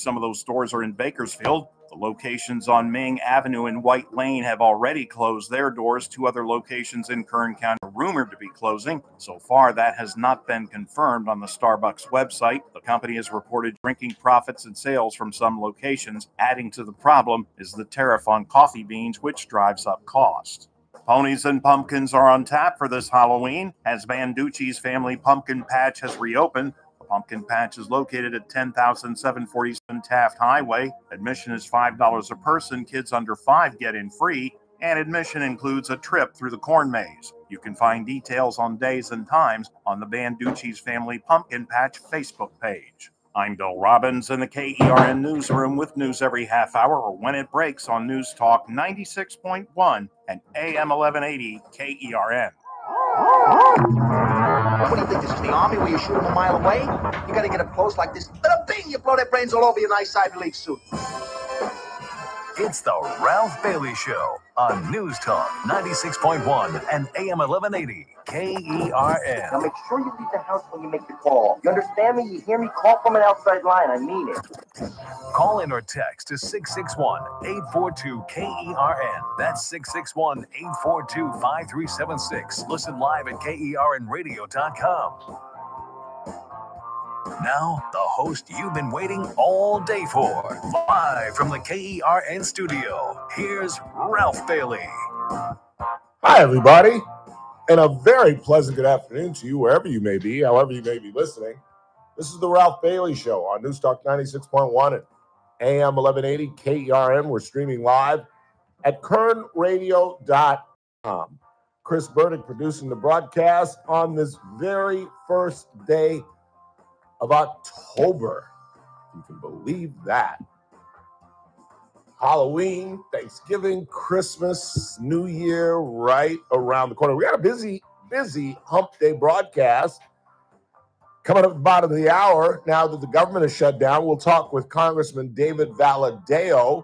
Some of those stores are in Bakersfield. The locations on Ming Avenue and White Lane have already closed their doors. 2 other locations in Kern County are rumored to be closing. So far, that has not been confirmed on the Starbucks website. The company has reported shrinking profits and sales from some locations. Adding to the problem is the tariff on coffee beans, which drives up cost. Ponies and pumpkins are on tap for this Halloween as Banducci's Family Pumpkin Patch has reopened. The pumpkin patch is located at 10,747 Taft Highway. Admission is $5 a person. Kids under 5 get in free, and admission includes a trip through the corn maze. You can find details on days and times on the Banducci's Family Pumpkin Patch Facebook page. I'm Bill Robbins in the KERN newsroom with news every half hour or when it breaks on News Talk 96.1 and AM 1180 KERN. What do you think, this is the Army where you shoot them a mile away? You gotta get up close like this. Bada bing, you blow their brains all over your nice Ivy League suit. It's the Ralph Bailey Show on News Talk 96.1 and AM 1180 KERN. Now make sure you leave the house when you make the call. You understand me? You hear me? Call from an outside line. I mean it. Call in or text to 661-842-KERN. That's 661-842-5376. Listen live at KERNradio.com. Now, the host you've been waiting all day for. Live from the KERN studio, here's Ralph Bailey. Hi, everybody, and a very pleasant good afternoon to you, wherever you may be, however you may be listening. This is the Ralph Bailey Show on News Talk 96.1 and AM 1180 KERN. We're streaming live at kernradio.com. Chris Burdick producing the broadcast on this very first day of October. You can believe that. Halloween, Thanksgiving, Christmas, New Year, right around the corner. We got a busy hump day broadcast coming up at the bottom of the hour. Now that the government is shut down, we'll talk with Congressman David Valadao,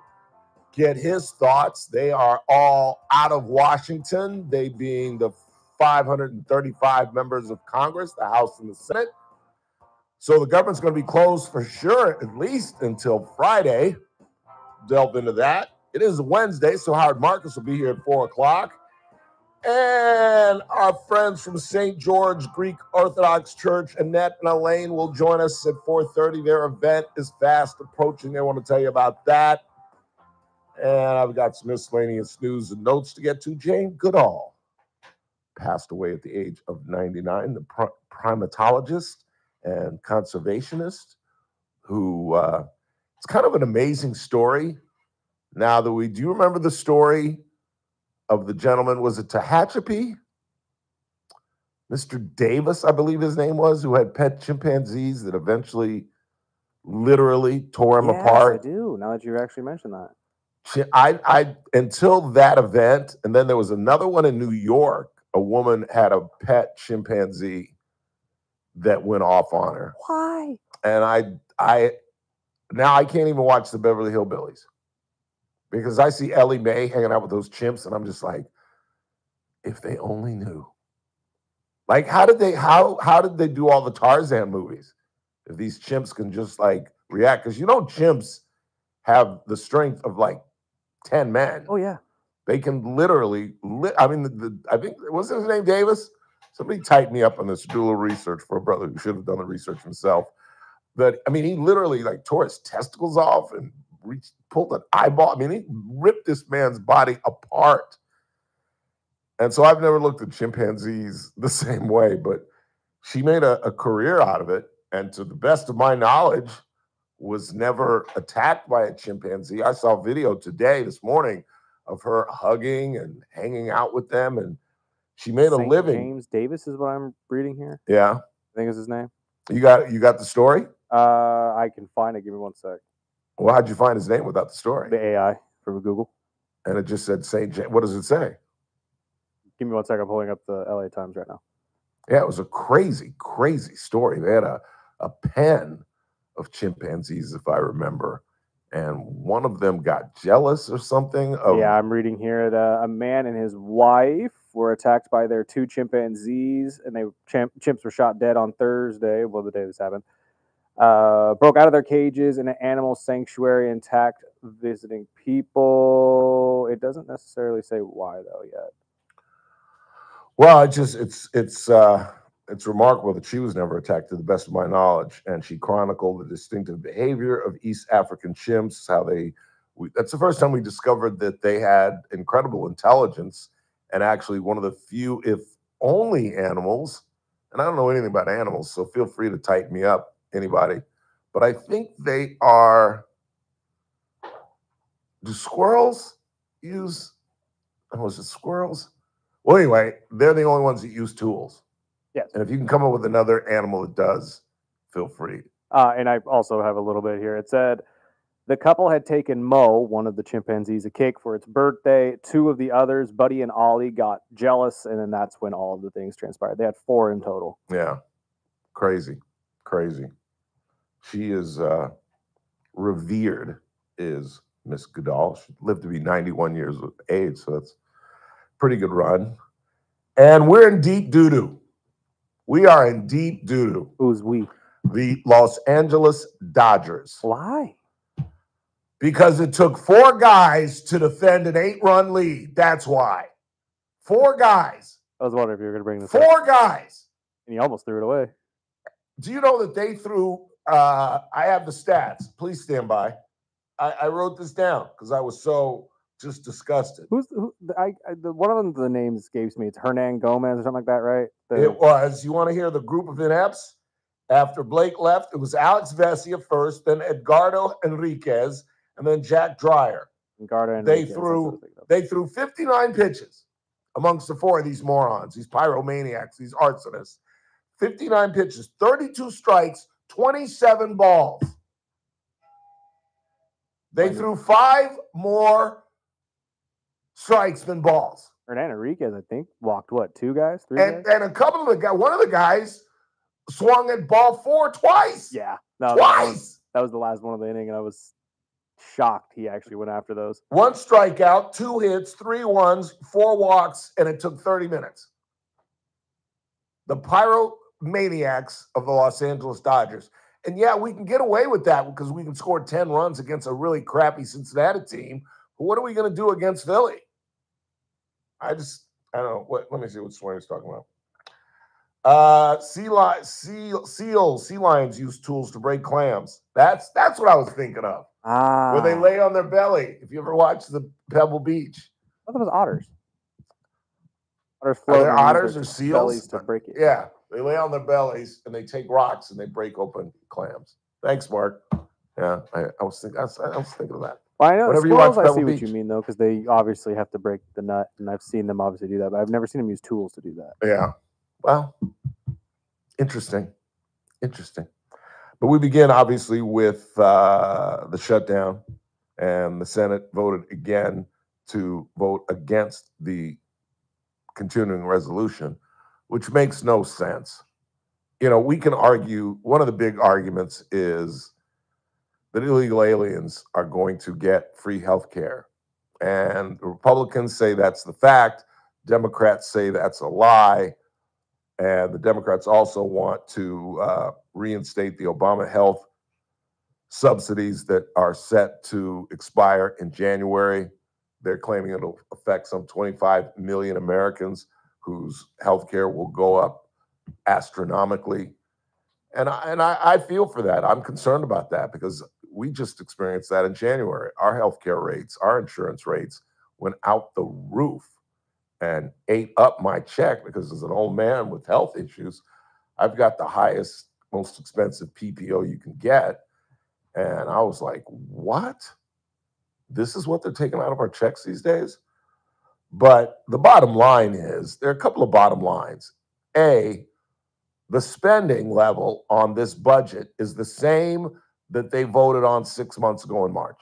get his thoughts. They are all out of Washington, they being the 535 members of Congress, the House and the Senate. So the government's going to be closed for sure, at least until Friday. Delve into that. It is a Wednesday, so Howard Marcus will be here at 4 o'clock. And our friends from St. George Greek Orthodox Church, Annette and Elaine, will join us at 4:30. Their event is fast approaching. They want to tell you about that. And I've got some miscellaneous news and notes to get to. Jane Goodall passed away at the age of 99, the primatologist and conservationist who it's kind of an amazing story. Now that do you remember the story of the gentleman, was it Tehachapi? Mr. Davis, I believe his name was, who had pet chimpanzees that eventually literally tore him apart. I do, now that you've actually mentioned that. I until that event, and then there was another one in New York, a woman had a pet chimpanzee that went off on her. Why? And I now I can't even watch the Beverly Hillbillies because I see Ellie Mae hanging out with those chimps, and I'm just like, if they only knew. Like, how did they do all the Tarzan movies? If these chimps can just like react, because chimps have the strength of like 10 men. Oh yeah, they can literally. I think what's his name, Davis? Somebody typed me up on this, do a little research for a brother who should have done the research himself. But I mean, he literally like tore his testicles off and pulled an eyeball. I mean, he ripped this man's body apart. And so I've never looked at chimpanzees the same way, but she made a career out of it. And to the best of my knowledge, was never attacked by a chimpanzee. I saw a video this morning, of her hugging and hanging out with them. And she made a living. James Davis is what I'm reading here. Yeah. I think is his name. You got the story? I can find it. Give me one sec. Well, how'd you find his name without the story? The AI from Google. And it just said St. James. What does it say? Give me one sec. I'm pulling up the LA Times right now. Yeah, it was a crazy, crazy story. They had a pen of chimpanzees, if I remember. And one of them got jealous or something. Yeah, I'm reading here that a man and his wife were attacked by their 2 chimpanzees, and chimps were shot dead on Thursday. Well, the day this happened. broke out of their cages in an animal sanctuary and attacked visiting people. It doesn't necessarily say why though yet. Well, it's remarkable that she was never attacked, to the best of my knowledge, and she chronicled the distinctive behavior of East African chimps. That's the first time we discovered that they had incredible intelligence, and actually one of the few, if only, animals. And I don't know anything about animals, so feel free to tighten me up, anybody. But I think they are. Do squirrels use? Oh, is it squirrels? Well, anyway, they're the only ones that use tools. Yes. And if you can come up with another animal that does, feel free. And I also have a little bit here. It said the couple had taken Mo, one of the chimpanzees, a cake for its birthday. Two of the others, Buddy and Ollie, got jealous, and then that's when all of the things transpired. They had 4 in total. Yeah. Crazy. She is revered, is Miss Goodall. She lived to be 91 years of age, so that's pretty good run. And we're in deep doo-doo. We are in deep doo-doo. Who's we? The Los Angeles Dodgers. Why? Because it took 4 guys to defend an 8-run lead. That's why. 4 guys. I was wondering if you were going to bring this up. 4 guys. And you almost threw it away. Do you know that they threw, I have the stats. Please stand by. I wrote this down because I was so just disgusted. One of them, the name escapes me. It's Hernan Gomez or something like that, right? It was. You want to hear the group of inepts? After Blake left, it was Alex Vesia first, then Edgardo Enriquez, and then Jack Dreyer. They threw 59 pitches amongst the 4 of these morons, these pyromaniacs, these arsonists. 59 pitches, 32 strikes, 27 balls. They threw 5 more strikes than balls. Hernan Enriquez, I think, walked 2 guys, 3 and, guys? And a couple of the guys, one of the guys swung at ball 4 twice. Yeah. Twice. That was the last one of the inning, and I was shocked he actually went after those. 1 strikeout, 2 hits, 3 ones, 4 walks, and it took 30 minutes. The pyromaniacs of the Los Angeles Dodgers. And yeah, we can get away with that because we can score 10 runs against a really crappy Cincinnati team. But what are we going to do against Philly? I don't know. Let me see what Swain's talking about. Sea lions use tools to break clams. That's what I was thinking of. Where they lay on their belly. If you ever watched the Pebble Beach. I thought it was otters. Otters or seals? To break it. Yeah. They lay on their bellies and they take rocks and they break open clams. Thanks, Mark. Yeah, I was thinking of that. Well, I know Whenever squirrels, you watch I see Pebble what Beach. you mean, though, because they obviously have to break the nut, and I've seen them obviously do that, but I've never seen them use tools to do that. Yeah. Well, interesting. But we begin, obviously, with the shutdown, and the Senate voted again to vote against the continuing resolution, which makes no sense. You know, we can argue, one of the big arguments is that illegal aliens are going to get free health care. And the Republicans say that's the fact. Democrats say that's a lie. And the Democrats also want to reinstate the Obama health subsidies that are set to expire in January. They're claiming it'll affect some 25 million Americans whose health care will go up astronomically. And I feel for that. I'm concerned about that because we just experienced that in January. Our healthcare rates, our insurance rates went out the roof and ate up my check because as an old man with health issues, I've got the highest, most expensive PPO you can get. And I was like, what? This is what they're taking out of our checks these days? But the bottom line is, there are a couple of bottom lines. A, the spending level on this budget is the same that they voted on 6 months ago in March.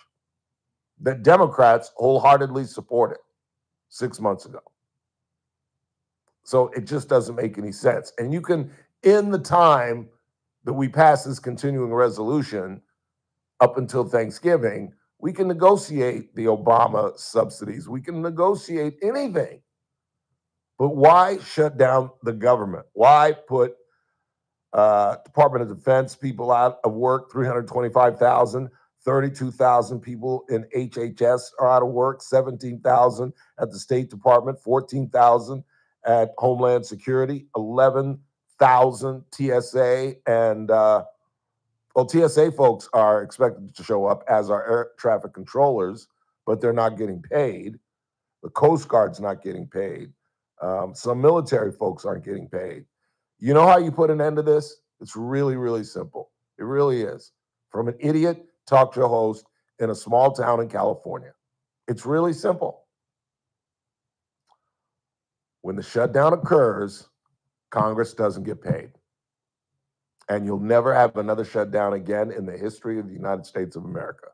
The Democrats wholeheartedly supported 6 months ago. So it just doesn't make any sense. And you can, in the time that we pass this continuing resolution up until Thanksgiving, we can negotiate the Obama subsidies. We can negotiate anything. But why shut down the government? Why put Department of Defense people out of work, 325,000. 32,000 people in HHS are out of work, 17,000 at the State Department, 14,000 at Homeland Security, 11,000 TSA, and TSA folks are expected to show up as our air traffic controllers, but they're not getting paid. The Coast Guard's not getting paid. Some military folks aren't getting paid. You know how you put an end to this? It's really, really simple. It really is. From an idiot talk show host in a small town in California. It's really simple. When the shutdown occurs, Congress doesn't get paid. And you'll never have another shutdown again in the history of the United States of America.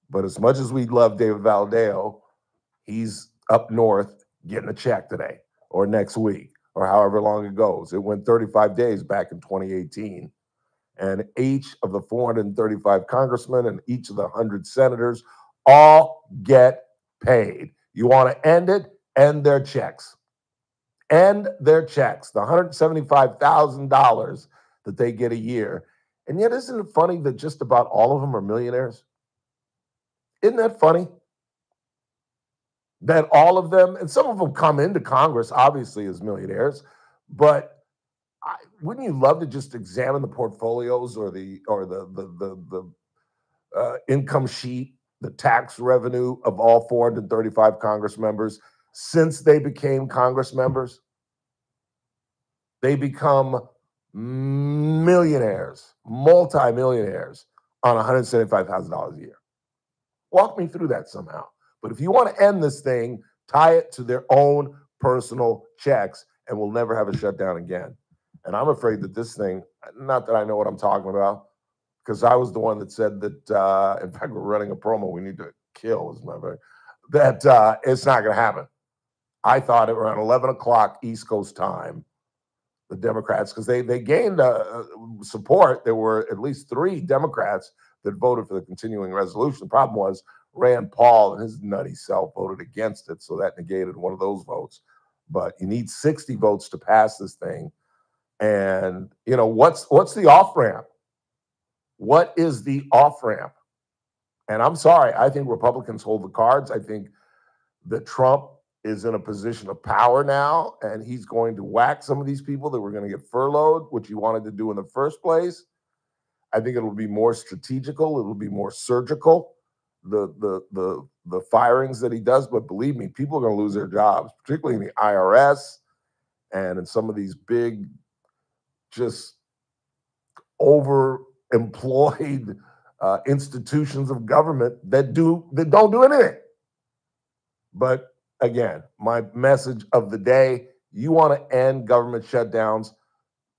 But as much as we love David Valadao, he's up north getting a check today or next week or however long it goes. It went 35 days back in 2018. And each of the 435 congressmen and each of the 100 senators all get paid. You want to end it? End their checks. End their checks. The $175,000 that they get a year. And yet, isn't it funny that just about all of them are millionaires? Isn't that funny? That all of them, and some of them come into Congress, obviously, as millionaires, but wouldn't you love to just examine the portfolios or the income sheet, the tax revenue of all 435 Congress members since they became Congress members? They become millionaires, multimillionaires on $175,000 a year. Walk me through that somehow. But if you want to end this thing, tie it to their own personal checks, and we'll never have a shutdown again. And I'm afraid that this thing, not that I know what I'm talking about, because I was the one that said that, in fact, we're running a promo we need to kill, as a matter of fact, that it's not going to happen. I thought at around 11 o'clock East Coast time, the Democrats, because they gained support. There were at least 3 Democrats that voted for the continuing resolution. The problem was Rand Paul and his nutty self voted against it, so that negated one of those votes. But you need 60 votes to pass this thing. And, you know, what's the off-ramp? What is the off-ramp? And I'm sorry, I think Republicans hold the cards. I think that Trump is in a position of power now, and he's going to whack some of these people that were going to get furloughed, which he wanted to do in the first place. I think it'll be more strategical. It'll be more surgical, the firings that he does. But believe me, people are going to lose their jobs, particularly in the IRS and in some of these big, just overemployed institutions of government that don't do anything. But again, my message of the day: you want to end government shutdowns,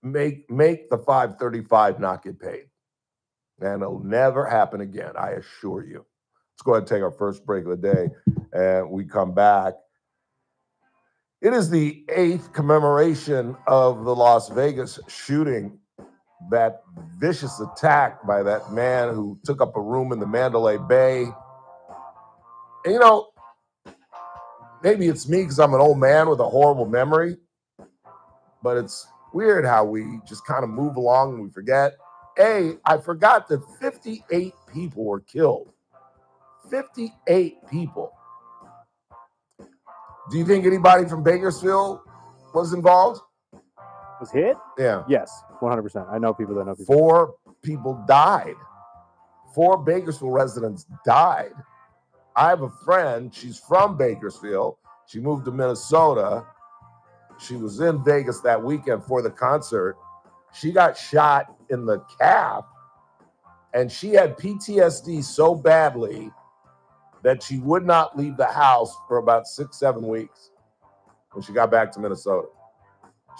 make the 535 not get paid, and it'll never happen again. I assure you. Let's go ahead and take our first break of the day, and we come back. It is the 8th commemoration of the Las Vegas shooting, that vicious attack by that man who took up a room in the Mandalay Bay. And, you know, maybe it's me because I'm an old man with a horrible memory, but it's weird how we just kind of move along and we forget. I forgot that 58 people were killed. 58 people. Do you think anybody from Bakersfield was involved? Was hit? Yeah. Yes, 100%. I know people that know people. 4 people died. 4 Bakersfield residents died. I have a friend. She's from Bakersfield. She moved to Minnesota. She was in Vegas that weekend for the concert. She got shot in the calf, and she had PTSD so badly that she would not leave the house for about 6-7 weeks when she got back to Minnesota.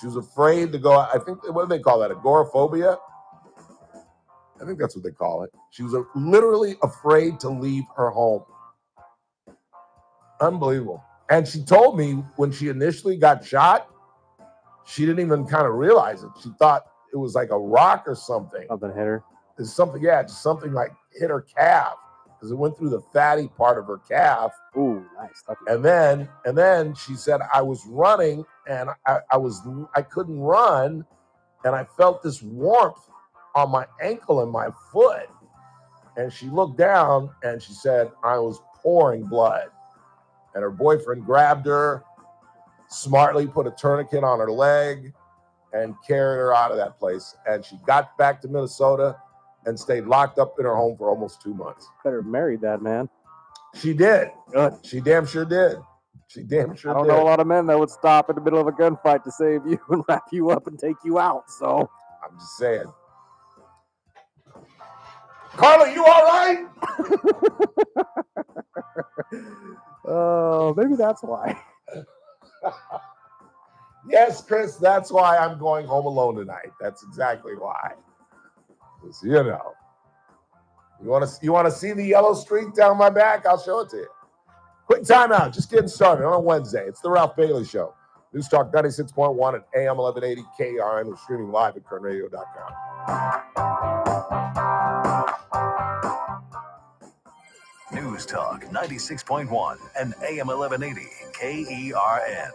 She was afraid to go. I think, what do they call that? Agoraphobia? I think that's what they call it. She was literally afraid to leave her home. Unbelievable. And she told me when she initially got shot, she didn't even kind of realize it. She thought it was like a rock or something. Something hit her. It's something, yeah, just something like hit her calf, because it went through the fatty part of her calf. Ooh, nice. And then she said, I was running and I couldn't run and I felt this warmth on my ankle and my foot. And she looked down and she said I was pouring blood. And her boyfriend grabbed her, smartly put a tourniquet on her leg, and carried her out of that place. And she got back to Minnesota and stayed locked up in her home for almost 2 months. Better have married that man. She did. Good. She damn sure did. She damn sure I don't did. know a lot of men that would stop in the middle of a gunfight to save you and wrap you up and take you out. So I'm just saying. Carla, you all right? oh, maybe that's why. Yes, Chris, that's why I'm going home alone tonight. That's exactly why. 'Cause, you know, you want to see the yellow streak down my back? I'll show it to you. Quick timeout. Just getting started on a Wednesday. It's the Ralph Bailey Show. News Talk 96.1 and AM 1180 KRN. We're streaming live at KernRadio.com. News Talk 96.1 and AM 1180 KERN.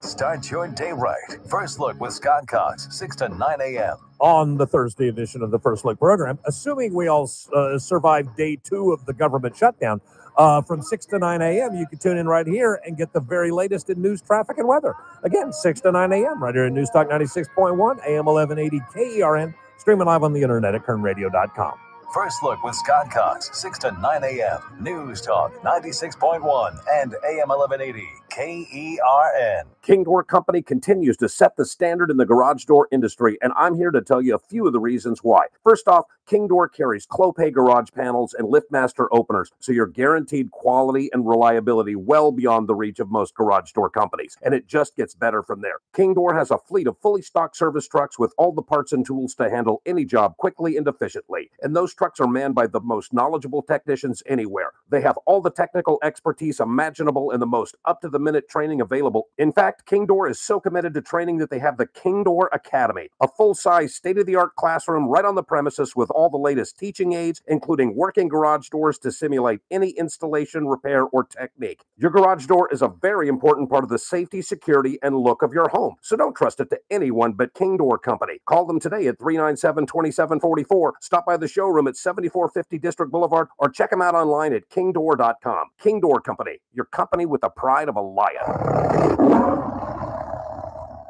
Start your day right. First Look with Scott Cox, 6 to 9 a.m. On the Thursday edition of the First Look program, assuming we all survive day 2 of the government shutdown, from 6 to 9 a.m., you can tune in right here and get the very latest in news, traffic, and weather. Again, 6 to 9 a.m. right here in News Talk 96.1, AM 1180 KERN, streaming live on the internet at KernRadio.com. First Look with Scott Cox, 6 to 9 a.m. News Talk 96.1 and AM 1180 KERN. King Door Company continues to set the standard in the garage door industry, and I'm here to tell you a few of the reasons why. First off, King Door carries Clopay garage panels and LiftMaster openers, so you're guaranteed quality and reliability well beyond the reach of most garage door companies, and it just gets better from there. King Door has a fleet of fully stocked service trucks with all the parts and tools to handle any job quickly and efficiently, and those trucks are manned by the most knowledgeable technicians anywhere. They have all the technical expertise imaginable and the most up-to-the-minute training available. In fact, King Door is so committed to training that they have the King Door Academy, a full-size, state-of-the-art classroom right on the premises with all the latest teaching aids, including working garage doors to simulate any installation, repair, or technique. Your garage door is a very important part of the safety, security, and look of your home, so don't trust it to anyone but King Door Company. Call them today at 397-2744. Stop by the showroom at 7450 District Boulevard, or check them out online at kingdoor.com. King Door Company, your company with the pride of a lion.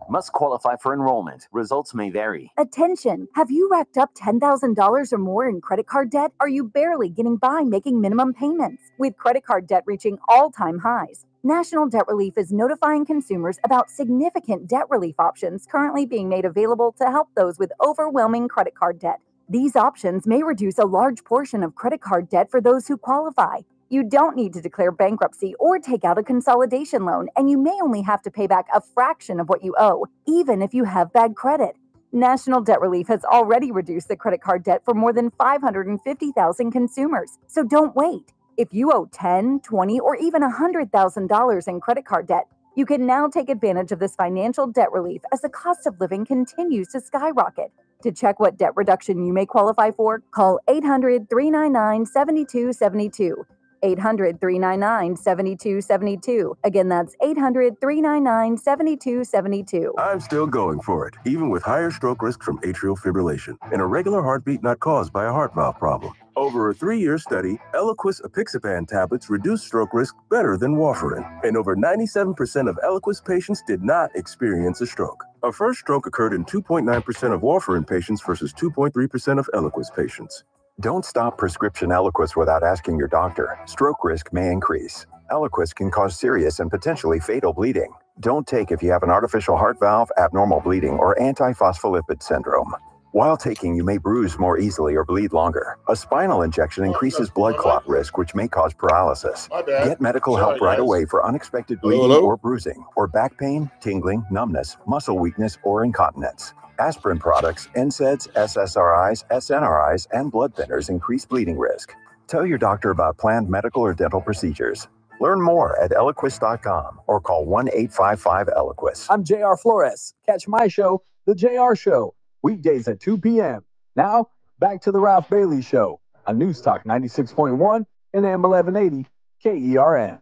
Must qualify for enrollment. Results may vary. Attention! Have you racked up $10,000 or more in credit card debt? Are you barely getting by making minimum payments? With credit card debt reaching all-time highs, National Debt Relief is notifying consumers about significant debt relief options currently being made available to help those with overwhelming credit card debt. These options may reduce a large portion of credit card debt for those who qualify. You don't need to declare bankruptcy or take out a consolidation loan, and you may only have to pay back a fraction of what you owe, even if you have bad credit. National Debt Relief has already reduced the credit card debt for more than 550,000 consumers, so don't wait. If you owe $10,000, $20,000, or even $100,000 in credit card debt, you can now take advantage of this financial debt relief as the cost of living continues to skyrocket. To check what debt reduction you may qualify for, call 800-399-7272. 800-399-7272. Again, that's 800-399-7272. I'm still going for it, even with higher stroke risk from atrial fibrillation, and a regular heartbeat not caused by a heart valve problem. Over a 3-year study, Eliquis apixaban tablets reduced stroke risk better than warfarin, and over 97% of Eliquis patients did not experience a stroke. A first stroke occurred in 2.9% of warfarin patients versus 2.3% of Eliquis patients. Don't stop prescription Eliquis without asking your doctor. Stroke risk may increase. Eliquis can cause serious and potentially fatal bleeding. Don't take if you have an artificial heart valve, abnormal bleeding, or antiphospholipid syndrome. While taking, you may bruise more easily or bleed longer. A spinal injection increases blood clot risk, which may cause paralysis. Get medical help right away for unexpected bleeding or bruising, or back pain, tingling, numbness, muscle weakness, or incontinence. Aspirin products, NSAIDs, SSRIs, SNRIs, and blood thinners increase bleeding risk. Tell your doctor about planned medical or dental procedures. Learn more at Eliquis.com or call 1-855-ELIQUIS. I'm JR Flores. Catch my show, The JR Show, weekdays at 2 p.m. Now, back to the Ralph Bailey Show on News Talk 96.1 and AM 1180 KERN.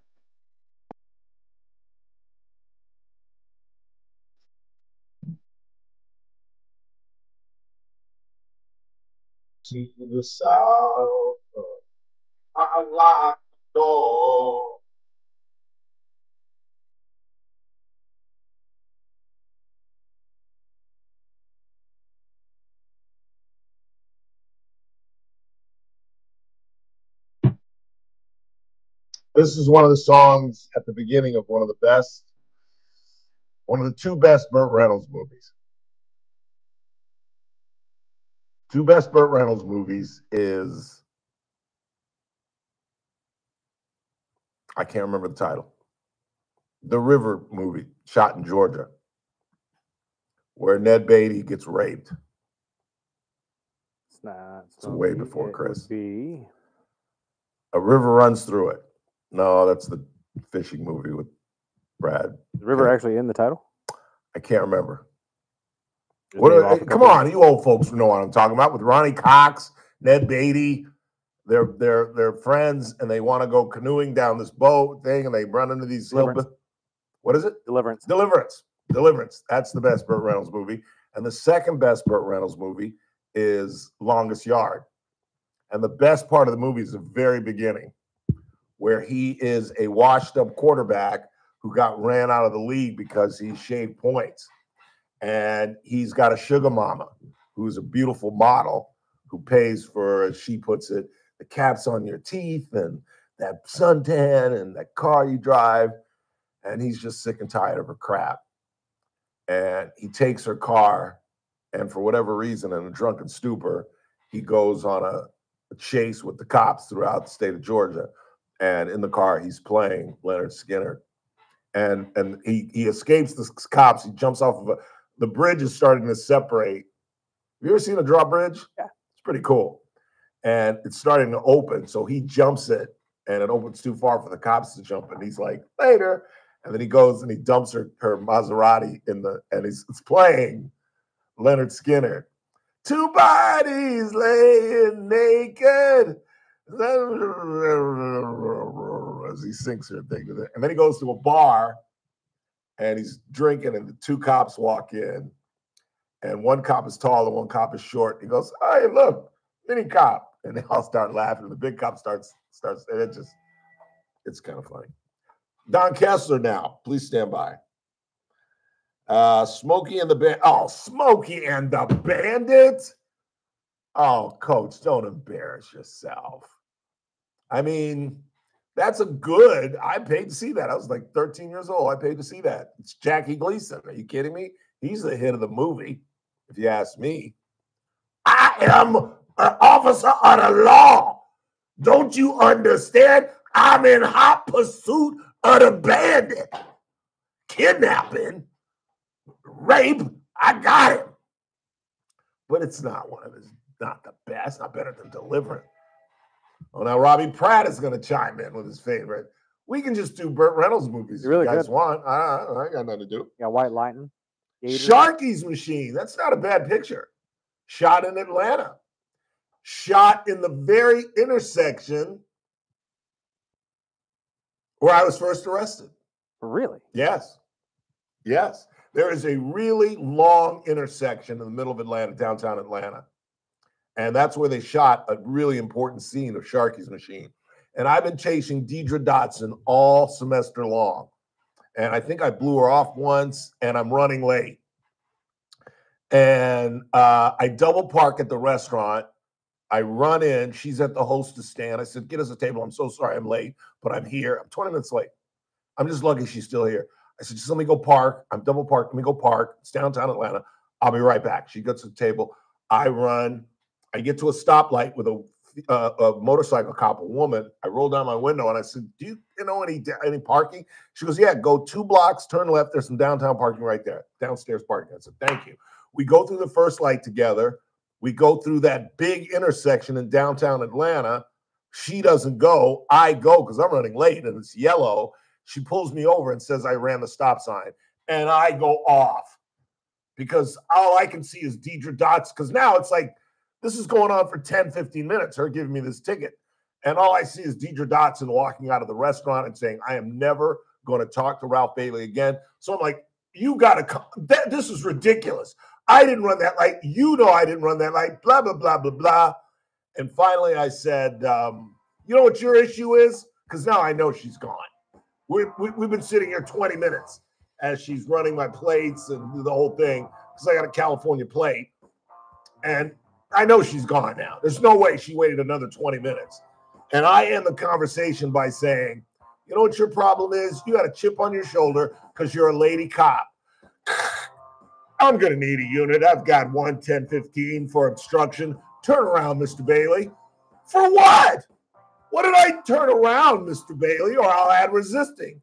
to the south. Unlock the door. This is one of the songs at the beginning of one of the two best Burt Reynolds movies. Two best Burt Reynolds movies is, I can't remember the title. The River movie, shot in Georgia, where Ned Beatty gets raped. It's way before Chris. Be A River Runs Through It. No, that's the fishing movie with Brad. the river actually in the title? I can't remember. Just name off a Come couple. on, you old folks know what I'm talking about. With Ronnie Cox, Ned Beatty, they're friends, and they want to go canoeing down this boat thing, and they run into these Deliverance. What is it? Deliverance. Deliverance. That's the best Burt Reynolds movie. And the second best Burt Reynolds movie is Longest Yard. And the best part of the movie is the very beginning, where he is a washed-up quarterback who got ran out of the league because he shaved points. And he's got a sugar mama who's a beautiful model who pays for, as she puts it, the caps on your teeth and that suntan and that car you drive. And he's just sick and tired of her crap. And he takes her car, and for whatever reason, in a drunken stupor, he goes on a chase with the cops throughout the state of Georgia. And in the car, he's playing Leonard Skinner. And he escapes the cops. He jumps off of the bridge is starting to separate. Have you ever seen a drawbridge? Yeah. It's pretty cool. And it's starting to open. So he jumps it, and it opens too far for the cops to jump. And he's like, later. And then he goes and he dumps her Maserati and it's playing Leonard Skinner. Two bodies laying naked. As he sings her thing with it. And then he goes to a bar and he's drinking, and the two cops walk in. And one cop is tall and one cop is short. He goes, hey, look, mini cop. And they all start laughing. And the big cop starts, and it's kind of funny. Don Kessler now. Please stand by. Smokey and the Bandit. Oh, Smokey and the Bandit? Oh, Coach, don't embarrass yourself. I mean, that's I paid to see that. I was like 13 years old. I paid to see that. It's Jackie Gleason. Are you kidding me? He's the hit of the movie, if you ask me. I am an officer of the law. Don't you understand? I'm in hot pursuit of the bandit. Kidnapping, rape, I got him. But it's not not the best, not better than Deliverance. Oh, now Robbie Pratt is going to chime in with his favorite. We can just do Burt Reynolds movies You're really if you guys good. want. I got nothing to do. Yeah, White Lightning. Gators. Sharky's Machine. That's not a bad picture. Shot in Atlanta. Shot in the very intersection where I was first arrested. Really? Yes. Yes. There is a really long intersection in the middle of Atlanta, downtown Atlanta. And that's where they shot a really important scene of Sharky's Machine. And I've been chasing Deidre Dotson all semester long. And I think I blew her off once, and I'm running late. And I double park at the restaurant. I run in. She's at the hostess stand. I said, get us a table. I'm so sorry I'm late, but I'm here. I'm 20 minutes late. I'm just lucky she's still here. I said, just let me go park. I'm double parked. Let me go park. It's downtown Atlanta. I'll be right back. She gets to the table. I run. I get to a stoplight with a motorcycle cop, a woman. I roll down my window and I said, do you know any parking? She goes, yeah, go 2 blocks, turn left. There's some downtown parking right there, downstairs parking. I said, thank you. We go through the first light together. We go through that big intersection in downtown Atlanta. She doesn't go. I go because I'm running late and it's yellow. She pulls me over and says I ran the stop sign. And I go off because all I can see is Deidre Dotson. Because now it's like, this is going on for 10, 15 minutes, her giving me this ticket. And all I see is Deidre Dotson walking out of the restaurant and saying, I am never going to talk to Ralph Bailey again. So I'm like, you got to come. This is ridiculous. I didn't run that light. You know I didn't run that light. Blah, blah, blah, blah, blah. And finally, I said, you know what your issue is? Because now I know she's gone. We've been sitting here 20 minutes as she's running my plates and the whole thing because I got a California plate. And I know she's gone now. There's no way she waited another 20 minutes. And I end the conversation by saying, you know what your problem is? You got a chip on your shoulder because you're a lady cop. I'm going to need a unit. I've got 1, 10, 15 for obstruction. Turn around, Mr. Bailey. For what? What did I turn around, Mr. Bailey, or I'll add resisting?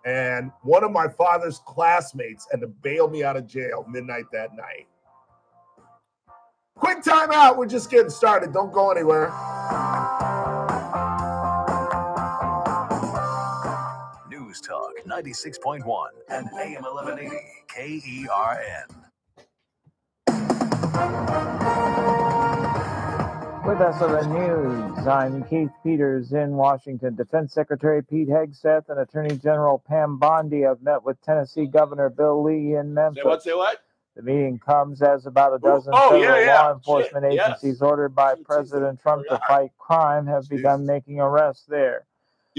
And one of my father's classmates had to bail me out of jail midnight that night. Quick time out. We're just getting started. Don't go anywhere. News Talk 96.1 and AM 1180 KERN. With SRN News, I'm Keith Peters in Washington. Defense Secretary Pete Hegseth and Attorney General Pam Bondi have met with Tennessee Governor Bill Lee in Memphis. Say what? The meeting comes as about a dozen federal law enforcement agencies ordered by President Trump to fight crime have begun making arrests there.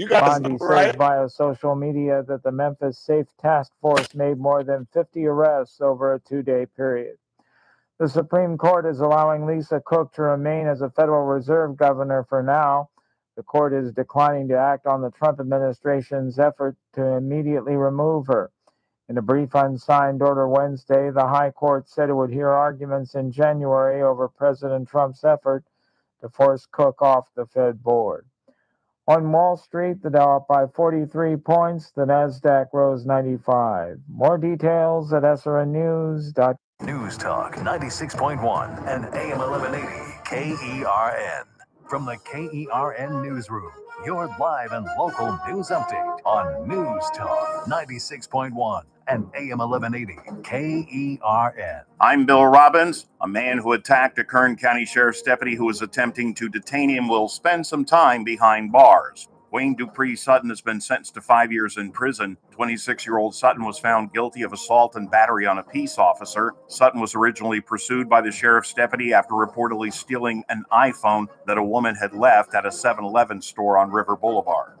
Bondi says via social media that the Memphis Safe Task Force made more than 50 arrests over a 2-day period. The Supreme Court is allowing Lisa Cook to remain as a Federal Reserve governor for now. The court is declining to act on the Trump administration's effort to immediately remove her. In a brief unsigned order Wednesday, the High Court said it would hear arguments in January over President Trump's effort to force Cook off the Fed board. On Wall Street, the Dow up by 43 points, the Nasdaq rose 95. More details at srnnews.com. News Talk 96.1 and AM 1180 KERN. From the KERN Newsroom, your live and local news update on News Talk 96.1 and AM 1180 KERN. I'm Bill Robbins. A man who attacked a Kern County Sheriff's deputy who was attempting to detain him will spend some time behind bars. Wayne Dupree Sutton has been sentenced to 5 years in prison. 26-year-old Sutton was found guilty of assault and battery on a peace officer. Sutton was originally pursued by the sheriff's deputy after reportedly stealing an iPhone that a woman had left at a 7-Eleven store on River Boulevard.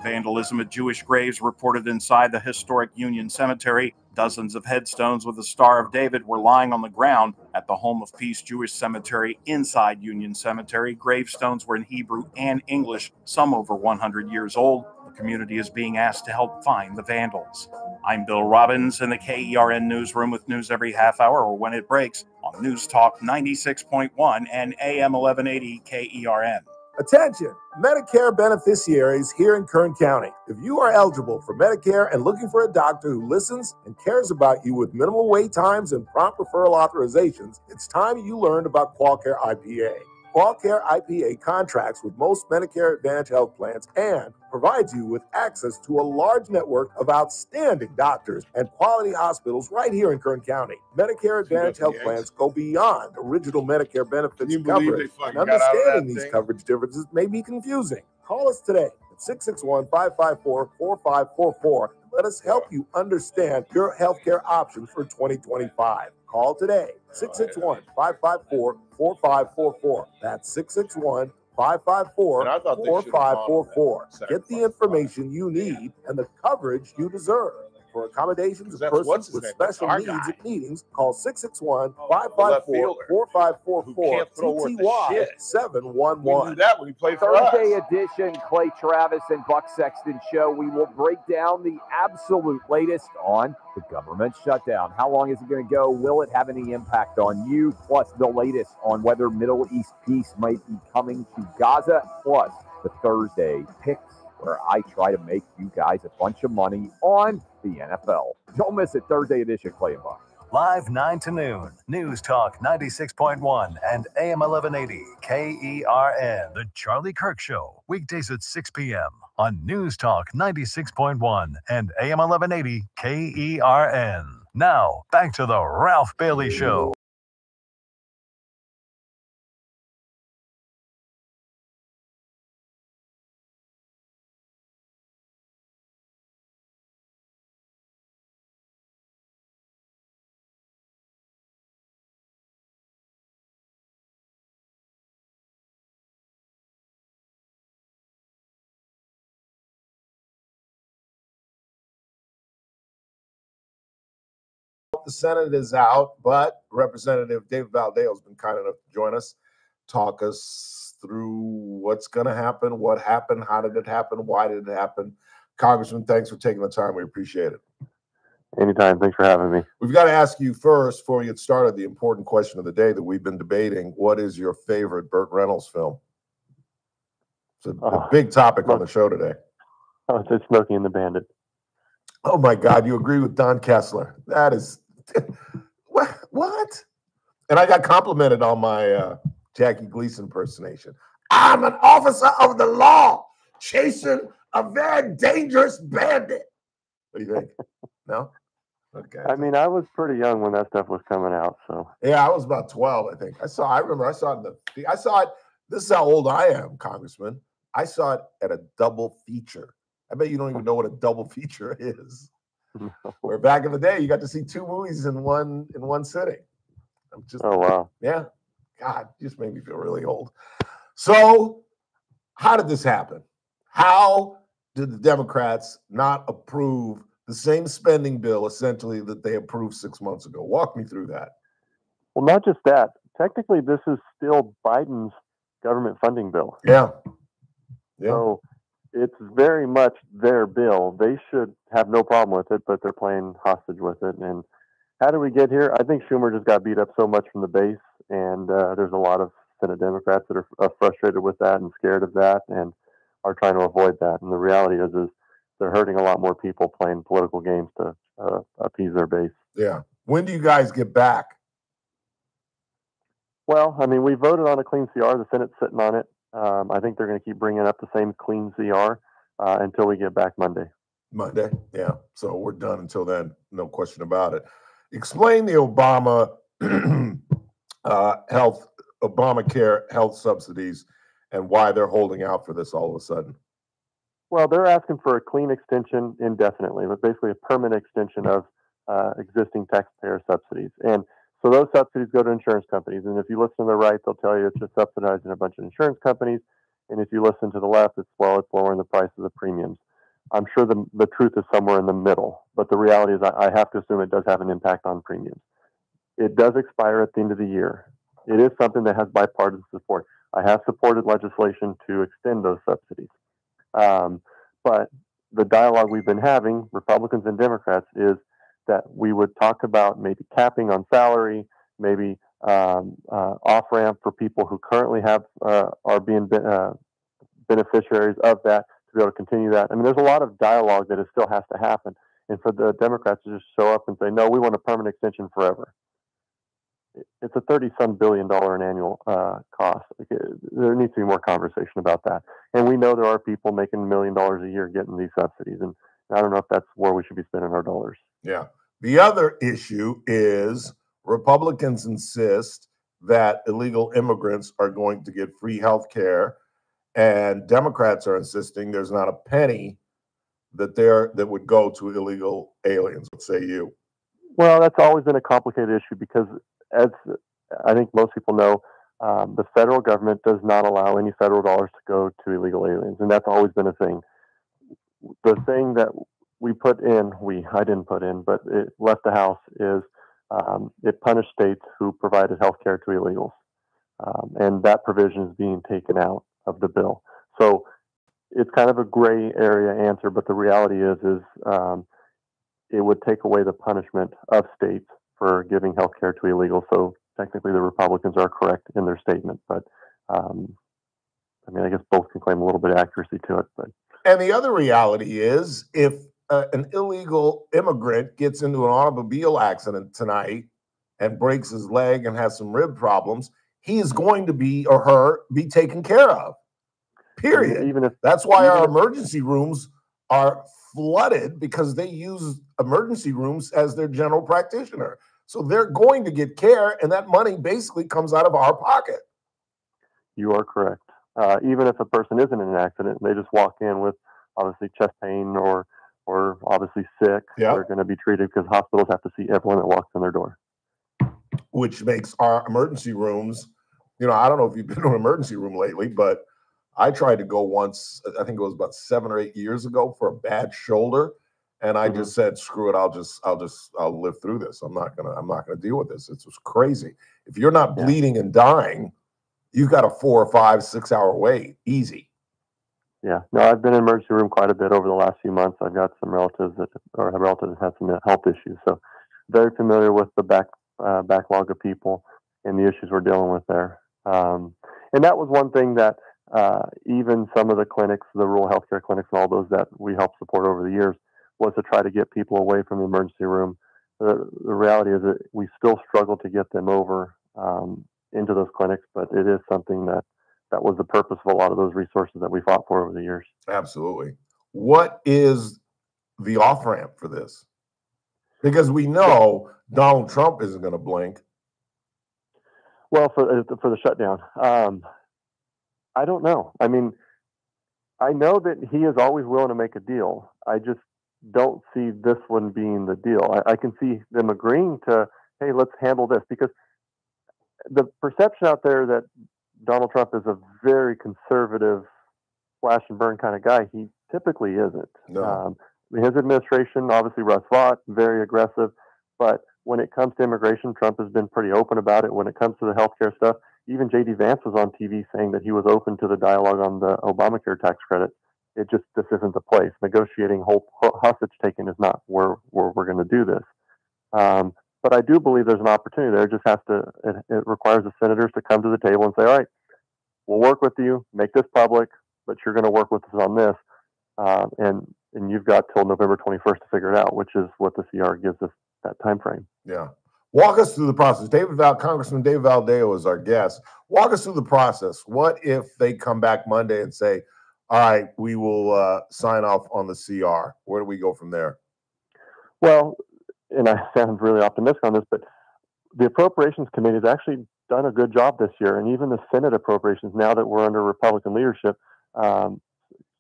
Vandalism at Jewish graves reported inside the historic Union Cemetery. Dozens of headstones with the Star of David were lying on the ground at the Home of Peace Jewish Cemetery inside Union Cemetery. Gravestones were in Hebrew and English, some over 100 years old. The community is being asked to help find the vandals. I'm Bill Robbins in the KERN newsroom with news every half hour or when it breaks on News Talk 96.1 and AM 1180 KERN. Attention, Medicare beneficiaries here in Kern County. If you are eligible for Medicare and looking for a doctor who listens and cares about you with minimal wait times and prompt referral authorizations, it's time you learned about QualCare IPA. QualCare IPA contracts with most Medicare Advantage health plans and provides you with access to a large network of outstanding doctors and quality hospitals right here in Kern County. Medicare Advantage health plans go beyond original Medicare benefits coverage, and understanding these coverage differences may be confusing. Call us today at 661-554-4544. Let us help you understand your healthcare options for 2025. Call today, 661-554-4544. That's 661-554-4544. Get the information you need and the coverage you deserve. For accommodations of persons with special needs at meetings, call 661-554-4544, TTY 711. That when he played for Thursday edition, Clay Travis and Buck Sexton show. We will break down the absolute latest on the government shutdown. How long is it going to go? Will it have any impact on you? Plus the latest on whether Middle East peace might be coming to Gaza. Plus the Thursday picks, where I try to make you guys a bunch of money on the NFL. Don't miss it, Thursday edition, Clay and Buck. Live 9 to noon. News Talk 96.1 and AM 1180 KERN. The Charlie Kirk Show. Weekdays at 6 p.m. on News Talk 96.1 and AM 1180 KERN. Now, back to the Ralph Bailey Show. The Senate is out, but Representative David Valdeo has been kind enough to join us, talk us through what's going to happen, what happened, how did it happen, why did it happen. Congressman, thanks for taking the time. We appreciate it. Anytime. Thanks for having me. We've got to ask you first, before we get started, the important question of the day that we've been debating. What is your favorite Burt Reynolds film? It's a big topic on the show today. Oh, it's Smokey and the Bandit. Oh, my God. You agree with Don Kessler. That is... What? And I got complimented on my Jackie Gleason impersonation. I'm an officer of the law chasing a very dangerous bandit. What do you think? No? Okay. I mean, I was pretty young when that stuff was coming out, so. Yeah, I was about 12, I think. I remember I saw it. This is how old I am, Congressman. I saw it at a double feature. I bet you don't even know what a double feature is. No. Where back in the day, you got to see 2 movies in one sitting. Oh, wow. Yeah. God, just made me feel really old. So, how did this happen? How did the Democrats not approve the same spending bill, essentially, that they approved 6 months ago? Walk me through that. Well, not just that. Technically, this is still Biden's government funding bill. Yeah. So it's very much their bill. They should have no problem with it, but they're playing hostage with it. And how did we get here? I think Schumer just got beat up so much from the base, and there's a lot of Senate Democrats that are frustrated with that and scared of that and are trying to avoid that. And the reality is they're hurting a lot more people playing political games to appease their base. Yeah. When do you guys get back? Well, I mean, we voted on a clean CR. The Senate's sitting on it. I think they're going to keep bringing up the same clean CR until we get back Monday. Monday, yeah. So we're done until then, no question about it. Explain the Obamacare health subsidies and why they're holding out for this all of a sudden. Well, they're asking for a clean extension indefinitely, but basically a permanent extension of existing taxpayer subsidies. And so those subsidies go to insurance companies. And if you listen to the right, they'll tell you it's just subsidizing a bunch of insurance companies. And if you listen to the left, it's lowering the price of the premiums. I'm sure the truth is somewhere in the middle. But the reality is I have to assume it does have an impact on premiums. It does expire at the end of the year. It is something that has bipartisan support. I have supported legislation to extend those subsidies. But the dialogue we've been having, Republicans and Democrats, is that we would talk about maybe capping on salary, maybe off-ramp for people who currently are being beneficiaries of that, to be able to continue that. I mean, there's a lot of dialogue that still has to happen. And for the Democrats to just show up and say, no, we want a permanent extension forever. It's a $30-some billion an annual cost. There needs to be more conversation about that. And we know there are people making $1 million a year getting these subsidies. And I don't know if that's where we should be spending our dollars. Yeah. The other issue is Republicans insist that illegal immigrants are going to get free health care, and Democrats are insisting there's not a penny that would go to illegal aliens. What say you? Well, that's always been a complicated issue because, as I think most people know, the federal government does not allow any federal dollars to go to illegal aliens, and that's always been a thing. The thing that we put in, I didn't put in, but it left the House, is it punished states who provided health care to illegals. And that provision is being taken out of the bill. So it's kind of a gray area answer, but the reality is it would take away the punishment of states for giving health care to illegals. So technically the Republicans are correct in their statement, but I mean, I guess both can claim a little bit of accuracy to it. But. And the other reality is if an illegal immigrant gets into an automobile accident tonight and breaks his leg and has some rib problems, he is going to be taken care of. Period. That's why our emergency rooms are flooded, because they use emergency rooms as their general practitioner. So they're going to get care, and that money basically comes out of our pocket. You are correct. Even if a person isn't in an accident, they just walk in with obviously chest pain or obviously sick, they're going to be treated, because hospitals have to see everyone that walks in their door. Which makes our emergency rooms, I don't know if you've been to an emergency room lately, but I tried to go once, I think it was about 7 or 8 years ago, for a bad shoulder. and I just said, screw it, I'll live through this. I'm not gonna deal with this. It's just crazy. If you're not bleeding and dying, you've got a 4 or 5, 6 hour wait, easy. Yeah, no, I've been in the emergency room quite a bit over the last few months. I've got some relatives that have some health issues, so very familiar with the backlog of people and the issues we're dealing with there. And that was one thing that even some of the clinics, the rural healthcare clinics and all those that we helped support over the years, was to try to get people away from the emergency room. The reality is that we still struggle to get them over into those clinics, but it is something that was the purpose of a lot of those resources that we fought for over the years. Absolutely. What is the off-ramp for this? Because we know Donald Trump isn't going to blink. Well, for the shutdown, I don't know. I mean, I know that he is always willing to make a deal. I just don't see this one being the deal. I can see them agreeing to, hey, let's handle this, because the perception out there that Donald Trump is a very conservative, slash and burn kind of guy, he typically isn't. No. His administration, obviously Russ Vought, very aggressive, but when it comes to immigration, Trump has been pretty open about it. When it comes to the healthcare stuff, even J.D. Vance was on TV saying that he was open to the dialogue on the Obamacare tax credit. This isn't the place. Negotiating hostage taking is not where we're going to do this. But I do believe there's an opportunity there. It requires the senators to come to the table and say, all right, we'll work with you, make this public, but you're going to work with us on this. And you've got till November 21st to figure it out, which is what the CR gives us that time frame. Yeah. Walk us through the process. Congressman David Valdeo is our guest. Walk us through the process. What if they come back Monday and say, all right, we will sign off on the CR? Where do we go from there? Well, and I sound really optimistic on this, but the Appropriations Committee has actually done a good job this year. And even the Senate Appropriations, now that we're under Republican leadership,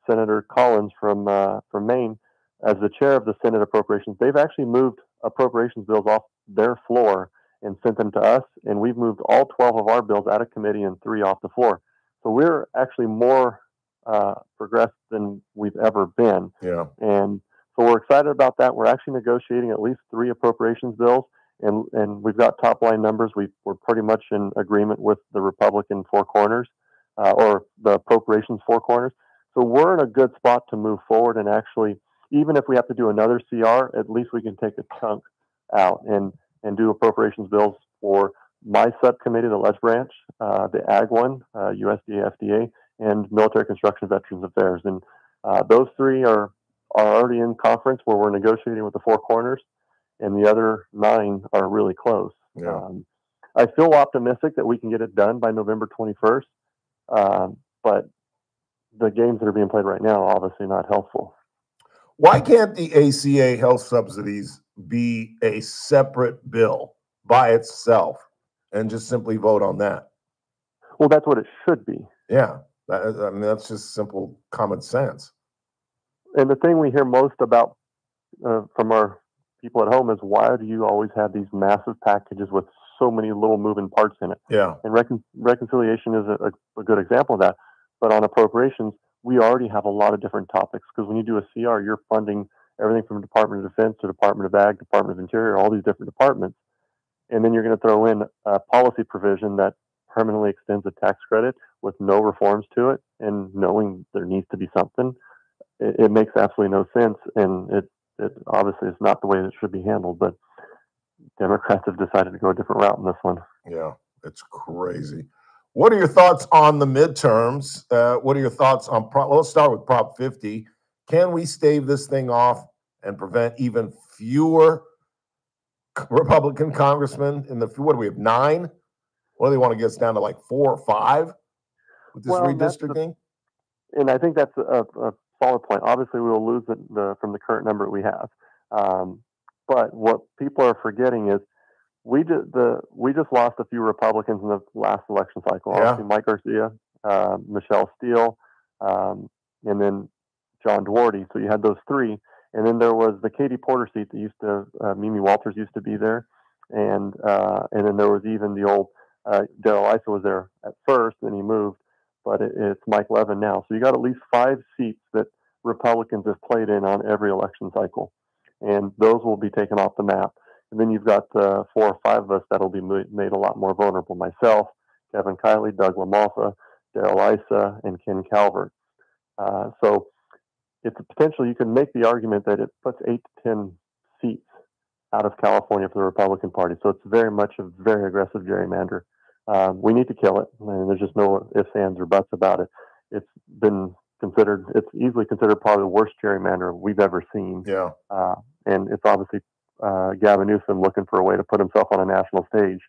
Senator Collins from Maine, as the chair of the Senate Appropriations, they've actually moved appropriations bills off their floor and sent them to us. And we've moved all 12 of our bills out of committee and 3 off the floor. So we're actually more progressed than we've ever been. Yeah. And so we're excited about that. We're actually negotiating at least 3 appropriations bills, and we've got top line numbers. We're pretty much in agreement with the Republican 4 corners, or the appropriations 4 corners. So we're in a good spot to move forward, and actually, even if we have to do another CR, at least we can take a chunk out and do appropriations bills for my subcommittee, the Ledge Branch, the Ag one, USDA, FDA, and Military Construction Veterans Affairs. And those 3 are already in conference where we're negotiating with the 4 corners, and the other 9 are really close. Yeah. I feel optimistic that we can get it done by November 21st, but the games that are being played right now are obviously not helpful. Why can't the ACA health subsidies be a separate bill by itself and just simply vote on that? Well, that's what it should be. Yeah. That's just simple common sense. And the thing we hear most about from our people at home is, why do you always have these massive packages with so many little moving parts in it? Yeah. And reconciliation is a good example of that. But on appropriations, we already have a lot of different topics, because when you do a CR, you're funding everything from Department of Defense to Department of Ag, Department of Interior, all these different departments. And then you're going to throw in a policy provision that permanently extends a tax credit with no reforms to it, and knowing there needs to be something. It makes absolutely no sense, and it obviously is not the way it should be handled. But Democrats have decided to go a different route in this one. Yeah, it's crazy. What are your thoughts on the midterms? What are your thoughts on let's start with Prop 50. Can we stave this thing off and prevent even fewer Republican congressmen in the, what do we have, 9? What do they want to get us down to, like 4 or 5 with this redistricting? And I think that's a solid point. Obviously, we will lose from the current number we have. But what people are forgetting is we just lost a few Republicans in the last election cycle. Yeah. Obviously, Mike Garcia, Michelle Steele, and then John Dwordy. So you had those 3. And then there was the Katie Porter seat that used to, Mimi Walters used to be there. And then there was even the old, Darrell Issa was there at first, then he moved. But it's Mike Levin now. So you got at least 5 seats that Republicans have played in on every election cycle. and those will be taken off the map. And then you've got 4 or 5 of us that'll be made a lot more vulnerable. Myself, Kevin Kiley, Doug LaMalfa, Daryl Issa, and Ken Calvert. So it's a potential. You can make the argument that it puts 8 to 10 seats out of California for the Republican Party. So it's very much a very aggressive gerrymander. We need to kill it. I mean, there's just no ifs, ands, or buts about it. It's been considered, it's easily considered probably the worst gerrymander we've ever seen. Yeah. And it's obviously Gavin Newsom looking for a way to put himself on a national stage.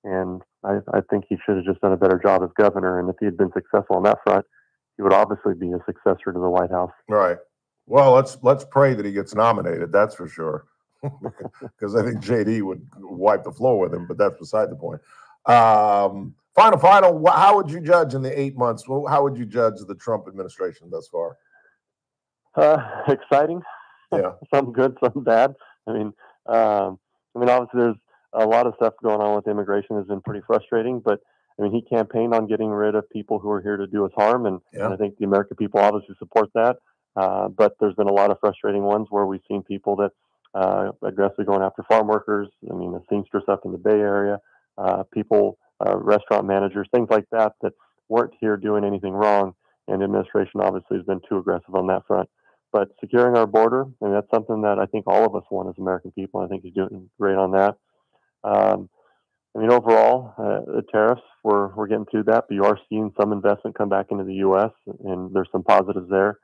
And I think he should have just done a better job as governor. And if he had been successful on that front, he would obviously be a successor to the White House. Right. Well, let's pray that he gets nominated. That's for sure. Because I think JD would wipe the floor with him, but that's beside the point. Final. How would you judge in the 8 months? How would you judge the Trump administration thus far? Exciting. Yeah. Some good, some bad. I mean, obviously there's a lot of stuff going on with immigration has been pretty frustrating, but I mean, he campaigned on getting rid of people who are here to do us harm, and I think the American people obviously support that. But there's been a lot of frustrating ones where we've seen people that aggressively going after farm workers. I mean, the seamstress up in the Bay Area, people, restaurant managers, things like that weren't here doing anything wrong. And the administration obviously has been too aggressive on that front. But securing our border, I mean, that's something that I think all of us want as American people. I think he's doing great on that. I mean, overall, the tariffs, we're getting through that, but you are seeing some investment come back into the U.S., and there's some positives there.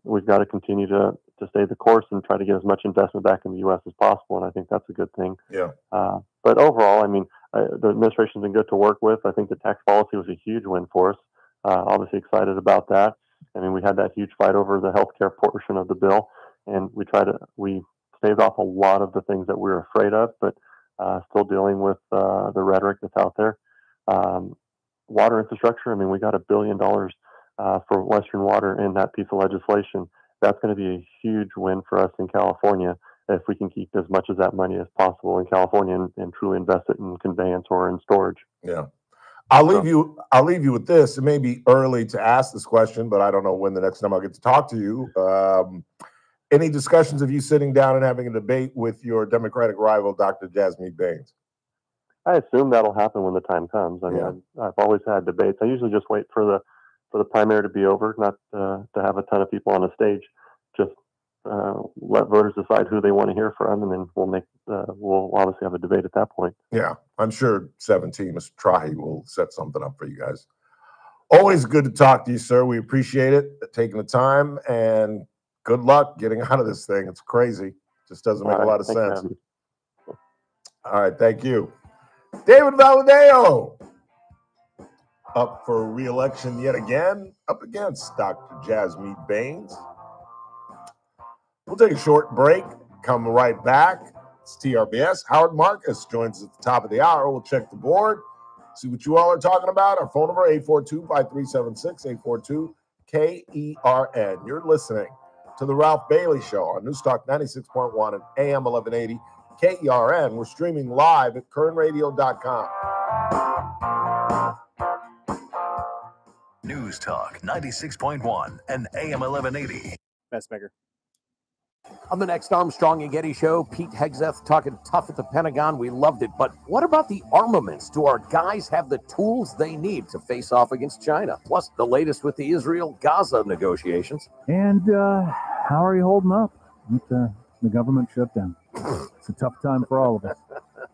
We've got to continue to stay the course and try to get as much investment back in the U.S. as possible, and I think that's a good thing. Yeah. But overall, I mean, the administration's been good to work with. I think the tax policy was a huge win for us. Obviously excited about that. I mean, we had that huge fight over the healthcare portion of the bill, and we staved off a lot of the things that we were afraid of, but still dealing with the rhetoric that's out there. Water infrastructure, I mean, we got $1 billion for Western Water in that piece of legislation. That's going to be a huge win for us in California if we can keep as much of that money as possible in California and truly invest it in conveyance or in storage. Yeah. I'll leave you with this. It may be early to ask this question, but I don't know when the next time I'll get to talk to you. Any discussions of you sitting down and having a debate with your Democratic rival, Dr. Jasmeet Bains? I assume that'll happen when the time comes. I mean, I've always had debates. I usually just wait for the primary to be over, not to have a ton of people on the stage. Just let voters decide who they want to hear from, and then we'll obviously have a debate at that point. Yeah, I'm sure 17, Mr. Trahi, will set something up for you guys. Always good to talk to you, sir. We appreciate it, taking the time, and good luck getting out of this thing. It's crazy. Just doesn't make a lot of sense. All right, thank you. David Valadeo, up for re-election yet again, up against Dr. Jasmeet Bains. We'll take a short break, come right back. It's TRBS. Howard Marcus joins us at the top of the hour. We'll check the board, see what you all are talking about. Our phone number, 842-5376, 842-KERN. You're listening to The Ralph Bailey Show on News Talk 96.1 and AM 1180 KERN. We're streaming live at kernradio.com. News Talk 96.1 and AM 1180. Messmaker. On the next Armstrong and Getty Show, Pete Hegseth talking tough at the Pentagon. We loved it. But what about the armaments? Do our guys have the tools they need to face off against China? Plus, the latest with the Israel-Gaza negotiations. And how are you holding up with the government shutdown? It's a tough time for all of us.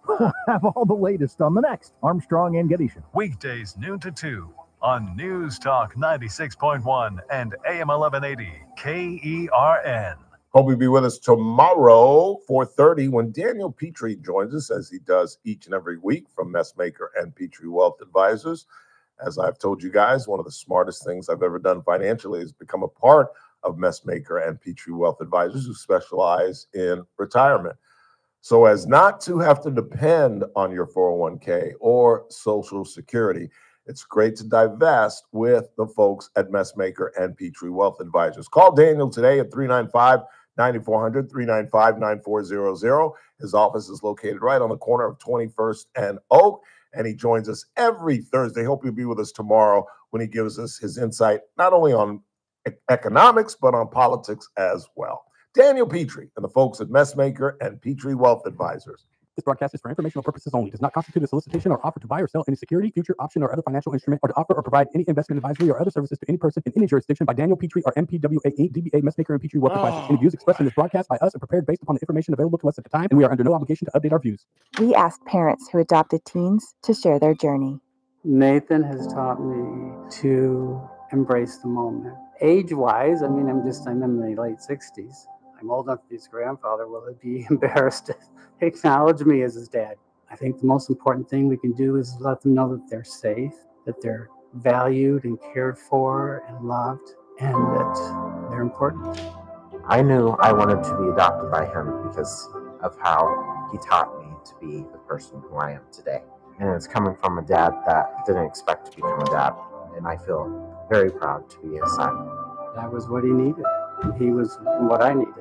We'll have all the latest on the next Armstrong and Getty Show. Weekdays noon to 2 on News Talk 96.1 and AM 1180 KERN. Hope you'll be with us tomorrow, 4:30, when Daniel Petrie joins us, as he does each and every week from Messmaker and Petrie Wealth Advisors. As I've told you guys, one of the smartest things I've ever done financially is become a part of Messmaker and Petrie Wealth Advisors, who specialize in retirement, so as not to have to depend on your 401k or Social Security. It's great to divest with the folks at Messmaker and Petrie Wealth Advisors. Call Daniel today at 395-9400, 395-9400. His office is located right on the corner of 21st and Oak, and he joins us every Thursday. Hope you'll be with us tomorrow when he gives us his insight, not only on economics, but on politics as well. Daniel Petrie and the folks at Messmaker and Petrie Wealth Advisors. This broadcast is for informational purposes only. Does not constitute a solicitation or offer to buy or sell any security, future, option, or other financial instrument, or to offer or provide any investment advisory or other services to any person in any jurisdiction by Daniel Petrie or MPWA, DBA, Messmaker, and Petrie Wealth Advisors. Any views expressed in this broadcast by us are prepared based upon the information available to us at the time, and we are under no obligation to update our views. We asked parents who adopted teens to share their journey. Nathan has taught me to embrace the moment. Age-wise, I mean, I'm in my late 60s. I'm old enough to be his grandfather. Will he be embarrassed to acknowledge me as his dad? I think the most important thing we can do is let them know that they're safe, that they're valued and cared for and loved, and that they're important. I knew I wanted to be adopted by him because of how he taught me to be the person who I am today. And it's coming from a dad that didn't expect to become a dad. And I feel very proud to be his son. That was what he needed, and he was what I needed.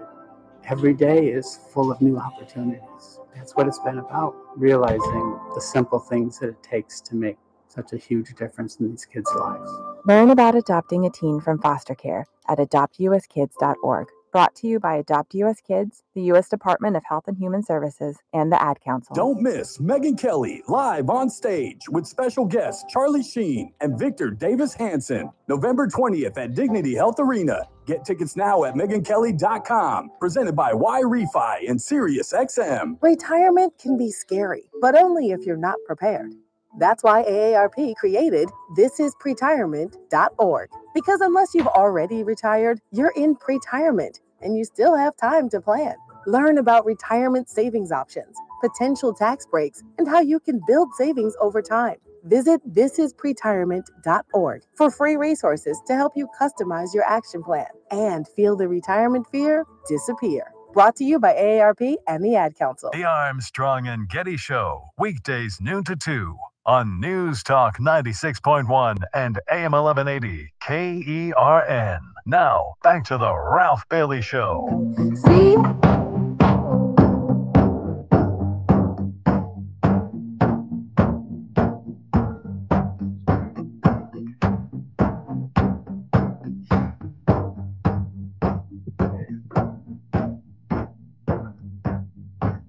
Every day is full of new opportunities. That's what it's been about, realizing the simple things that it takes to make such a huge difference in these kids' lives. Learn about adopting a teen from foster care at adoptuskids.org. Brought to you by Adopt US Kids, the U.S. Department of Health and Human Services, and the Ad Council. Don't miss Megyn Kelly live on stage with special guests Charlie Sheen and Victor Davis Hanson, November 20th at Dignity Health Arena. Get tickets now at MegynKelly.com. Presented by Y-Refi and SiriusXM. Retirement can be scary, but only if you're not prepared. That's why AARP created thisispretirement.org. Because unless you've already retired, you're in pretirement, and you still have time to plan. Learn about retirement savings options, potential tax breaks, and how you can build savings over time. Visit thisispretirement.org for free resources to help you customize your action plan and feel the retirement fear disappear. Brought to you by AARP and the Ad Council. The Armstrong and Getty Show, weekdays noon to 2 on News Talk 96.1 and AM 1180 KERN. Now, back to the Ralph Bailey Show. See?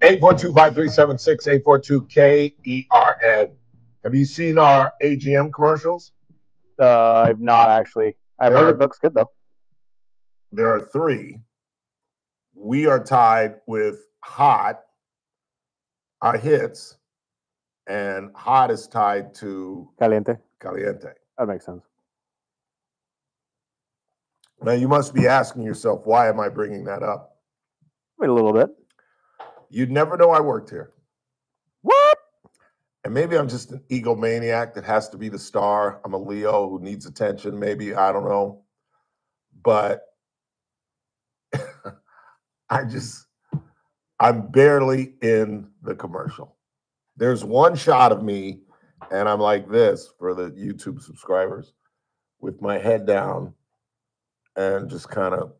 842-5376, 842-KERN. Have you seen our AGM commercials? I've not actually. I've heard it looks good though. There are 3. We are tied with Hot, our hits, and Hot is tied to Caliente. That makes sense. Now you must be asking yourself, why am I bringing that up? Wait a little bit. You'd never know I worked here. What? And maybe I'm just an egomaniac that has to be the star. I'm a Leo who needs attention, maybe. I don't know. But I'm barely in the commercial. There's one shot of me, and I'm like this for the YouTube subscribers, with my head down and just kind of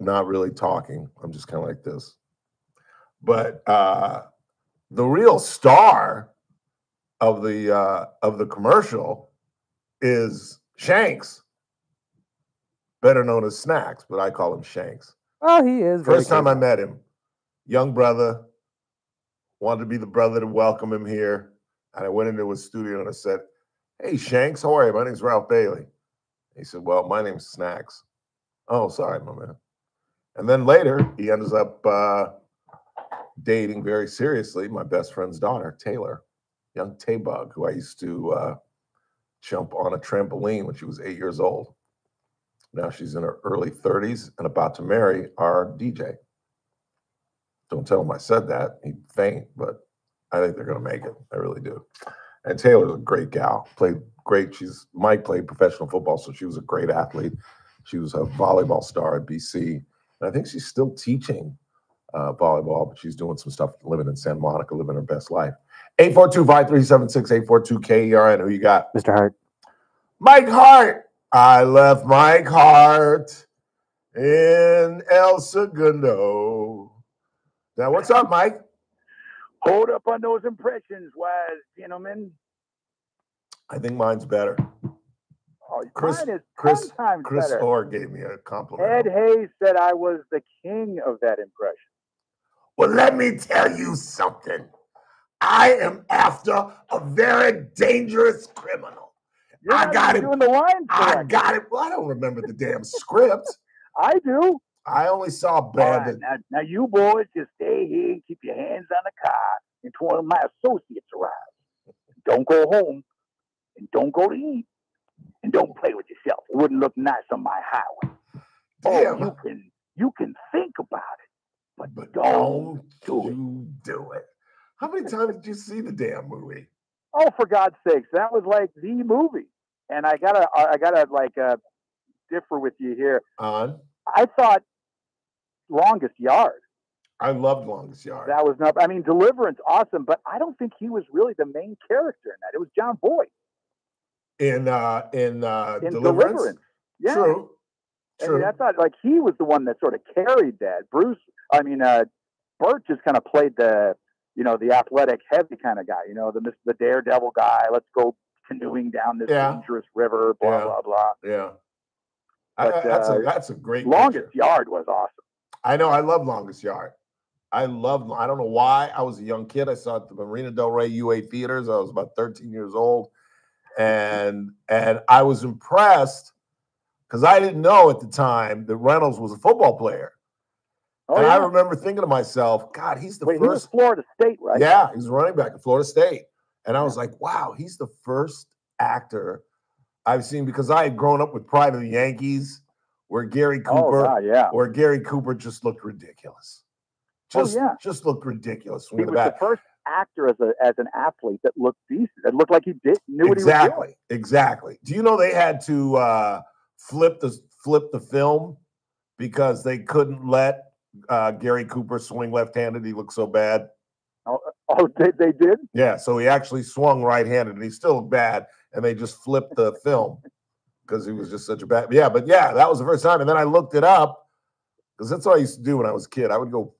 not really talking. I'm just kind of like this. But the real star of the commercial is Shanks, better known as Snacks, but I call him Shanks. Oh, he is. First time I met him, young brother, wanted to be the brother to welcome him here. And I went into his studio and I said, "Hey, Shanks, how are you? My name's Ralph Bailey." He said, "Well, my name's Snacks." "Oh, sorry, my man." And then later, he ends up dating very seriously my best friend's daughter, Taylor, young Taybug, who I used to jump on a trampoline when she was 8 years old. Now she's in her early 30s and about to marry our DJ. Don't tell him I said that. He'd faint, but I think they're going to make it. I really do. And Taylor's a great gal. Played great. Mike played professional football, so she was a great athlete. She was a volleyball star at BC. And I think she's still teaching volleyball, but she's doing some stuff living in Santa Monica, living her best life. 842-5376, 842-KERN. Who you got? Mr. Hart. Mike Hart. I left Mike Hart in El Segundo. Now, what's up, Mike? Hold up on those impressions, wise gentlemen. I think mine's better. Oh, Chris mine is 10 Chris times Chris better. Orr gave me a compliment. Ed Hayes said I was the king of that impression. Well, let me tell you something. I am after a very dangerous criminal. You're I not got even it. doing the lines I correctly. got it. Well, I don't remember the damn script. I do. I only saw All right, Bandit. now you boys just stay here and keep your hands on the car until one of my associates arrives. Don't go home and don't go to eat and don't play with yourself. It wouldn't look nice on my highway. Damn. Oh, you can think about it, but Don't do it. you do it. How many times did you see the damn movie? Oh, for God's sakes, that was like the movie. And I gotta like differ with you here. On? I thought Longest Yard. I loved Longest Yard. That was not. I mean, Deliverance, awesome, but I don't think he was really the main character in that. It was John Boyd In in Deliverance? Deliverance. Yeah. True. I mean, I thought like he was the one that sort of carried that. Burt just kind of played the athletic, heavy kind of guy. The daredevil guy. Let's go canoeing down this dangerous river. Blah blah blah. Yeah. But, that's a great Longest picture. Yard was awesome. I know. I love Longest Yard. I don't know why. I was a young kid. I saw it at the Marina Del Rey UA theaters. I was about 13 years old. And I was impressed because I didn't know at the time that Reynolds was a football player. And I remember thinking to myself, God, he's the He was first. Florida State, right? Yeah, he was running back at Florida State. And I was like, wow, he's the first actor I've seen, because I had grown up with Pride of the Yankees, where Gary Cooper just looked ridiculous. Just looked ridiculous. He was the first actor as an athlete that looked decent. That looked like he knew what he was doing. Exactly. Do you know they had to flip the film because they couldn't let Gary Cooper swing left-handed? He looked so bad. Oh, they did? Yeah, so he actually swung right-handed, and he still looked bad, and they just flipped the film because he was just such a bad. Yeah, but yeah, that was the first time. And then I looked it up because that's what I used to do when I was a kid. I would go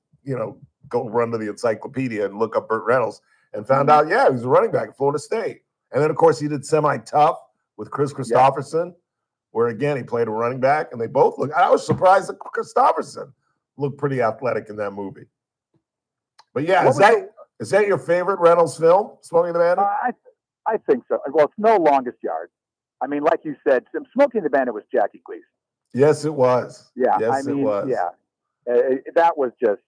run to the encyclopedia and look up Burt Reynolds, and found out, he was a running back at Florida State. And then, of course, he did Semi-Tough with Chris Christopherson, where, again, he played a running back, and they both looked. I was surprised that Christopherson looked pretty athletic in that movie. But yeah, is that your favorite Reynolds film, Smoking the Bandit? I think so. Well, it's no Longest Yard. I mean, like you said, Smoking the Bandit was Jackie Gleason. Yes, it was. Yeah, yes, it was. Yeah, that was just,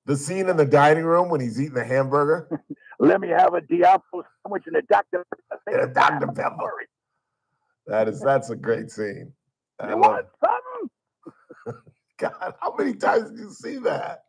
the scene in the dining room when he's eating the hamburger. Let me have a Diablo sandwich and a Dr. Pepper. That's a great scene. You want something? God, how many times did you see that?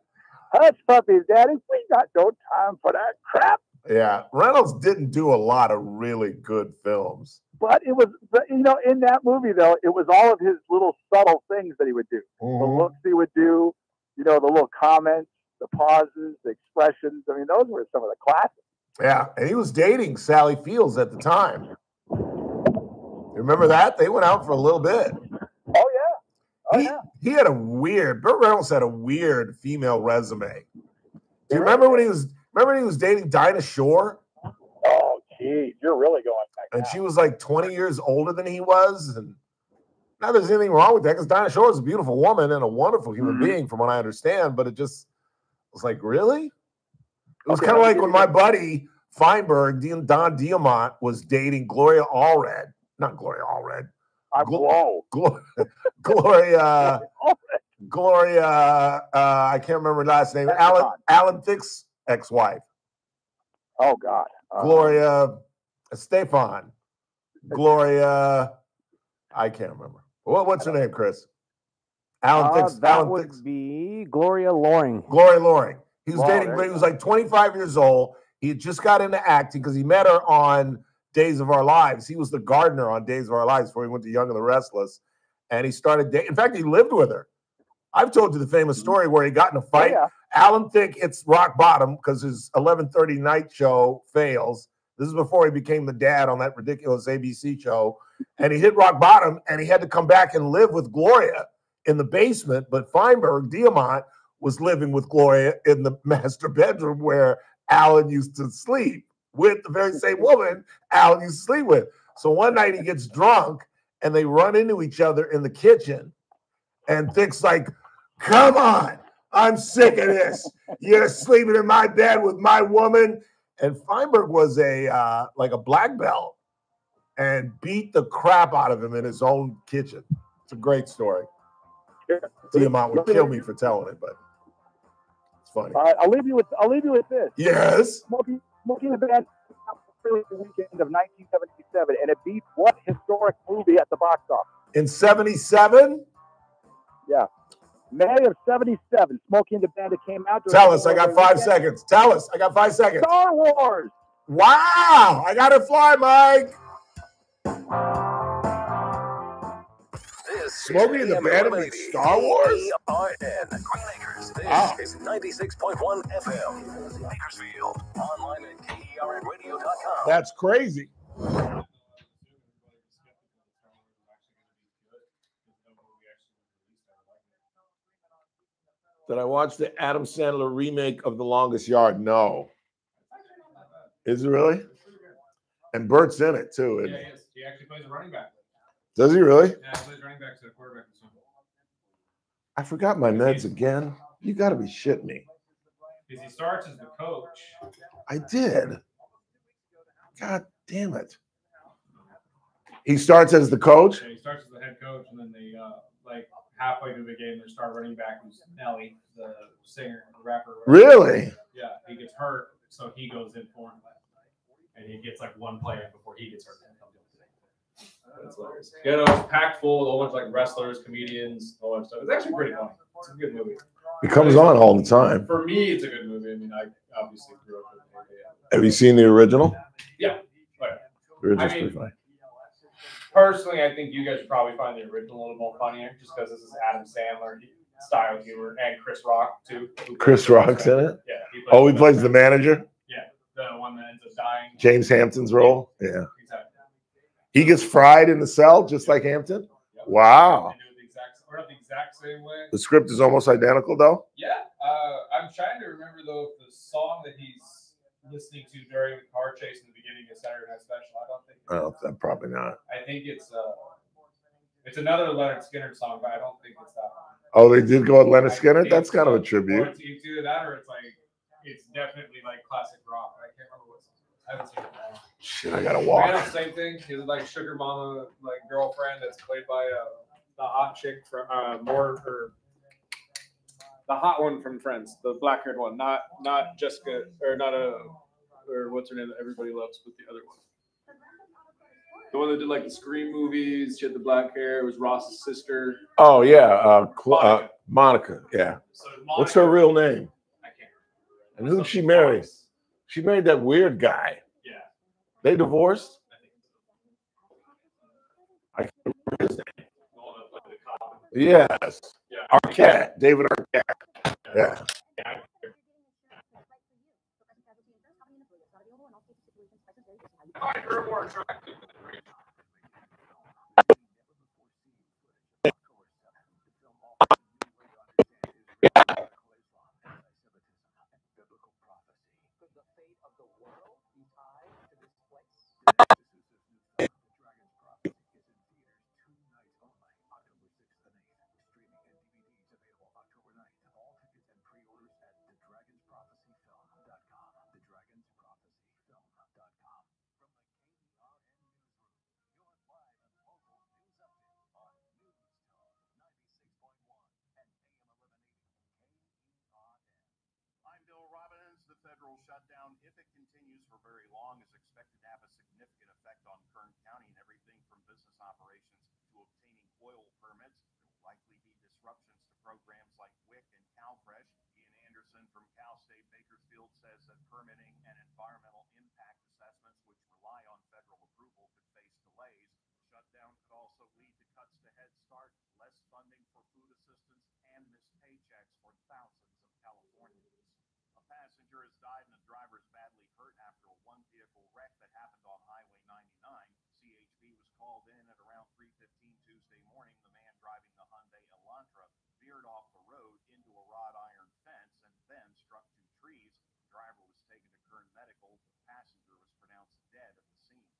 Hush puppies, Daddy. We got no time for that crap. Yeah, Reynolds didn't do a lot of really good films. But it was, in that movie, though, it was all of his little subtle things that he would do. Mm-hmm. The looks he would do, the little comments, the pauses, the expressions. I mean, those were some of the classics. Yeah, and he was dating Sally Fields at the time. Remember that? They went out for a little bit. Oh, yeah. He had Burt Reynolds had a weird female resume. Do you remember when he was dating Dinah Shore? Oh, geez, you're really going back. And she was like 20 years older than he was. And not that there's anything wrong with that, because Dinah Shore is a beautiful woman and a wonderful human being, from what I understand. But it just was like, really? It was kind of like when my buddy Feinberg, Don Diamont, was dating Gloria Allred. Not Gloria Allred. Gloria, I can't remember her last name. Alan Thicke's ex-wife. Oh, God. Gloria Estefan. Gloria, I can't remember. What's her name, Chris? Alan Thicke's. That would be Gloria Loring. Gloria Loring. He was dating, he was like 25 years old. He had just got into acting because he met her on Days of Our Lives. He was the gardener on Days of Our Lives before he went to Young and the Restless. And he started dating. In fact, he lived with her. I've told you the famous story where he got in a fight. Oh, yeah. Alan Thicke hits rock bottom because his 11:30 night show fails. This is before he became the dad on that ridiculous ABC show. And he hit rock bottom, and he had to come back and live with Gloria in the basement. But Feinberg, Diamont, was living with Gloria in the master bedroom where Alan used to sleep with the very same woman Alan used to sleep with. So one night he gets drunk, and they run into each other in the kitchen. And Thicke's like, come on, I'm sick of this. You're sleeping in my bed with my woman. And Feinberg was a black belt and beat the crap out of him in his own kitchen. It's a great story. Tiamat would kill me for telling it, but it's funny. I'll leave you with this. Yes. Smokey and the Bandit released the weekend of 1977, and it beat what historic movie at the box office? In 77? Yeah. May of 77, Smokey and the Bandit came out. Tell us, I got 5 seconds. Tell us, I got 5 seconds. Star Wars. Wow, I got to fly, Mike. Smokey and the Bandit with Star Wars? KERN, Green Acres. This is 96.1 FM. Bakersfield. Online at KERNradio.com. That's crazy. Did I watch the Adam Sandler remake of The Longest Yard? No. Is it really? And Bert's in it too. Yeah, he is. He actually plays a running back. Does he really? Yeah, he plays running back to the quarterback. I forgot my meds again. You got to be shitting me. Because he starts as the coach. I did. God damn it. He starts as the coach? Yeah, he starts as the head coach, and then they halfway through the game, their star running back, who's Nelly, the singer, the rapper. Really? Yeah, he gets hurt, so he goes in for him. And he gets one play before he gets hurt. That's hilarious. Yeah, no, it's packed full with a whole bunch of wrestlers, comedians, a whole bunch of stuff. It's actually pretty funny. It's a good movie. It comes on all the time. For me, it's a good movie. I mean, I obviously grew up with it. Have you seen the original? Yeah. But, The original's pretty funny. Personally, I think you guys would probably find the original a little more funnier, just because this is Adam Sandler style humor, and Chris Rock too. Chris Rock's in it? Yeah. He plays the manager? Yeah, the one that ends up dying. James Hampton's role? Yeah. Exactly. He gets fried in the cell just like Hampton? Yep. Wow. They do it the exact same way. The script is almost identical though? Yeah. I'm trying to remember though if the song that he's listening to during the car chase in the beginning of Saturday Night Special. I don't think. Oh, probably not. I think it's another Leonard Skinner song, but I don't think it's that one. Oh, they did go with Leonard Skinner? That's kind of a tribute. It's either that or it's definitely classic rock. I can't remember what song. I haven't seen it now. Shit, I gotta walk. Yeah, same thing. He's Sugar Mama girlfriend that's played by the hot chick from the hot one from Friends, the black haired one, not Jessica or what's her name that everybody loves, but the other one. The one that did the Scream movies. She had the black hair. It was Ross's sister. Oh yeah, Monica. Yeah. So Monica, what's her real name? I can't remember. And who did she marry? She married that weird guy. Yeah. They divorced? I can't remember his name. Yes. Yeah. Arquette. David Arquette. Yeah. Her more attractive than Rachel. Shutdown, if it continues for very long, is expected to have a significant effect on Kern County and everything from business operations to obtaining oil permits. There will likely be disruptions to programs like WIC and CalFresh. Ian Anderson from Cal State Bakersfield says that permitting and environmental impact assessments, which rely on federal approval, could face delays. The shutdown could also lead to cuts to Head Start, less funding for food assistance, and missed paychecks for thousands of Californians. A passenger has died and a driver is badly hurt after a one-vehicle wreck that happened on Highway 99. CHP was called in at around 3:15 Tuesday morning. The man driving the Hyundai Elantra veered off the road into a wrought iron fence and then struck two trees. The driver was taken to Kern Medical. The passenger was pronounced dead at the scene.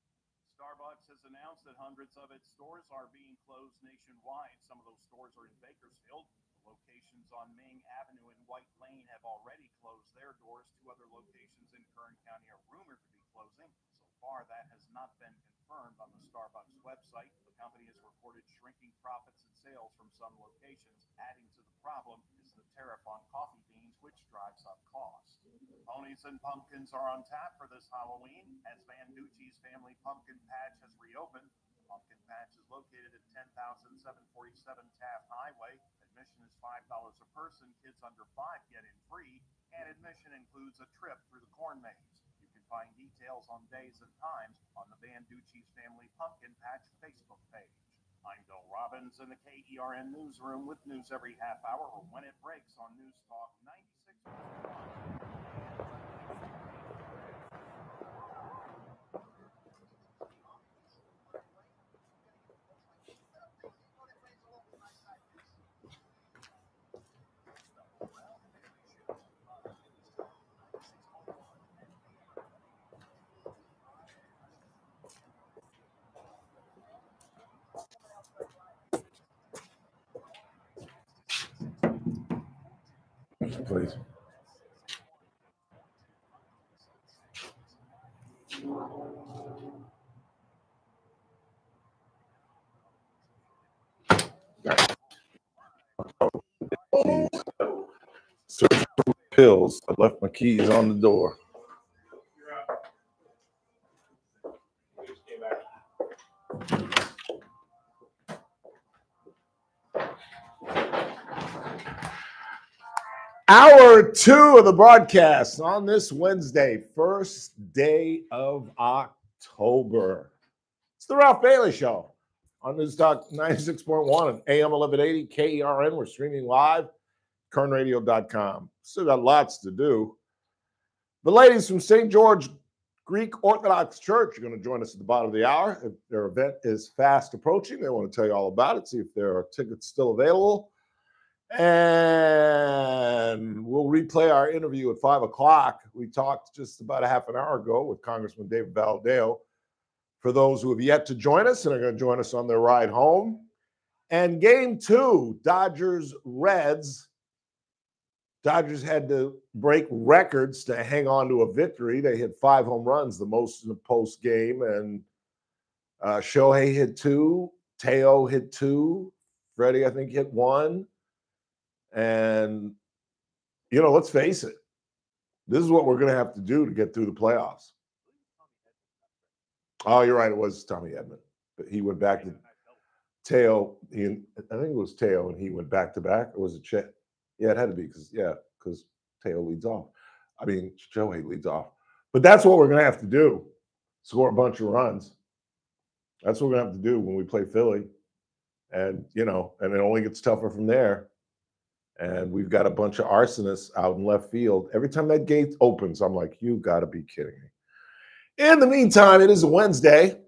Starbucks has announced that hundreds of its stores are being closed nationwide. Some of those stores are in Bakersfield. Locations on Ming Avenue and White Lane have already closed their doors. 2 other locations in Kern County are rumored to be closing. So far, that has not been confirmed on the Starbucks website. The company has reported shrinking profits and sales from some locations. Adding to the problem is the tariff on coffee beans, which drives up costs. Ponies and pumpkins are on tap for this Halloween as Banducci's Family Pumpkin Patch has reopened. The pumpkin patch is located at 10,747 Taft Highway. Admission is $5 a person. Kids under 5 get in free, and admission includes a trip through the corn maze. You can find details on days and times on the Banducci's Family Pumpkin Patch Facebook page. I'm Bill Robbins in the KERN newsroom with news every half hour or when it breaks on News Talk 96.1. Please. Search for pills. I left my keys on the door. Hour 2 of the broadcast on this Wednesday, first day of October. It's the Ralph Bailey Show on News Talk 96.1 and AM 1180 KERN. We're streaming live, kernradio.com. Still got lots to do. The ladies from St. George Greek Orthodox Church are going to join us at the bottom of the hour. Their event is fast approaching. They want to tell you all about it, see if there are tickets still available. And we'll replay our interview at 5 o'clock. We talked just about a half an hour ago with Congressman David Valadao. For those who have yet to join us and are going to join us on their ride home. And game 2, Dodgers-Reds. Dodgers had to break records to hang on to a victory. They hit 5 home runs, the most in the post game. And Shohei hit 2. Teo hit 2. Freddie, I think, hit 1. And, you know, let's face it. This is what we're going to have to do to get through the playoffs. Oh, you're right. It was Tommy Edman. But he went back to Teo. I think it was Teo, and he went back-to-back. Or was it Chet? Yeah, it had to be because Teo leads off. I mean, Shohei leads off. But that's what we're going to have to do, score a bunch of runs. That's what we're going to have to do when we play Philly. And, you know, and it only gets tougher from there. And we've got a bunch of arsonists out in left field. Every time that gate opens, I'm like, you got to be kidding me. In the meantime, it is a Wednesday.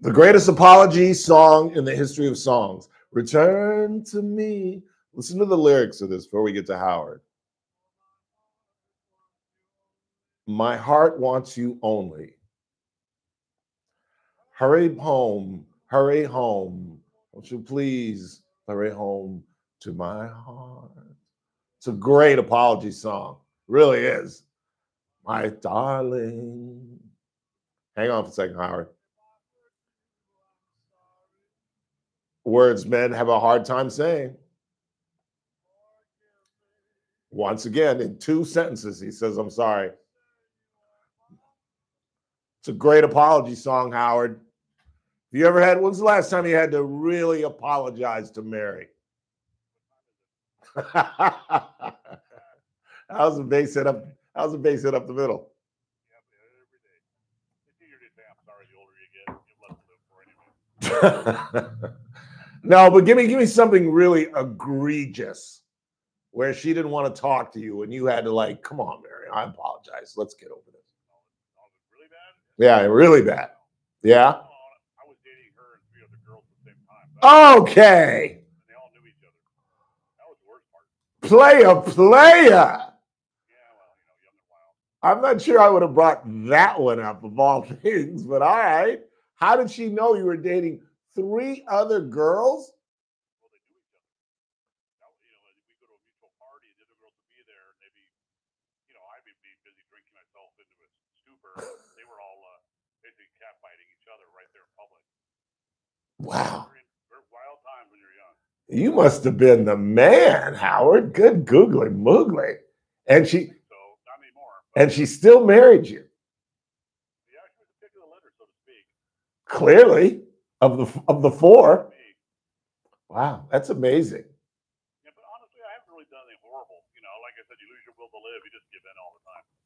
The greatest apology song in the history of songs. Return to me. Listen to the lyrics of this before we get to Howard. My heart wants you only. Hurry home. Hurry home. Won't you please hurry home to my heart? It's a great apology song. It really is. My darling. Hang on for a second, Howard. Words men have a hard time saying. Once again, in 2 sentences, he says, I'm sorry. It's a great apology song, Howard. Have you ever had, when's the last time you had to really apologize to Mary? How's the bass hit up? How's the bass hit up the middle? No, but give me something really egregious where she didn't want to talk to you and you had to like, come on, Mary, I apologize. Let's get over this. Really bad? Yeah, really bad. Yeah. I was dating her and 3 other girls at the same time. Okay. They all knew each other. That was the worst part. Player. Yeah, well, you know, young and wild. I'm not sure I would have brought that one up of all things, but all right. How did she know you were dating 3 other girls? Wow. You must have been the man, Howard. Good googly moogly. And she still married you. Clearly, of the 4. Wow, that's amazing.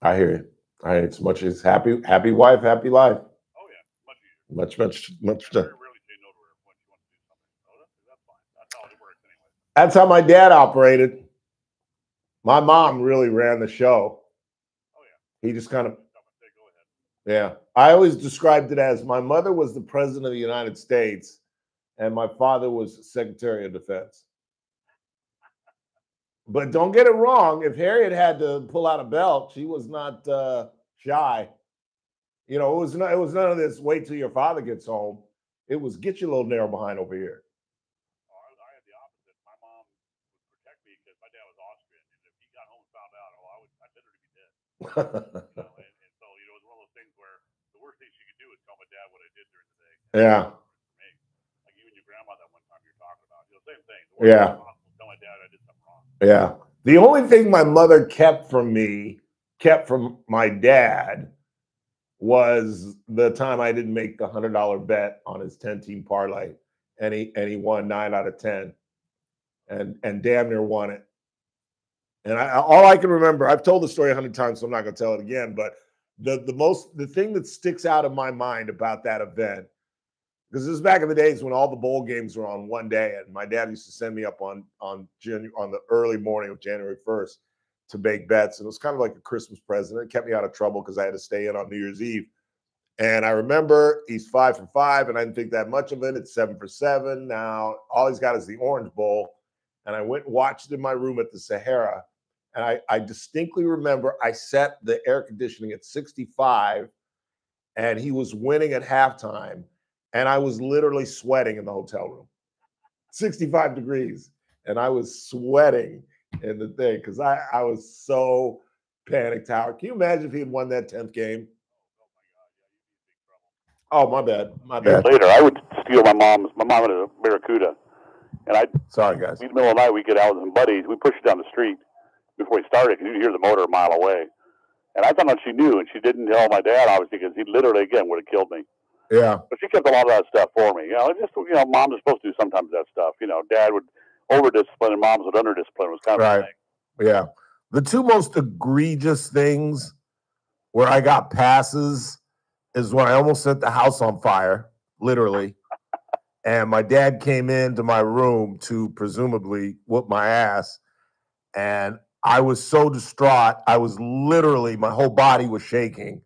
I hear you. All right, it's much as happy wife, happy life. Oh yeah, much. That's how my dad operated. My mom really ran the show. Oh yeah. He just kind of. Yeah, I always described it as my mother was the president of the United States, and my father was Secretary of Defense. But don't get it wrong. If Harriet had to pull out a belt, she was not shy. You know, it was none of this. Wait till your father gets home. It was get your little narrow behind over here. I had the opposite. My mom would protect me because my dad was Austrian, and if he got home and found out, I'd literally be dead. And so it was one of those things where the worst thing she could do is tell my dad what I did during the day. Yeah. Like you and your grandma that one time you're talking about, same thing. Yeah. Tell my dad I did something wrong. Yeah. The only thing my mother kept from my dad was the time I didn't make the $100 bet on his 10-team parlay, and he won 9 out of 10, and damn near won it. And all I can remember, I've told the story 100 times, so I'm not going to tell it again. But the thing that sticks out of my mind about that event, because this is back in the days when all the bowl games were on one day, and my dad used to send me up on the early morning of January 1st to make bets, and it was kind of like a Christmas present. It kept me out of trouble because I had to stay in on New Year's Eve. And I remember he's 5 for 5, and I didn't think that much of it. It's 7 for 7. Now all he's got is the Orange Bowl, and I went and watched in my room at the Sahara, and I distinctly remember I set the air conditioning at 65, and he was winning at halftime. And I was literally sweating in the hotel room, 65 degrees. And I was sweating in the thing because I was so panicked. Howard, can you imagine if he had won that 10th game? Oh, my bad. Later, I would steal my mom had a Barracuda. And sorry, guys. In the middle of the night, we'd get out with some buddies. We'd push it down the street before we started because you'd hear the motor a mile away. And I thought she knew, and she didn't tell my dad, obviously, because he literally, again, would have killed me. Yeah. But she kept a lot of that stuff for me. Moms are supposed to do sometimes that stuff. Dad would over-discipline and moms would under-discipline. It was kind of right. a thing. Yeah. The two most egregious things where I got passes is when I almost set the house on fire, literally. And my dad came into my room to presumably whoop my ass. And I was so distraught. I was literally, my whole body was shaking.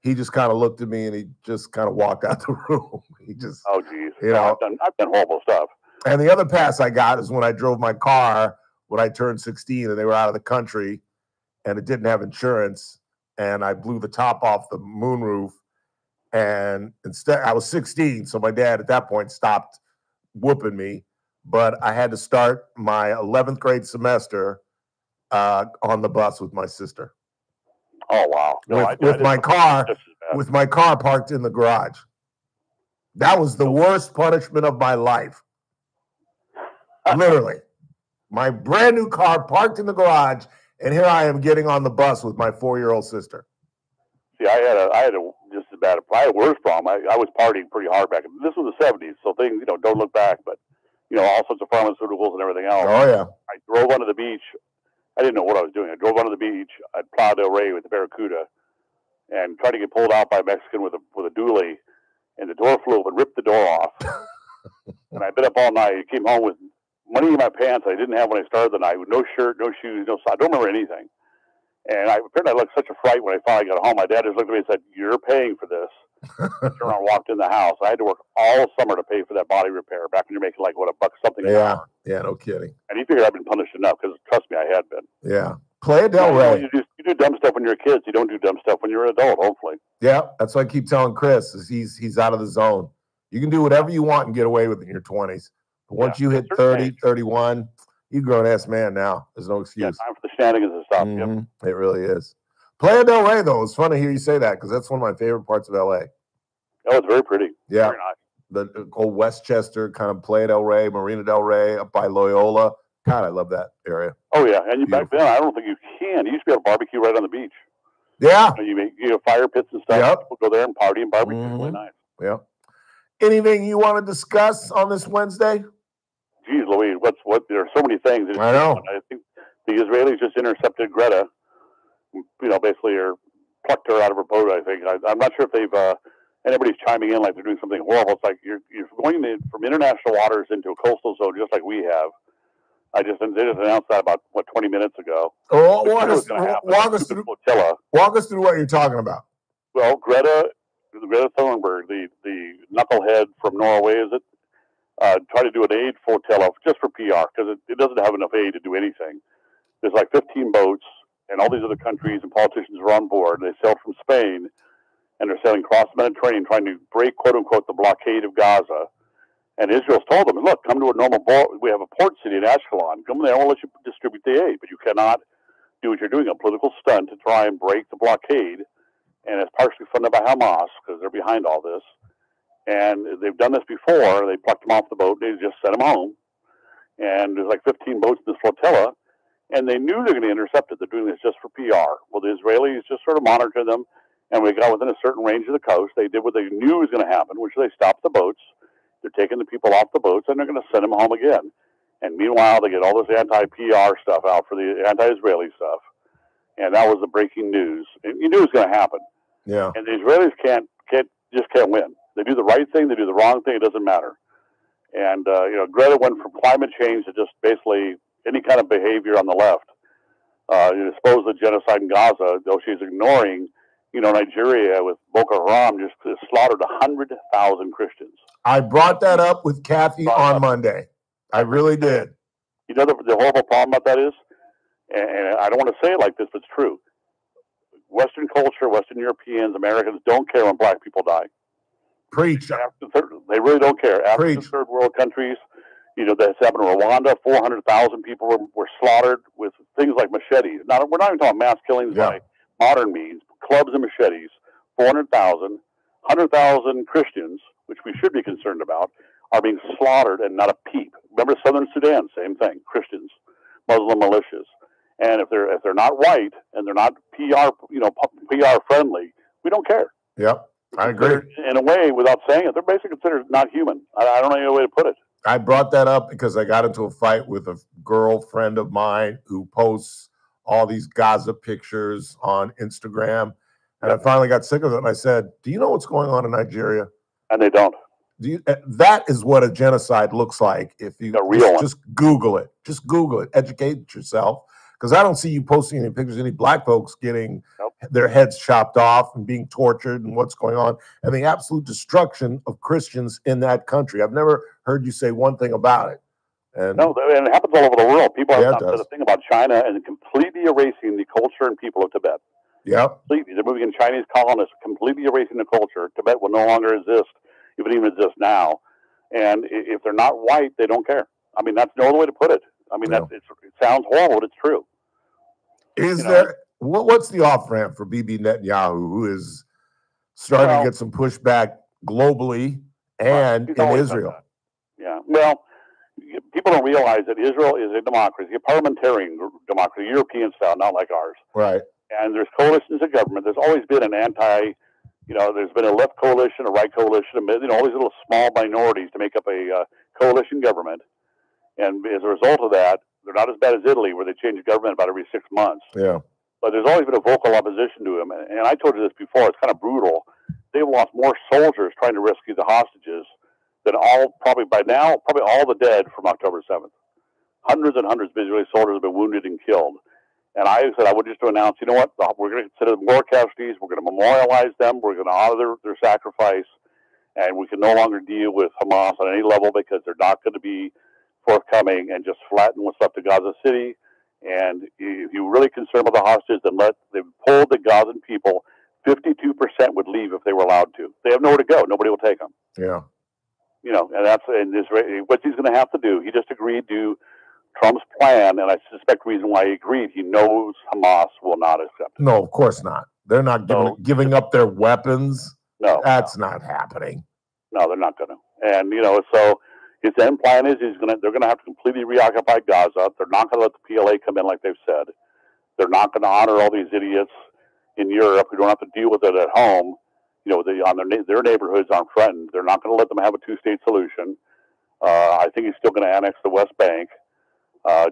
He just kind of looked at me and he just kind of walked out the room. He just, oh, geez. I've done horrible stuff. And the other pass I got is when I drove my car when I turned 16 and they were out of the country and it didn't have insurance. And I blew the top off the moonroof. And instead, I was 16. So my dad at that point stopped whooping me. But I had to start my 11th grade semester on the bus with my sister. Oh, wow. No, with my car parked in the garage. That was the worst punishment of my life. Literally. My brand new car parked in the garage, and here I am getting on the bus with my 4-year-old sister. See, I had a worse problem. I was partying pretty hard back. This was the 70s, so things, don't look back, but, all sorts of pharmaceuticals and everything else. Oh, yeah. I drove onto the beach. I didn't know what I was doing. I drove onto the beach. I'd plow Del Rey with the Barracuda and tried to get pulled out by a Mexican with a dually, and the door flew open, ripped the door off. And I'd been up all night. I came home with money in my pants I didn't have when I started the night, with no shirt, no shoes, no socks. I don't remember anything. And apparently I looked such a fright when I finally got home. My dad just looked at me and said, "You're paying for this." I turned around and walked in the house. I had to work all summer to pay for that body repair back when you're making $1 something an hour. Yeah, no kidding. And he figured I'd been punished enough because, trust me, I had been. Yeah. Playa del Rey. You do dumb stuff when you're kids. You don't do dumb stuff when you're an adult, hopefully. Yeah, that's what I keep telling Chris, is he's out of the zone. You can do whatever you want and get away with it in your 20s. But once you hit 30, 31, you're a grown-ass man now. There's no excuse. Yeah, time for the shenanigans and stuff. Yep. It really is. Playa del Rey, though, it's fun to hear you say that because that's one of my favorite parts of L.A. Oh, it's very pretty. Yeah. Very nice. The old Westchester, kind of Playa del Rey, Marina del Rey, up by Loyola. God, I love that area. Oh, yeah. And back then, I don't think you can. You used to be able to barbecue right on the beach. Yeah. You have fire pits and stuff. Yep. People go there and party and barbecue. It's really nice. Yeah. Anything you want to discuss on this Wednesday? Geez, Louise, there are so many things. I know. I think the Israelis just intercepted Greta, basically plucked her out of her boat, I think. I'm not sure if they've, anybody's chiming in like they're doing something horrible. It's like you're going from international waters into a coastal zone just like we have. They just announced that about 20 minutes ago. Oh, walk us through what you're talking about. Well, Greta Thunberg, the knucklehead from Norway, is it? Tried to do an aid flotilla just for PR because it doesn't have enough aid to do anything. There's like 15 boats, and all these other countries and politicians are on board. They sailed from Spain, and they're sailing across the Mediterranean, trying to break, quote unquote, the blockade of Gaza. And Israel's told them, look, come to a normal port. We have a port city in Ashkelon. Come there, we'll let you distribute the aid. But you cannot do what you're doing, a political stunt to try and break the blockade. And it's partially funded by Hamas because they're behind all this. And they've done this before. They plucked them off the boat. They just sent them home. And there's like 15 boats in this flotilla. And they knew they were going to intercept it. They're doing this just for PR. Well, the Israelis just sort of monitored them. And we got within a certain range of the coast. They did what they knew was going to happen, which they stopped the boats. They're taking the people off the boats, and they're going to send them home again. And meanwhile, they get all this anti-PR stuff out for the anti-Israeli stuff. And that was the breaking news. And you knew it was going to happen. Yeah. And the Israelis just can't win. They do the right thing, they do the wrong thing, it doesn't matter. And, Greta went from climate change to just basically any kind of behavior on the left. Suppose the genocide in Gaza, though she's ignoring, Nigeria with Boko Haram just slaughtered 100,000 Christians. I brought that up with Kathy on Monday. I really did. You know the horrible problem about that is, and I don't want to say it like this, but it's true. Western culture, Western Europeans, Americans don't care when black people die. Preach. They really don't care. African third world countries, that's happened in Rwanda. 400,000 people were slaughtered with things like machetes. Now, we're not even talking mass killings by modern means. Clubs and machetes. 400,000, 100,000 Christians, which we should be concerned about, are being slaughtered and not a peep. Remember Southern Sudan, same thing. Christians, Muslim militias, and if they're not white and they're not PR friendly, we don't care. Yep, I agree. In a way, without saying it, they're basically considered not human. I don't know any way to put it. I brought that up because I got into a fight with a girlfriend of mine who posts all these Gaza pictures on Instagram. And I finally got sick of it. And I said, do you know what's going on in Nigeria? And they don't. That is what a genocide looks like. If you just Google it. Just Google it. Educate yourself. Because I don't see you posting any pictures of any black folks getting their heads chopped off and being tortured and what's going on. And the absolute destruction of Christians in that country. I've never heard you say one thing about it. And it happens all over the world. People have not said a thing about China and completely erasing the culture and people of Tibet. Yep. Completely. They're moving in Chinese colonists, completely erasing the culture. Tibet will no longer exist, if it even exists now. And if they're not white, they don't care. I mean, that's no other way to put it. I mean, it sounds horrible, but it's true. What's the off-ramp for Bibi Netanyahu, who is starting to get some pushback globally and in Israel? Yeah. Well, people don't realize that Israel is a democracy, a parliamentarian democracy, European style, not like ours. Right. And there's coalitions of government. There's always been an there's been a left coalition, a right coalition, all these little small minorities to make up a coalition government. And as a result of that, they're not as bad as Italy, where they change government about every 6 months. Yeah. But there's always been a vocal opposition to him. And I told you this before, it's kind of brutal. They've lost more soldiers trying to rescue the hostages than probably all the dead from October 7th. Hundreds and hundreds of Israeli soldiers have been wounded and killed. And I said I would just to announce, you know what, we're going to consider them war casualties. We're going to memorialize them. We're going to honor their sacrifice. And we can no longer deal with Hamas on any level because they're not going to be forthcoming and just flatten what's left of Gaza City And if you're really concerned about the hostages, then they've polled the Gazan people. 52% would leave if they were allowed to. They have nowhere to go. Nobody will take them. Yeah. You know, and what he's going to have to do. He just agreed to Trump's plan, and I suspect the reason why he agreed, he knows Hamas will not accept it. No, of course not. They're not giving up their weapons. No, that's not happening. No, they're not going to. And you know, so his end plan is they're going to have to completely reoccupy Gaza. They're not going to let the PLA come in like they've said. They're not going to honor all these idiots in Europe who don't have to deal with it at home. You know, their neighborhoods aren't threatened. They're not going to let them have a two-state solution. I think he's still going to annex the West Bank,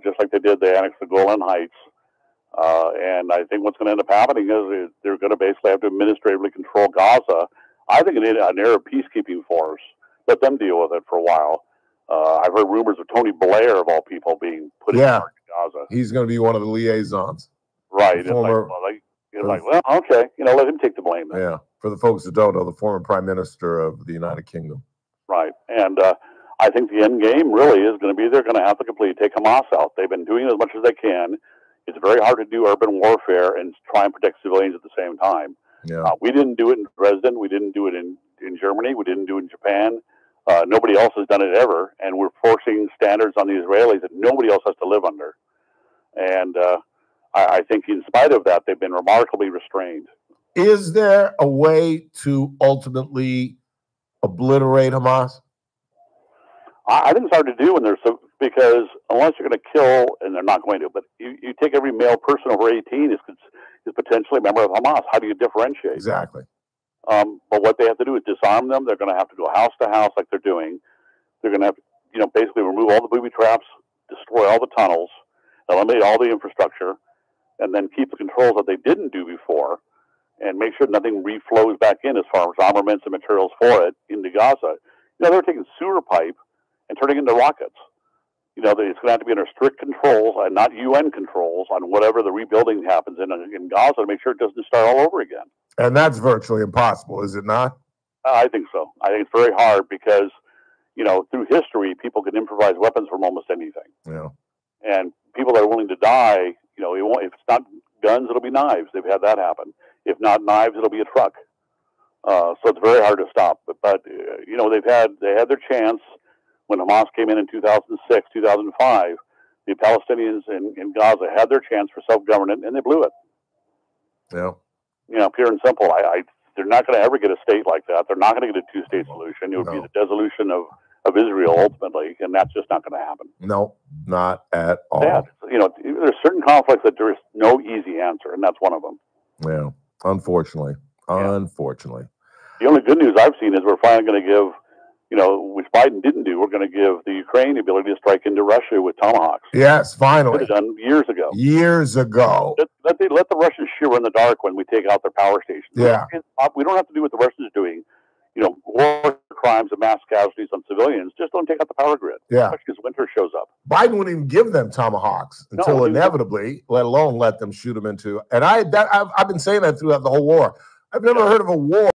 just like they did. They annexed the Golan Heights. And I think what's going to end up happening is they're going to basically have to administratively control Gaza. I think an Arab peacekeeping force. Let them deal with it for a while. I've heard rumors of Tony Blair, of all people, being put in charge of Gaza. He's going to be one of the liaisons. Right. It's like, well, okay, you know, let him take the blame then. Yeah. For the folks that don't know, the former Prime Minister of the United Kingdom. Right. And I think the end game really is going to be they're going to have to completely take Hamas out. They've been doing as much as they can. It's very hard to do urban warfare and try and protect civilians at the same time. Yeah. We didn't do it in Dresden. We didn't do it in Germany. We didn't do it in Japan. Nobody else has done it ever. And we're forcing standards on the Israelis that nobody else has to live under. And I think in spite of that, they've been remarkably restrained. Is there a way to ultimately obliterate Hamas? I think it's hard to do when there's because unless you're going to kill, and they're not going to, but you take every male person over 18 is potentially a member of Hamas. How do you differentiate? Exactly. But what they have to do is disarm them. They're going to have to go house to house like they're doing. They're going to have to, you know, basically remove all the booby traps, destroy all the tunnels, eliminate all the infrastructure, and then keep the controls that they didn't do before, and make sure nothing reflows back in as far as armaments and materials for it into Gaza. You know, they're taking sewer pipe and turning it into rockets. You know, it's going to have to be under strict controls and not UN controls on whatever the rebuilding happens in Gaza to make sure it doesn't start all over again. And that's virtually impossible, is it not? I think so. I think it's very hard because, you know, through history, people can improvise weapons from almost anything. Yeah. And people that are willing to die, you know, if it's not guns, it'll be knives. They've had that happen. If not knives, it'll be a truck. So it's very hard to stop. But you know, they had their chance when Hamas came in 2006, 2005. The Palestinians in Gaza had their chance for self-government, and they blew it. Yeah. You know, pure and simple. They're not going to ever get a state like that. They're not going to get a two-state solution. It would be the dissolution of Israel ultimately, and that's just not going to happen. No, not at all. Yeah, you know, there's certain conflicts that there is no easy answer, and that's one of them. Yeah, unfortunately. Unfortunately. The only good news I've seen is we're finally going to give, you know, which Biden didn't do, we're going to give the Ukraine the ability to strike into Russia with Tomahawks. Yes, finally. Could have done years ago. Years ago. Let the Russians shiver in the dark when we take out their power stations. Yeah. We don't have to do what the Russians are doing. You know, war crimes and mass casualties on civilians. Just don't take out the power grid. Yeah. Because winter shows up. Biden wouldn't even give them Tomahawks until inevitably, let alone let them shoot them into. And I've been saying that throughout the whole war. I've never heard of a war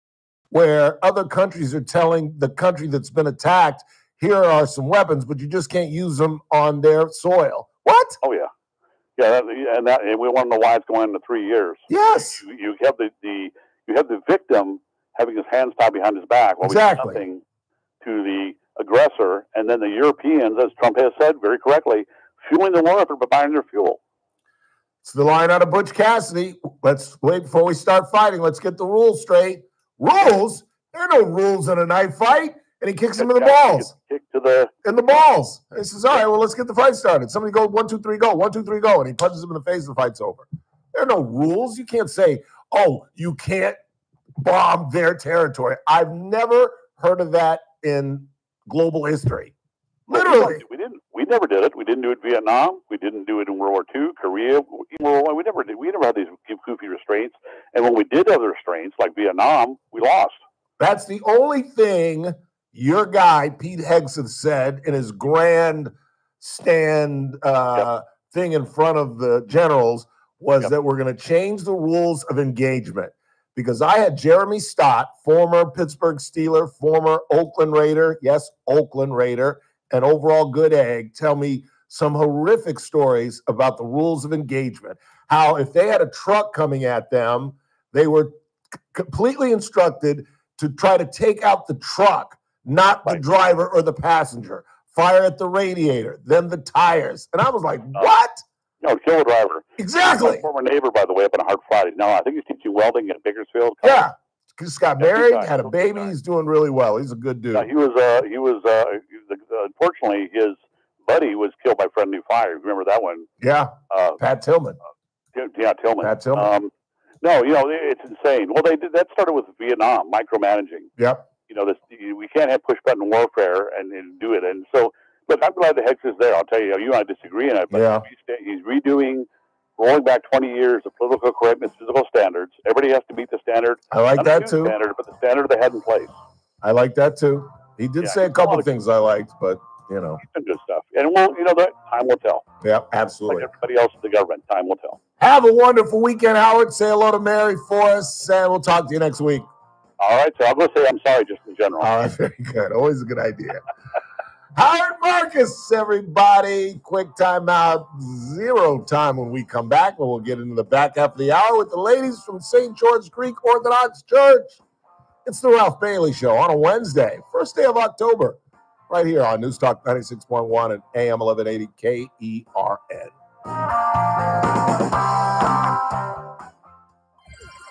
where other countries are telling the country that's been attacked, here are some weapons, but you just can't use them on their soil. What? Oh, yeah. Yeah, and we want to know why it's going into 3 years. Yes. You have the victim having his hands tied behind his back while we do nothing to the aggressor, and then the Europeans, as Trump has said very correctly, fueling the war effort by buying their fuel. It's the line out of Butch Cassidy. Let's wait before we start fighting. Let's get the rules straight. Rules? There are no rules in a knife fight. And he kicks him in the balls. In the balls. And he says, all right, well, let's get the fight started. Somebody go 1, 2, 3, go. 1, 2, 3, go. And he punches him in the face and the fight's over. There are no rules. You can't say, oh, you can't bomb their territory. I've never heard of that in global history. Literally. We never did it. We didn't do it in Vietnam. We didn't do it in World War II, Korea. World War I. We never had these goofy restraints. And when we did have the restraints, like Vietnam, we lost. That's the only thing your guy, Pete Hegseth, said in his grand stand thing in front of the generals was that we're going to change the rules of engagement. Because I had Jeremy Stott, former Pittsburgh Steeler, former Oakland Raider, yes, Oakland Raider, and overall good egg, tell me some horrific stories about the rules of engagement. How if they had a truck coming at them, they were completely instructed to try to take out the truck, not the driver or the passenger. Fire at the radiator, then the tires. And I was like, what? No, kill a driver. Exactly. My former neighbor, by the way, up on Hard Friday. No, I think he's teaching welding at Bakersfield. Yeah. Just got married, had a baby. He's doing really well. He's a good dude. Yeah, unfortunately, his buddy was killed by friendly fire. Remember that one? Yeah. Pat Tillman. Yeah, Tillman. Pat Tillman. No, it's insane. Well, that started with Vietnam, micromanaging. Yep. We can't have push button warfare and do it. And so, look, I'm glad the Hex is there. I'll tell you, you and I disagree on it, but he's rolling back 20 years of political correctness, physical standards. Everybody has to meet the standard. I like that too. Standard, but the standard they had in place. I like that too. He did say a couple of things I liked, but He's done good stuff. And time will tell. Yeah, absolutely. Like everybody else in the government, time will tell. Have a wonderful weekend, Howard. Say hello to Mary for us, and we'll talk to you next week. All right, so I'll go say I'm sorry just in general. All right, very good. Always a good idea. Howard Marcus, everybody. Quick timeout. 0 time when we come back. But we'll get into the back half of the hour with the ladies from St. George Creek Orthodox Church. It's the Ralph Bailey Show on a Wednesday, first day of October, right here on News Talk 96.1 and AM 1180 KERN.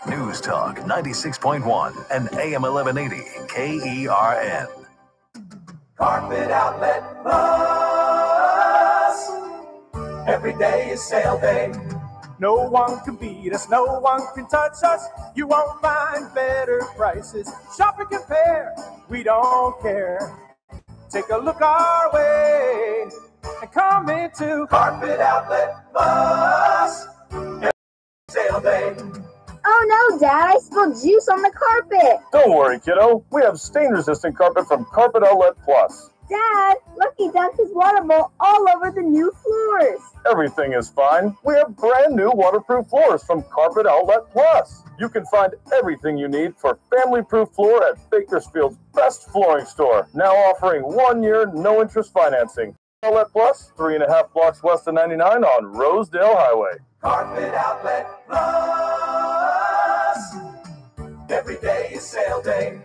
News Talk 96.1 and AM 1180 KERN. Carpet Outlet Plus. Every day is sale day. No one can beat us, no one can touch us. You won't find better prices. Shop and compare, we don't care. Take a look our way and come into Carpet Outlet Plus. Every sale day. Oh no, Dad, I spilled juice on the carpet. Don't worry, kiddo. We have stain-resistant carpet from Carpet Outlet Plus. Dad, Lucky dumped his water bowl all over the new floors. Everything is fine. We have brand new waterproof floors from Carpet Outlet Plus. You can find everything you need for family-proof floor at Bakersfield's best flooring store. Now offering 1-year, no-interest financing. Outlet Plus, 3.5 blocks west of 99 on Rosedale Highway. Carpet Outlet Plus. Every day is sale day.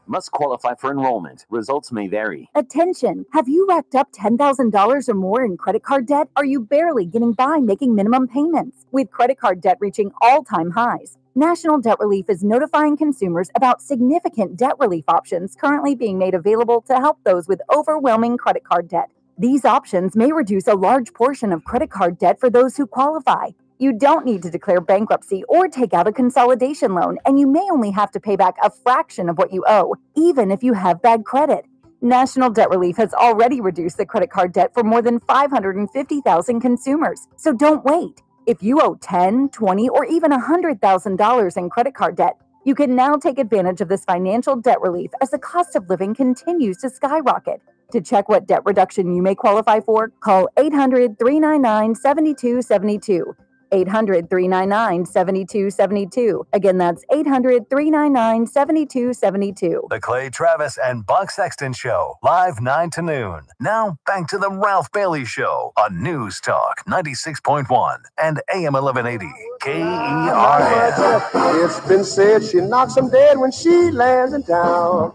Must qualify for enrollment. Results may vary. Attention! Have you racked up $10,000 or more in credit card debt? Are you barely getting by making minimum payments? With credit card debt reaching all-time highs, National Debt Relief is notifying consumers about significant debt relief options currently being made available to help those with overwhelming credit card debt. These options may reduce a large portion of credit card debt for those who qualify. You don't need to declare bankruptcy or take out a consolidation loan, and you may only have to pay back a fraction of what you owe, even if you have bad credit. National Debt Relief has already reduced the credit card debt for more than 550,000 consumers, so don't wait. If you owe $10,000, $20,000, or even $100,000 in credit card debt, you can now take advantage of this financial debt relief as the cost of living continues to skyrocket. To check what debt reduction you may qualify for, call 800-399-7272. 800-399-7272. Again, that's 800-399-7272. The Clay Travis and Buck Sexton Show, live 9 to noon. Now, back to the Ralph Bailey Show on News Talk 96.1 and AM 1180 KERN. It's been said she knocks them dead when she lands in town.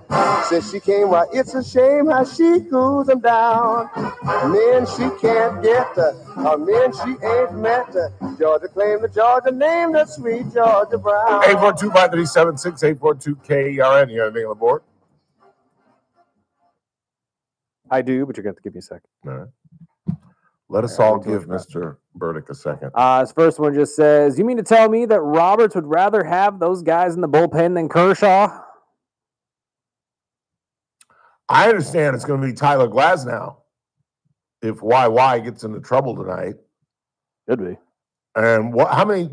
Since she came, why, it's a shame how she cools them down. Men she can't get, men she ain't met. Georgia claimed the Georgia name, the sweet Georgia Brown. 842-5376, 842-KERN. You have anything on the board? I do, but you're going to have to give me a second. All right. Let us all give Mr. Burdick a second. His first one just says, you mean to tell me that Roberts would rather have those guys in the bullpen than Kershaw? I understand it's going to be Tyler Glasnow if YY gets into trouble tonight. Could be. And how many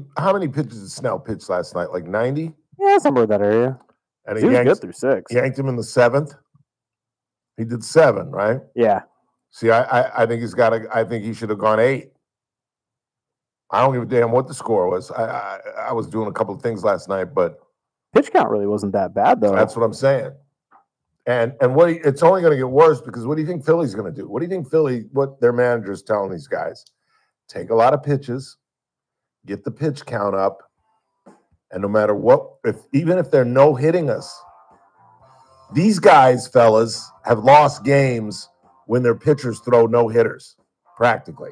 pitches did Snell pitch last night? Like 90? Yeah, somewhere in that area. And he was good through 6. Yanked him in the 7th. He did 7, right? Yeah. See, I think I think he should have gone 8. I don't give a damn what the score was. I was doing a couple of things last night, but pitch count really wasn't that bad though. That's what I'm saying. And it's only going to get worse because what do you think Philly's going to do? What do you think what their manager's telling these guys? Take a lot of pitches, get the pitch count up, and no matter what, even if they're no hitting us, these guys, fellas, have lost games when their pitchers throw no hitters, practically.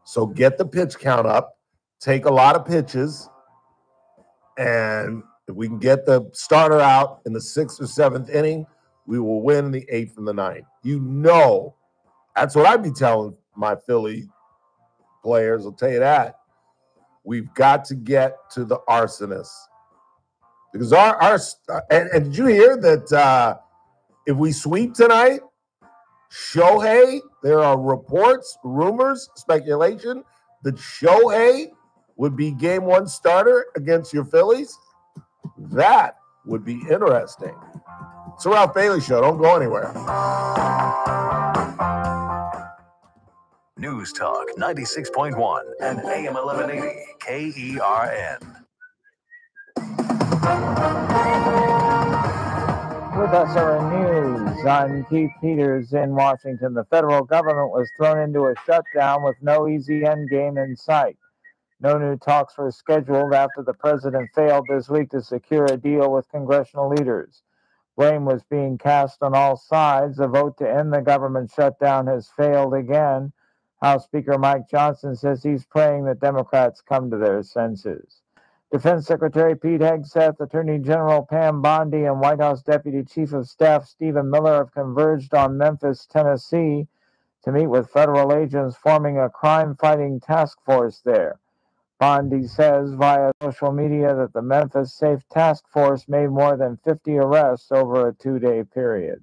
So get the pitch count up, take a lot of pitches, and if we can get the starter out in the 6th or 7th inning, we will win the 8th and the 9th. You know, that's what I'd be telling my Philly players. I'll tell you that. We've got to get to the arsonists. Because and did you hear that if we sweep tonight, Shohei, there are reports, rumors, speculation that Shohei would be game 1 starter against your Phillies? That would be interesting. It's the Ralph Bailey Show. Don't go anywhere. News Talk 96.1 and AM 1180 KERN. With SRN News, I'm Keith Peters in Washington. The federal government was thrown into a shutdown with no easy endgame in sight. No new talks were scheduled after the president failed this week to secure a deal with congressional leaders. Blame was being cast on all sides. The vote to end the government shutdown has failed again. House Speaker Mike Johnson says he's praying that Democrats come to their senses. Defense Secretary Pete Hegseth, Attorney General Pam Bondi, and White House Deputy Chief of Staff Stephen Miller have converged on Memphis, Tennessee, to meet with federal agents forming a crime-fighting task force there. Bondi says via social media that the Memphis Safe Task Force made more than 50 arrests over a 2-day period.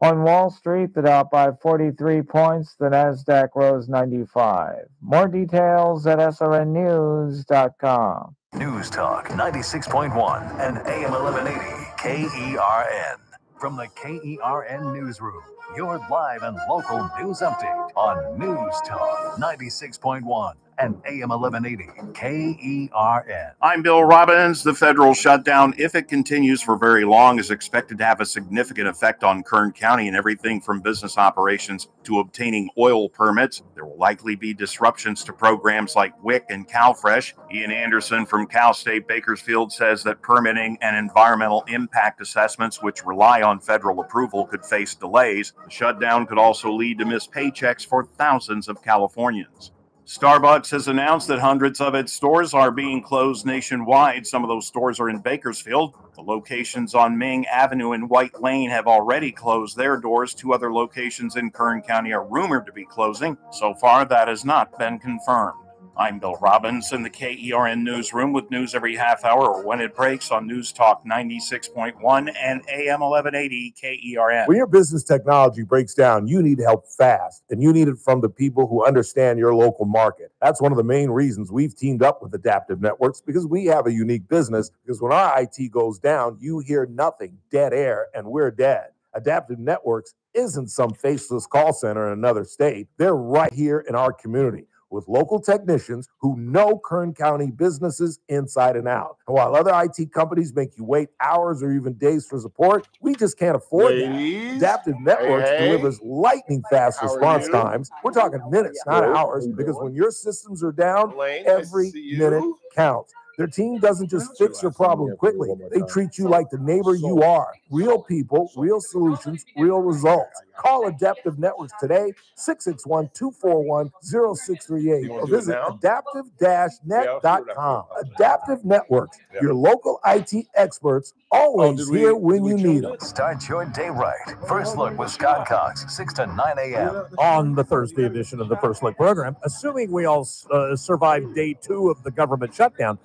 On Wall Street, the Dow by 43 points, the Nasdaq rose 95. More details at srnnews.com. News Talk 96.1 and AM 1180 KERN. From the KERN Newsroom, your live and local news update on News Talk 96.1 and AM 1180 KERN. I'm Bill Robbins. The federal shutdown, if it continues for very long, is expected to have a significant effect on Kern County and everything from business operations to obtaining oil permits. There will likely be disruptions to programs like WIC and CalFresh. Ian Anderson from Cal State Bakersfield says that permitting and environmental impact assessments, which rely on federal approval, could face delays. The shutdown could also lead to missed paychecks for thousands of Californians. Starbucks has announced that hundreds of its stores are being closed nationwide. Some of those stores are in Bakersfield. The locations on Ming Avenue and White Lane have already closed their doors. 2 other locations in Kern County are rumored to be closing. So far, that has not been confirmed. I'm Bill Robbins in the KERN Newsroom with news every half hour or when it breaks on News Talk 96.1 and AM 1180 KERN. When your business technology breaks down, you need help fast, and you need it from the people who understand your local market. That's one of the main reasons we've teamed up with Adaptive Networks, because we have a unique business, because when our IT goes down, you hear nothing, dead air, and we're dead. Adaptive Networks isn't some faceless call center in another state. They're right here in our community, with local technicians who know Kern County businesses inside and out. And while other IT companies make you wait hours or even days for support, we just can't afford that. Adaptive Networks delivers lightning fast response times. We're talking minutes, not hours, because when your systems are down, every minute counts. Their team doesn't just fix your problem quickly. They treat you like the neighbor you are. Real people, real solutions, real results. Call Adaptive Networks today, 661-241-0638, or visit adaptive-net.com. Adaptive Networks, your local IT experts, always here when you need them. Start your day right. First Look with Scott Cox, 6 to 9 a.m. On the Thursday edition of the First Look program, assuming we all survive day 2 of the government shutdown,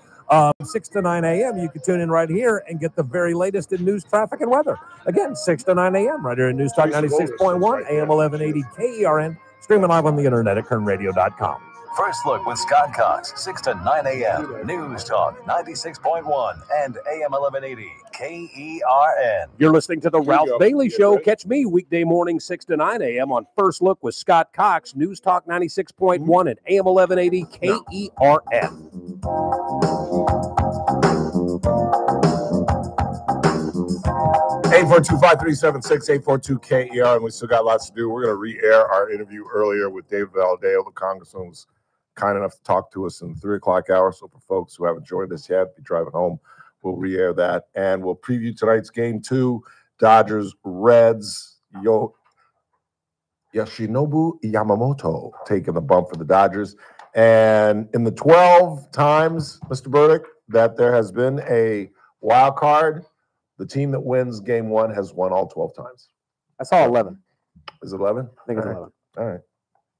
6 to 9 a.m. You can tune in right here and get the very latest in news, traffic, and weather. Again, 6 to 9 a.m. right here in News Talk 96.1, AM 1180 KERN, streaming live on the internet at kernradio.com. First Look with Scott Cox, 6 to 9 a.m. News Talk 96.1 and AM 1180 KERN. You're listening to the Ralph Bailey Show. Catch me weekday morning 6 to 9 a.m. on First Look with Scott Cox, News Talk 96.1 and AM 1180 KERN. Hey, 842-537-6842 KER, and we still got lots to do. We're going to re-air our interview earlier with David Valadao. The congressman was kind enough to talk to us in the 3 o'clock hour. So for folks who haven't joined us yet, be driving home, we'll re-air that. And we'll preview tonight's game 2, Dodgers-Reds. Yoshinobu Yamamoto taking the bump for the Dodgers. And in the 12 times, Mr. Burdick, that there has been a wild card, the team that wins game 1 has won all 12 times. I saw 11. Is it 11? I think it's All right. 11. All right.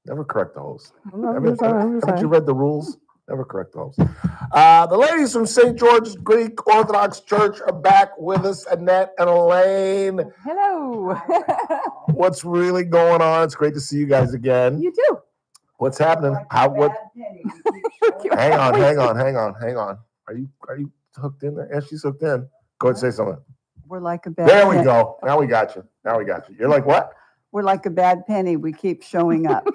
Never correct the host. No, Haven't I'm just you saying. read the rules? Never correct the host. The ladies from St. George's Greek Orthodox Church are back with us, Annette and Elaine. Hello. What's really going on? It's great to see you guys again. You too. What's happening? Hang on. Are you hooked in there? Yeah, she's hooked in. Go ahead and say something. We're like a bad There we penny. go. Now we got you. You're like, what? We're like a bad penny. We keep showing up.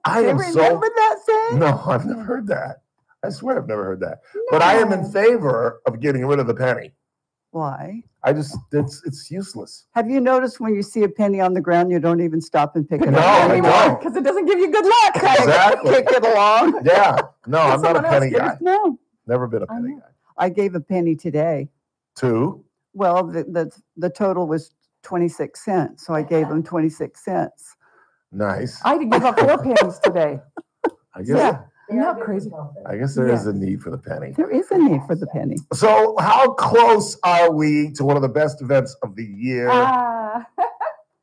I You am remember that saying? No, I've never heard that. I swear I've never heard that. But I am in favor of getting rid of the penny. Why? It's useless. Have you noticed when you see a penny on the ground, you don't even stop and pick it No, up I anymore? don't. Because it doesn't give you good luck. Exactly. Kick it along. Yeah. No, I'm not a Someone else penny give guy. us- No. Never been a penny guy. I gave a penny today. 2. Well, the total was 26 cents, so I gave him 26 cents. Nice. I had to give up 4 pennies today. I guess. Yeah. Isn't that crazy? I guess there is a need for the penny. There is a need for the penny. So, how close are we to one of the best events of the year?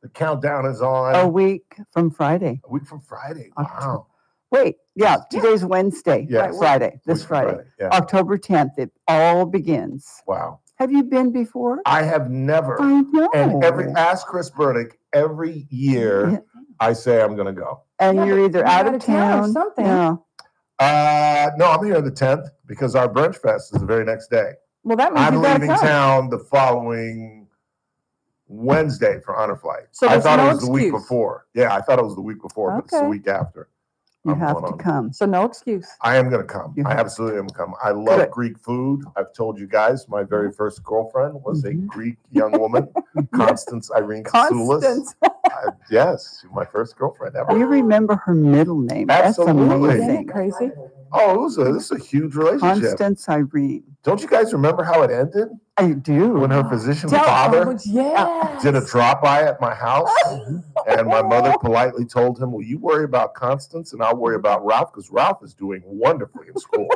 The countdown is on. A week from Friday. A week from Friday. Wow. Wait, yeah, today's Wednesday. Yes. Friday, this Week from Friday. Friday, yeah. October 10th, it all begins. Wow. Have you been before? I have never. I know. And ask Chris Burdick, every year I say I'm going to go. And you're either out of town or something. Yeah. No, I'm here the 10th because our brunch fest is the very next day. Well, that means I'm you gotta leaving come. town the following Wednesday for Honor Flight. So I there's thought no it was the week excuse. before. Yeah, I thought it was the week before, but it's the Okay. week after. You I'm have going to on. come. So no excuse. I am going to come. You I have absolutely am come. I love Good. Greek food. I've told you guys, my very first girlfriend was Mm-hmm. a Greek young woman, Constance Irene Katsoulis. Constance. Yes, she was my first girlfriend ever. You remember her middle name. Absolutely. That's Isn't amazing. it crazy? Oh, this is a huge relationship. Constance Irene. Don't you guys remember how it ended? I do. When her physician Tell- father Yes. did a drop-by at my house, and my mother politely told him, well, you worry about Constance, and I'll worry about Ralph, because Ralph is doing wonderfully in school.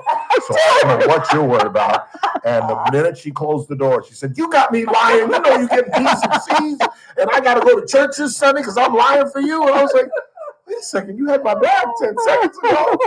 So I don't know what you're worried about. And the minute she closed the door, she said, you got me lying. You know you're getting B's and C's, and I got to go to church this Sunday because I'm lying for you. And I was like, wait a second, you had my back 10 seconds ago.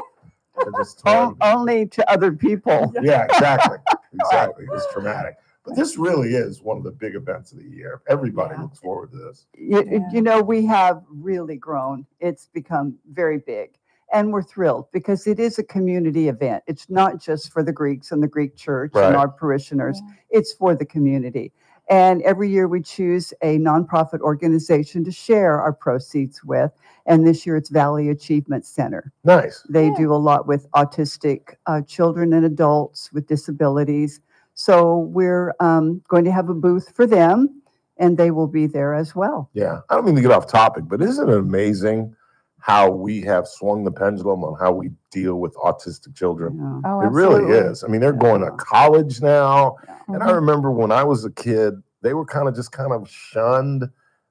And just Only to other people. yeah, exactly. Exactly. It was traumatic. But this really is one of the big events of the year. Everybody looks forward to this. You know, we have really grown. It's become very big. And we're thrilled because it is a community event. It's not just for the Greeks and the Greek church Right. and our parishioners. It's for the community. And every year we choose a nonprofit organization to share our proceeds with. And this year it's Valley Achievement Center. Nice. They do a lot with autistic children and adults with disabilities. So we're going to have a booth for them, and they will be there as well. Yeah. I don't mean to get off topic, but isn't it amazing how we have swung the pendulum on how we deal with autistic children? Oh, It really absolutely. is. I mean, they're going to college now. And I remember when I was a kid, they were kind of shunned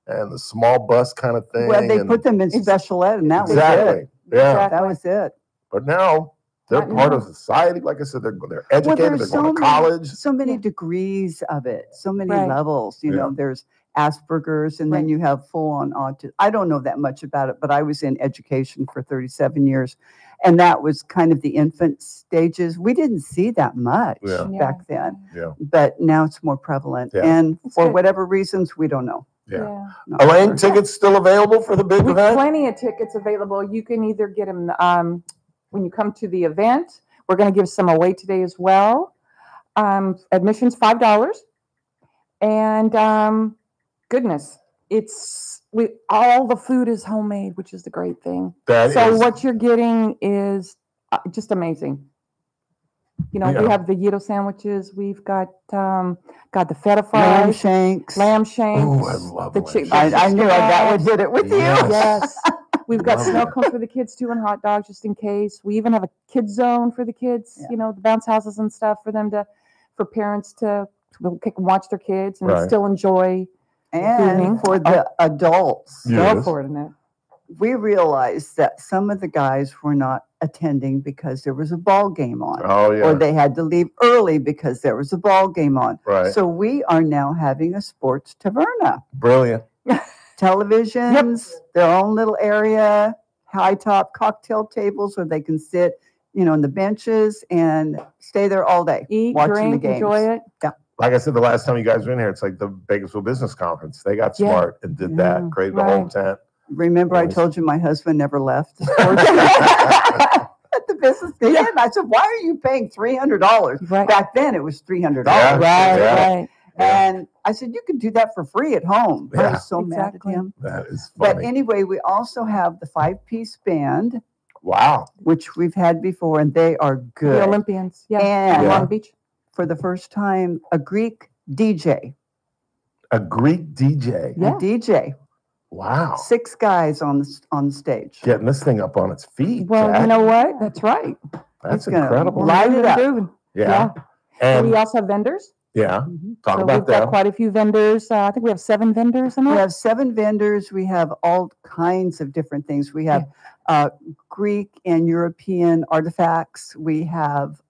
and the small bus kind of thing. Well, they and put them in special ed, and that was Exactly. it. Yeah. That was it. But now they're Not part now. of society. Like I said, they're Well, educated, there's they're going to many- college. so many degrees of it, so many Right. levels. You know, there's Asperger's, and then you have full-on autism. I don't know that much about it, but I was in education for 37 years, and that was kind of the infant stages. We didn't see that much Yeah. back then, Yeah. but now it's more prevalent. Yeah. And for good. whatever reasons, we don't know. Yeah. Not Elaine, sure. tickets still available for the big We have event? plenty of tickets available. You can either get them when you come to the event. We're going to give some away today as well. Admission's $5, and goodness, all the food is homemade, which is the great thing. That so is- what you're getting is just amazing. You know, Yeah. we have the Yito sandwiches. We've got the feta Lamb fries, shanks. lamb shanks. Oh, I love the lamb chick- shanks. I knew that would hit it with Yes. you. Yes. We've got Love snow that. cones for the kids too, and hot dogs just in case. We even have a kids zone for the kids. You know, the bounce houses and stuff for them for parents to watch their kids and Right. still enjoy. And evening. for the adults, Go Yes. for it, Annette. we realized that some of the guys were not attending because there was a ball game on. Oh, yeah. Or they had to leave early because there was a ball game on. Right. So we are now having a sports taverna. Brilliant. Televisions, their own little area, high top cocktail tables where they can sit, you know, on the benches and stay there all day. Eat, watching drink, the games. enjoy it. Yeah. Like I said, the last time you guys were in here, it's like the Bakersfield Business Conference. They got Yeah. smart and did that, created the whole tent. Remember, I Nice. told you my husband never left the sports at the business thing. And I said, why are you paying $300? Back then, it was $300. Yeah, yeah. Right. And I said, you could do that for free at home. I Yeah. was so mad at him. That is But funny. anyway, we also have the 5-piece band, Wow. which we've had before, and they are good. The Olympians. Yeah. And Long Beach. for the first time, a Greek DJ. A Greek DJ. A DJ. Wow. 6 guys on the stage. Getting this thing up on its feet. Well, Jack. you know what? That's right. That's gonna incredible. light it up. Grooving. Yeah. And And we also have vendors. yeah, talk So about we've got that. quite a few vendors. I think we have 7 vendors in We there. have 7 vendors. We have all kinds of different things. We have Greek and European artifacts. We have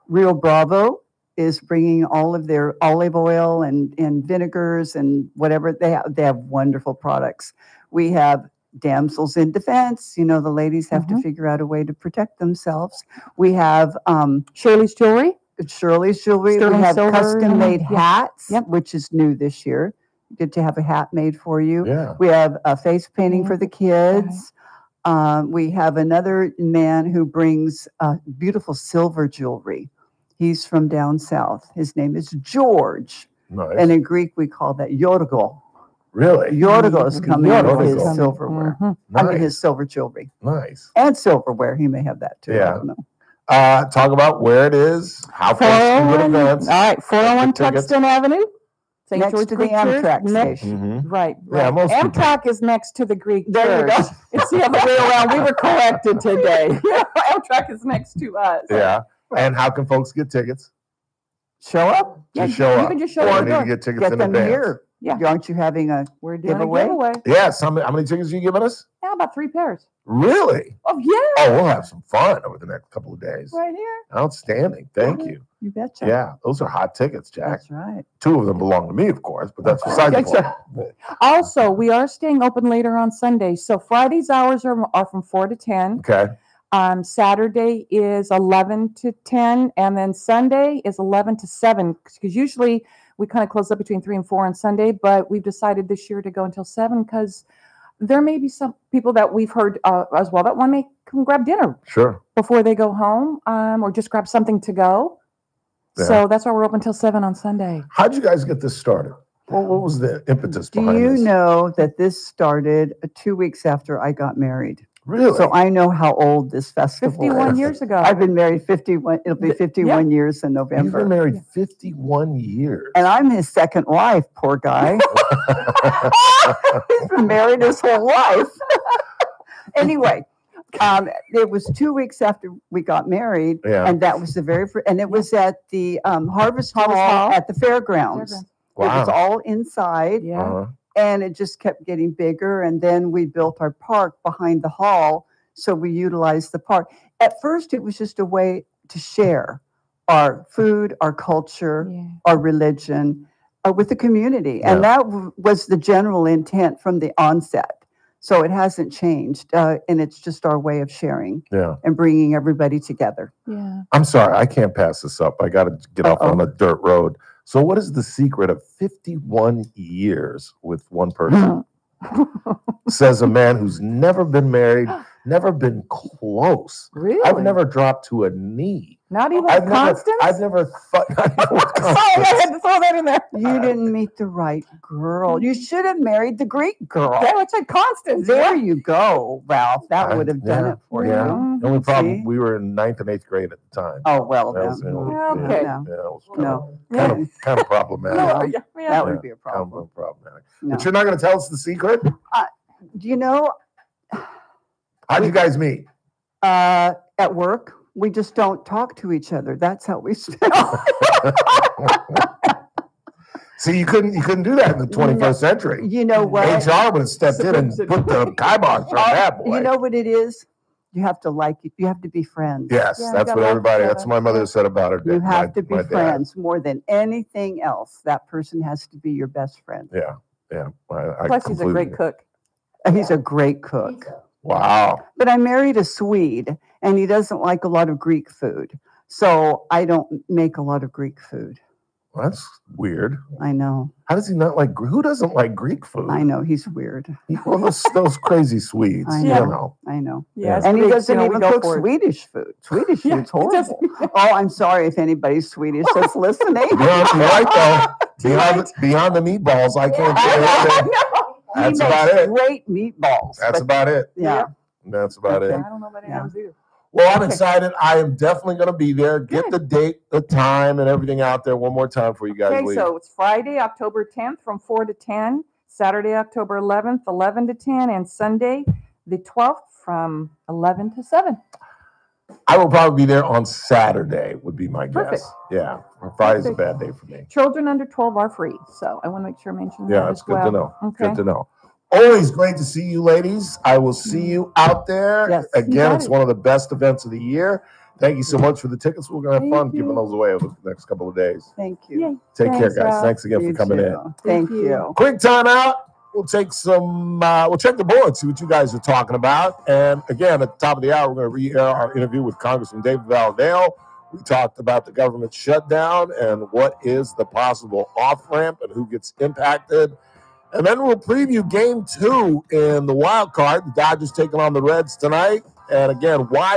Rio Bravo is bringing all of their olive oil and vinegars and whatever. They have wonderful products. We have Damsels in Defense. You know, the ladies have to figure out a way to protect themselves. We have Shirley's Jewelry. Shirley's Jewelry. Sterling We have silver, custom-made yeah. hats, which is new this year. Good to have a hat made for you. Yeah. We have a face painting for the kids. We have another man who brings beautiful silver jewelry. He's from down south. His name is George. Nice. And in Greek, we call that Yorgo. Really? Yorgo is coming with his Yorgo. silverware. I mean, Nice. his silver jewelry. Nice. And silverware. He may have that too. I Yeah. don't know. Talk about where it is, how close to the 401, events. all right, 401 Get tickets. Tuxton Avenue. St. Next George to the Greek Church, Amtrak next- station. Mhm. Right. Yeah, right. most people- Amtrak is next to the Greek There you Church. go. It's the other way around. We were corrected today. Amtrak is next to us. Yeah. And how can folks get tickets? Show up. Just show you up. can just show Or up. need to get tickets Get in them advance. here. Yeah. Aren't you having a We're doing giveaway? a giveaway. Yes. How many tickets are you giving us? How about 3 pairs? Really? Oh, yeah. Oh, we'll have some fun over the next couple of days. Right here. Outstanding. Thank you. You betcha. Yeah, those are hot tickets, Jack. That's right. 2 of them belong to me, of course, but that's beside the Gotcha. point. Also, we are staying open later on Sundays. So Friday's hours are from 4 to 10. Okay. Saturday is 11 to 10, and then Sunday is 11 to 7. Because usually we kind of close up between 3 and 4 on Sunday, but we've decided this year to go until 7 because there may be some people that we've heard as well that want to come grab dinner Sure. before they go home, or just grab something to go. Yeah. So that's why we're open till 7 on Sunday. How'd you guys get this started? What was the impetus Do behind you this? know that this started 2 weeks after I got married? Really? So I know how old this festival 51 is. years ago. I've been married 51. It'll be 51 years in You've November. been married 51 years. And I'm his second wife, poor guy. He's been married his whole life. Anyway, it was 2 weeks after we got married, Yeah. and that was the very first, and it was at the Harvest Hall Hall. at the fairgrounds. It was Wow. all inside, Yeah. Uh-huh. and it just kept getting bigger. And then we built our park behind the hall, so we utilized the park. At first, it was just a way to share our food, our culture, our religion with the community. And that was the general intent from the onset. So it hasn't changed. And it's just our way of sharing Yeah. and bringing everybody together. Yeah. I'm sorry, I can't pass this up. I got to get off on a dirt road. So, what is the secret of 51 years with one person? Says a man who's never been married, Never been close. Really? I've never dropped to a knee. Not even I've with never, Constance? I've never thought. Not even with Sorry, I Constance. had to throw that in there. You didn't meet the right girl. You should have married the Greek girl. Yeah, I said Constance. There you go, Ralph. That would have done Yeah, it for yeah. you. The only problem, See? we were in 9th and 8th grade at the time. Oh, well, That then. was the only, Okay. yeah, it was No. kind of problematic. No, yeah. That would be a problem. Kind of problematic. No. But you're not going to tell us the secret? You know, How'd you guys meet? at work, we just don't talk to each other. That's how we spend. See, you couldn't do that in the 21st century. You know what? HR would have stepped in and put the kibosh on that boy. You know what it is? You have to like it. You have to be friends. Yes, Yeah, you that's gotta what like everybody. each That's other. what my mother said about her. You have to be my dad. friends more than anything else. That person has to be your best friend. Yeah, yeah. I Plus, he's a completely great agree. cook. He's a great cook. Wow. But I married a Swede, and he doesn't like a lot of Greek food. So I don't make a lot of Greek food. Well, that's weird. I know. How does he not like? Who doesn't like Greek food? I know. He's weird. Well, those crazy Swedes. I You know. know. I know. Yeah, And he Greeks, doesn't you know, we even go cook for it. Swedish food. Swedish Yeah, food's he doesn't. horrible. Oh, I'm sorry if anybody's Swedish that's listening. You're right though. Beyond the meatballs, I can't say anything. He That's makes about it. great meatballs. That's but- about it. Yeah. That's about it. I don't know about any others either. Well, I'm excited. I am definitely going to be there. Get the date, the time, and everything out there one more time for you guys. Okay, leave. so it's Friday, October 10th from 4 to 10, Saturday, October 11th, 11 to 10, and Sunday, the 12th from 11 to 7. I will probably be there on Saturday. Would be my Perfect. guess. Yeah, Friday's a Perfect. bad day for me. Children under 12 are free, so I want to make sure I mention that Yeah, as it's good well. to know. Okay. Good to know. Always great to see you, ladies. I will see you out there. Yes, you Again, got it's it. one of the best events of the year. Thank you so much for the tickets. We're going to have Thank fun you. giving those away over the next couple of days. Thank you. Take care, Thanks, guys. Ralph. Thanks again You for coming in. too. Thank you. Quick time out. We'll take some, we'll check the board, see what you guys are talking about. And again, at the top of the hour, we're going to re-air our interview with Congressman David Valadao. We talked about the government shutdown and what is the possible off-ramp and who gets impacted. And then we'll preview game 2 in the wild card. The Dodgers taking on the Reds tonight. And again, why?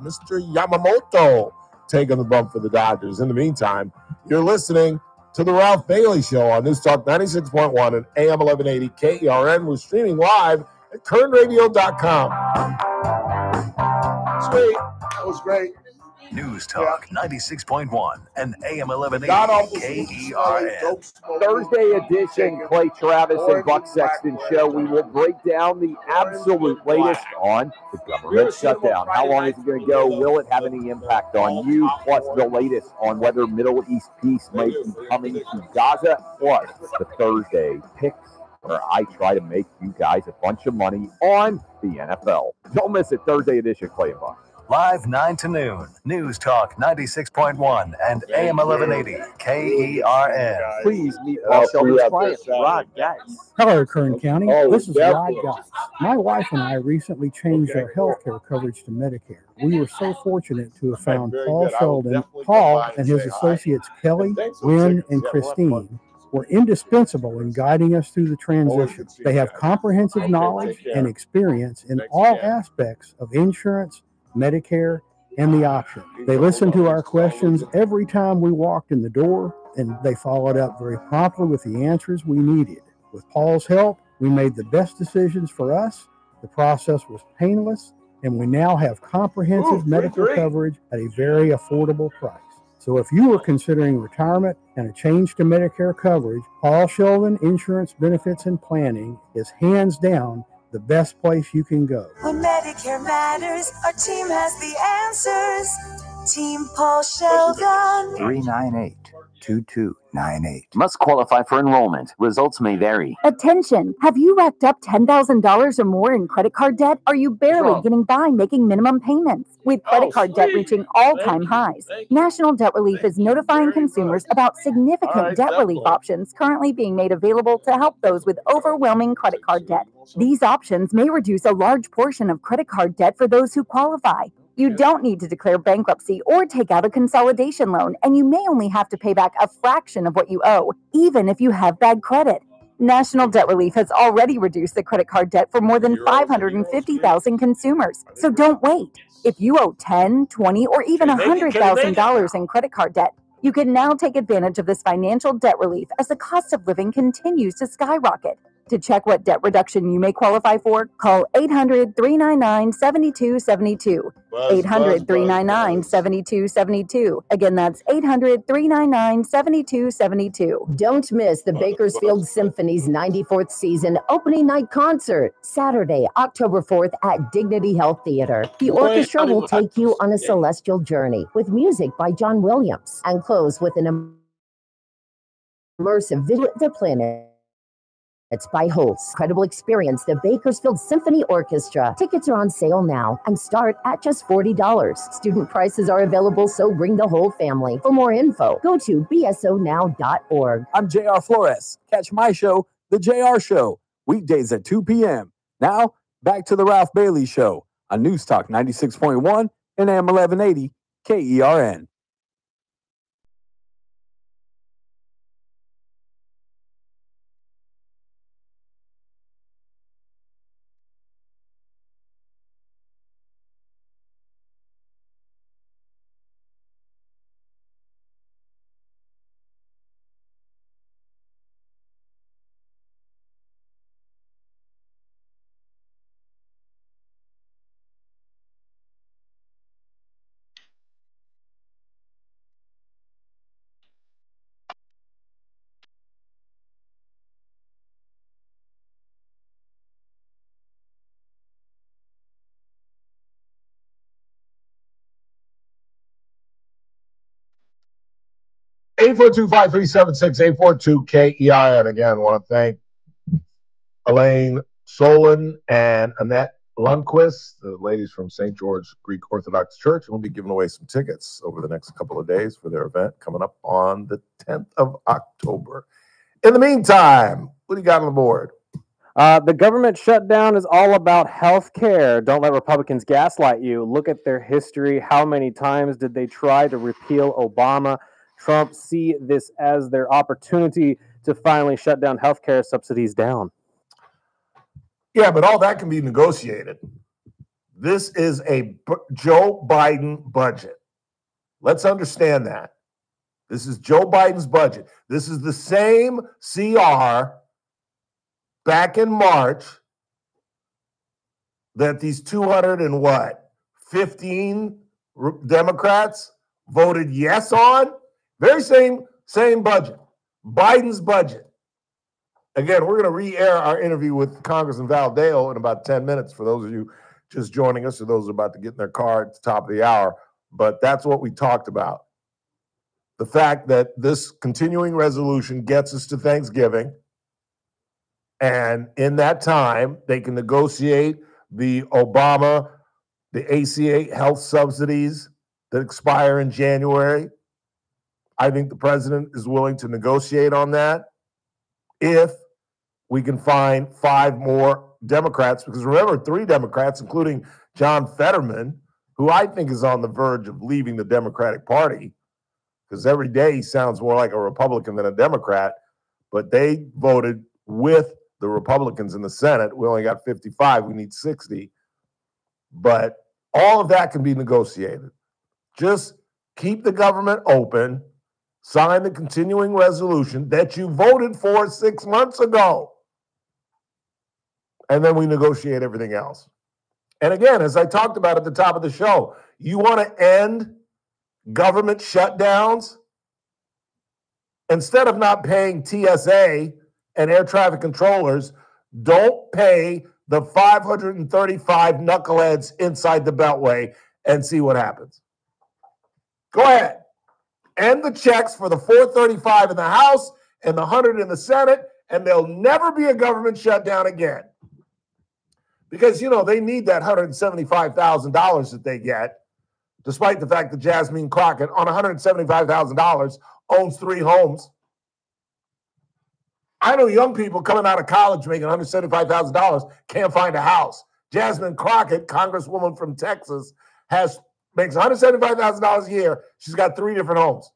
Mr. Yamamoto taking the bump for the Dodgers. In the meantime, you're listening to the Ralph Bailey Show on News Talk 96.1 and AM 1180 KERN. We're streaming live at KernRadio.com. Sweet. That was great. News Talk 96.1 and AM God 1180 KERN. Thursday edition, Clay Travis and Buck Sexton Show. We will break down the absolute latest on the government shutdown. How long is it going to go? Will it have any impact on you? Plus the latest on whether Middle East peace might be coming to Gaza. Plus the Thursday picks where I try to make you guys a bunch of money on the NFL. Don't miss it. Thursday edition, Clay and Buck. Live 9 to noon. News Talk 96.1 and AM 1180 KERN. Please meet Paul Shelby's client, Rod Geis. Hello, Kern County. Oh, This is Rod definitely. Geis. My wife and I recently changed our health care coverage to Medicare. We were so fortunate to have found Very Paul good. I will Sheldon. definitely Paul come by and and his say hi. associates Kelly, Thanks, Lynn, Chickens. and Yeah, we'll have Christine were indispensable in guiding us through the transition. good to see They you have guys. comprehensive Okay, knowledge take care. and experience in Thanks all again. aspects of insurance, Medicare, and the option. They listened to our questions every time we walked in the door, and they followed up very promptly with the answers we needed. With Paul's help, we made the best decisions for us. The process was painless, and we now have comprehensive medical 3-3. coverage at a very affordable price. So if you are considering retirement and a change to Medicare coverage, Paul Sheldon Insurance Benefits and Planning is hands down the best place you can go. When Medicare matters, our team has the answers. Team Paul Sheldon. 398-2298. Must qualify for enrollment. Results may vary. Attention! Have you racked up $10,000 or more in credit card debt? Are you barely getting by making minimum payments? With credit card debt reaching all-time highs, National Debt Relief is notifying consumers about significant debt relief options currently being made available to help those with overwhelming credit card debt. These options may reduce a large portion of credit card debt for those who qualify. You don't need to declare bankruptcy or take out a consolidation loan, and you may only have to pay back a fraction of what you owe, even if you have bad credit. National Debt Relief has already reduced the credit card debt for more than 550,000 consumers. So don't wait. If you owe $10, $20, or even $100,000 in credit card debt, you can now take advantage of this financial debt relief as the cost of living continues to skyrocket. To check what debt reduction you may qualify for, call 800-399-7272. 800-399-7272. Again, that's 800-399-7272. Don't miss the Bakersfield Symphony's 94th season opening night concert, Saturday, October 4th at Dignity Health Theater. The orchestra will take you on a celestial journey with music by John Williams and close with an immersive video of the planet. It's by Holtz. Incredible experience, the Bakersfield Symphony Orchestra. Tickets are on sale now and start at just $40. Student prices are available, so bring the whole family. For more info, go to bsonow.org. I'm JR Flores. Catch my show, The JR Show, weekdays at 2 p.m. Now, back to the Ralph Bailey Show on News Talk 96.1 and AM 1180 KERN. Eight 842 KERN. Again, I want to thank Elaine Solon and Annette Lundquist, the ladies from St. George Greek Orthodox Church. We'll be giving away some tickets over the next couple of days for their event coming up on the 10th of October. In the meantime, what do you got on the board? The government shutdown is all about health care. Don't let Republicans gaslight you. Look at their history. How many times did they try to repeal Obama? Trump see this as their opportunity to finally shut down health care subsidies down. Yeah, but all that can be negotiated. This is a Joe Biden budget. Let's understand that. This is Joe Biden's budget. This is the same CR back in March that these 215 Democrats voted yes on. Very same budget. Biden's budget. Again, we're going to re-air our interview with Congressman Val Dale in about 10 minutes for those of you just joining us or those about to get in their car at the top of the hour. But that's what we talked about. The fact that this continuing resolution gets us to Thanksgiving, and in that time, they can negotiate the Obama, the ACA health subsidies that expire in January. I think the president is willing to negotiate on that if we can find 5 more Democrats, because remember, 3 Democrats, including John Fetterman, who I think is on the verge of leaving the Democratic Party, because every day he sounds more like a Republican than a Democrat, but they voted with the Republicans in the Senate. We only got 55. We need 60. But all of that can be negotiated. Just keep the government open, sign the continuing resolution that you voted for 6 months ago, and then we negotiate everything else. And again, as I talked about at the top of the show, you want to end government shutdowns? Instead of not paying TSA and air traffic controllers, don't pay the 535 knuckleheads inside the Beltway and see what happens. Go ahead. End the checks for the 435 in the House and the 100 in the Senate, and there'll never be a government shutdown again. Because, you know, they need that $175,000 that they get, despite the fact that Jasmine Crockett, on $175,000, owns 3 homes. I know young people coming out of college making $175,000 can't find a house. Jasmine Crockett, Congresswoman from Texas, makes $175,000 a year. She's got 3 different homes.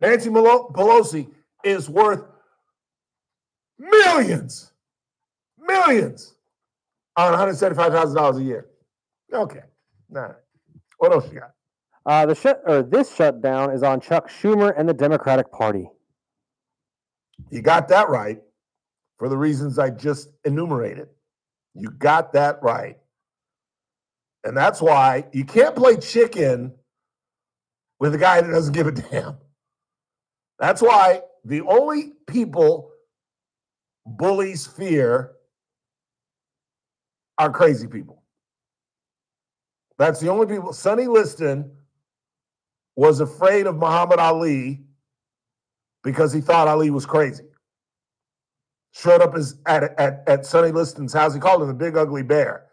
Nancy Pelosi is worth Millions on $175,000 a year. Okay. All right. What else you got? This shutdown is on Chuck Schumer and the Democratic Party. You got that right for the reasons I just enumerated. You got that right. And that's why you can't play chicken with a guy that doesn't give a damn. That's why the only people bullies fear are crazy people. That's the only people. Sonny Liston was afraid of Muhammad Ali because he thought Ali was crazy. Showed up at Sonny Liston's house. He called him the Big Ugly Bear.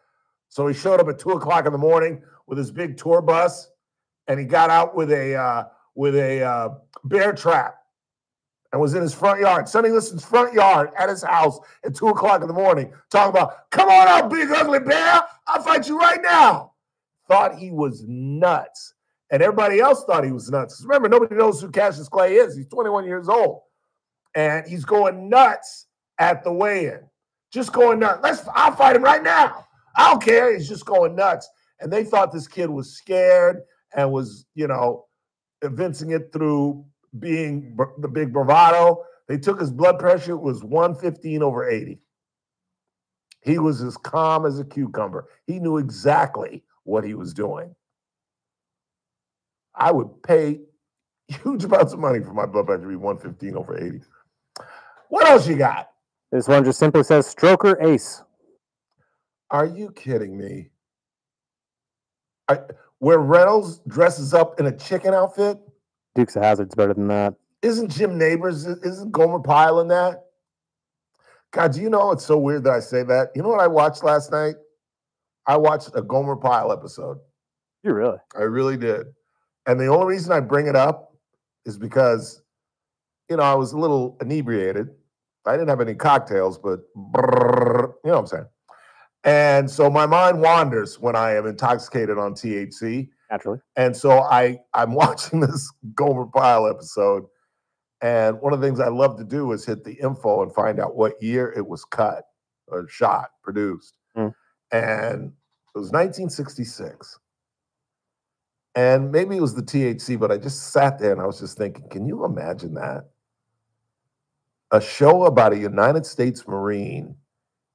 So he showed up at 2 o'clock in the morning with his big tour bus, and he got out with a bear trap and was in his front yard, Sonny Liston's front yard at his house at 2 o'clock in the morning, talking about, come on out, Big Ugly Bear. I'll fight you right now. Thought he was nuts. And everybody else thought he was nuts. Remember, nobody knows who Cassius Clay is. He's 21 years old. And he's going nuts at the weigh-in. Just going nuts. I'll fight him right now. I don't care. He's just going nuts. And they thought this kid was scared and was, evincing it through being the big bravado. They took his blood pressure. It was 115/80. He was as calm as a cucumber. He knew exactly what he was doing. I would pay huge amounts of money for my blood pressure to be 115/80. What else you got? This one just simply says Stroker Ace. Are you kidding me? Where Reynolds dresses up in a chicken outfit? Dukes of Hazzard's better than that. Isn't Jim Neighbors, isn't Gomer Pyle in that? God, do you know it's so weird that I say that? You know what I watched last night? I watched a Gomer Pyle episode. You really? I really did. And the only reason I bring it up is because, I was a little inebriated. I didn't have any cocktails, but you know what I'm saying? And so my mind wanders when I am intoxicated on THC. Naturally. And so I'm watching this Gomer Pyle episode. And one of the things I love to do is hit the info and find out what year it was cut or shot, produced. And it was 1966. And maybe it was the THC, but I just sat there and I was just thinking, can you imagine that? A show about a United States Marine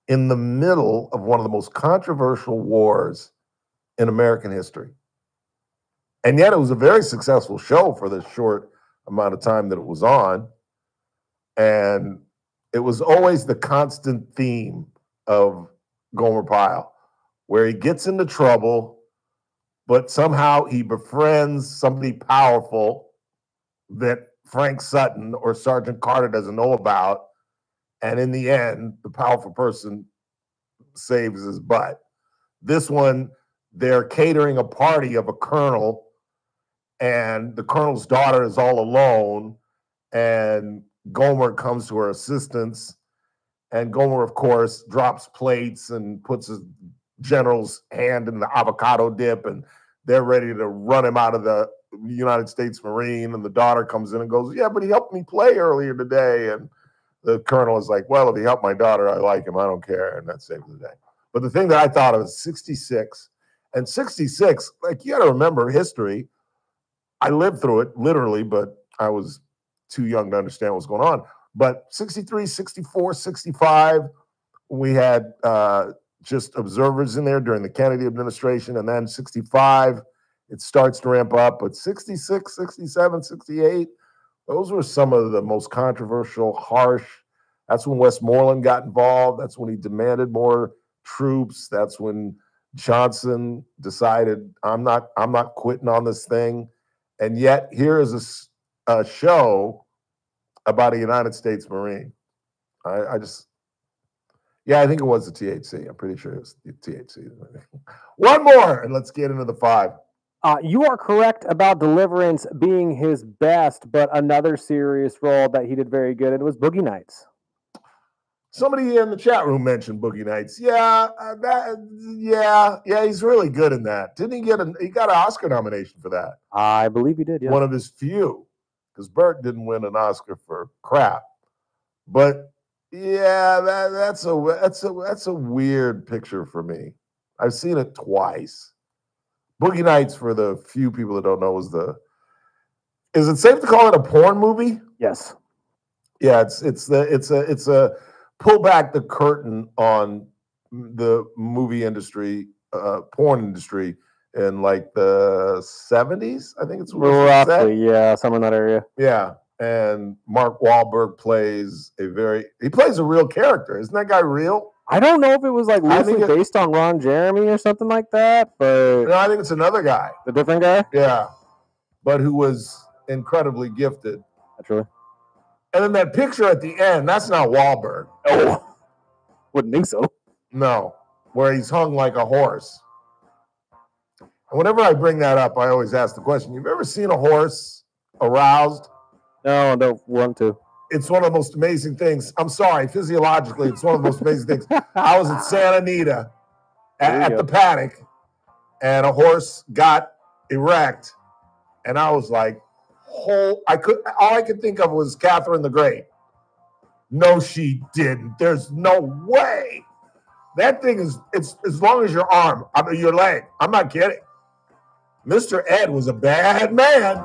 in the middle of one of the most controversial wars in American history. And yet it was a very successful show for the short amount of time that it was on. And it was always the constant theme of Gomer Pyle, where he gets into trouble, but somehow he befriends somebody powerful that Frank Sutton or Sergeant Carter doesn't know about. And in the end, the powerful person saves his butt. This one, they're catering a party of a colonel, and the colonel's daughter is all alone, and Gomer comes to her assistance, and Gomer, of course, drops plates and puts his general's hand in the avocado dip, and they're ready to run him out of the United States Marine, and the daughter comes in and goes, yeah, but he helped me play earlier today, and the colonel is like, well, if he helped my daughter, I like him. I don't care. And that saves the day. But the thing that I thought of is 66. And 66, like, you got to remember history. I lived through it, literally, but I was too young to understand what's going on. But 63, 64, 65, we had just observers in there during the Kennedy administration. And then 65, it starts to ramp up. But 66, 67, 68, those were some of the most controversial, harsh. That's when Westmoreland got involved. That's when he demanded more troops. That's when Johnson decided, I'm not quitting on this thing. And yet here is a show about a United States Marine. I think it was the THC. I'm pretty sure it was the THC. One more, and let's get into the 5. You are correct about Deliverance being his best, but another serious role that he did very good in was Boogie Nights. Somebody in the chat room mentioned Boogie Nights. Yeah, he's really good in that. Didn't he he got an Oscar nomination for that? I believe he did, yeah. One of his few, because Burt didn't win an Oscar for crap. But Yeah, that's a weird picture for me. I've seen it twice. Boogie Nights, for the few people that don't know, is it safe to call it a porn movie? Yes. Yeah, it's a pull back the curtain on the movie industry, porn industry in like the 70s. I think it's roughly, yeah, somewhere in that area. Yeah, and Mark Wahlberg plays a real character. Isn't that guy real? I don't know if it was like loosely based on Ron Jeremy or something like that, but no, I think it's another guy. The different guy? Yeah, but who was incredibly gifted. Actually. And then that picture at the end, that's not Wahlberg. Oh, wouldn't think so. No, where he's hung like a horse. And whenever I bring that up, I always ask the question, you've ever seen a horse aroused? No, I don't want to. It's one of the most amazing things. I'm sorry, physiologically, it's one of the most amazing things. I was at Santa Anita at the paddock, and a horse got erect, and I was like, all I could think of was Catherine the Great. No, she didn't. There's no way. That thing it's as long as your arm, your leg. I'm not kidding. Mr. Ed was a bad man.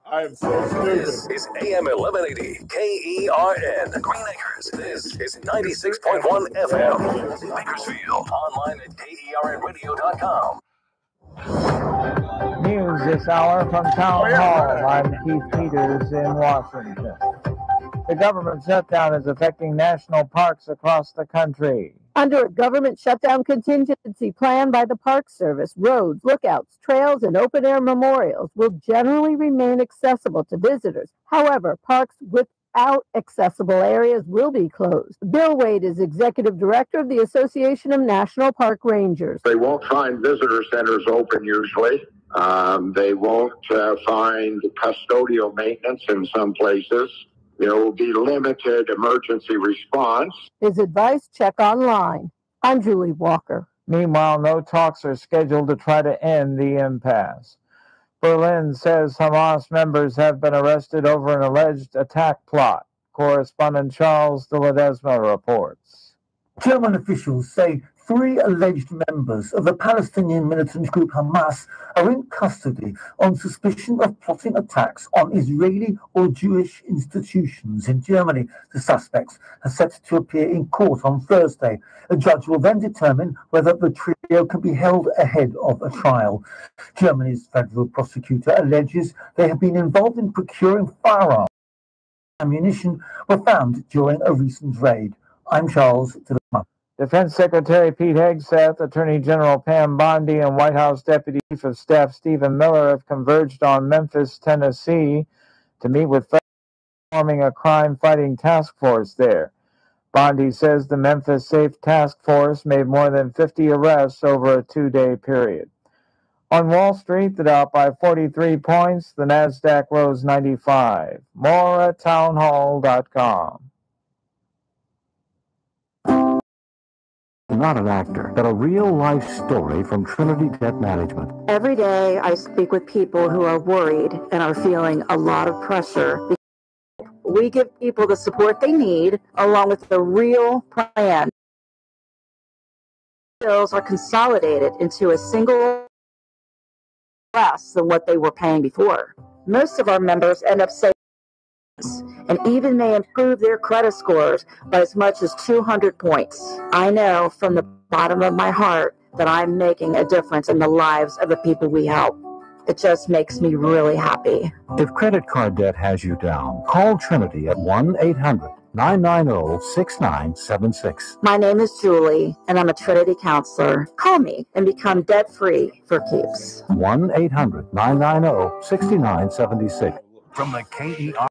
I am so stupid. This is AM 1180 KERN Green Acres. This is 96.1 FM Bakersfield. Online at KERNradio.com. News this hour from Town Hall. I'm Keith Peters in Washington. The government shutdown is affecting national parks across the country. Under a government shutdown contingency plan by the Park Service, roads, lookouts, trails, and open-air memorials will generally remain accessible to visitors. However, parks without accessible areas will be closed. Bill Wade is Executive Director of the Association of National Park Rangers. They won't find visitor centers open usually. They won't find custodial maintenance in some places. There will be limited emergency response. His advice, check online. I'm Julie Walker. Meanwhile, no talks are scheduled to try to end the impasse. Berlin says Hamas members have been arrested over an alleged attack plot. Correspondent Charles de Ledesma reports. German officials say 3 alleged members of the Palestinian militant group Hamas are in custody on suspicion of plotting attacks on Israeli or Jewish institutions in Germany. The suspects are set to appear in court on Thursday. A judge will then determine whether the trio can be held ahead of a trial. Germany's federal prosecutor alleges they have been involved in procuring firearms. Ammunition were found during a recent raid. I'm Charles Tillema. Defense Secretary Pete Hegseth, Attorney General Pam Bondi, and White House Deputy Chief of Staff Stephen Miller have converged on Memphis, Tennessee, to meet with forming a crime-fighting task force there. Bondi says the Memphis Safe Task Force made more than 50 arrests over a 2-day period. On Wall Street, the Dow by 43 points, the Nasdaq rose 95. More at townhall.com. Not an actor, but a real-life story from Trinity Debt Management. Every day I speak with people who are worried and are feeling a lot of pressure. We give people the support they need along with a real plan. Bills are consolidated into a single less than what they were paying before. Most of our members end up saving and even may improve their credit scores by as much as 200 points. I know from the bottom of my heart that I'm making a difference in the lives of the people we help. It just makes me really happy. If credit card debt has you down, call Trinity at 1-800-990-6976. My name is Julie, and I'm a Trinity counselor. Call me and become debt-free for keeps. 1-800-990-6976. From the KER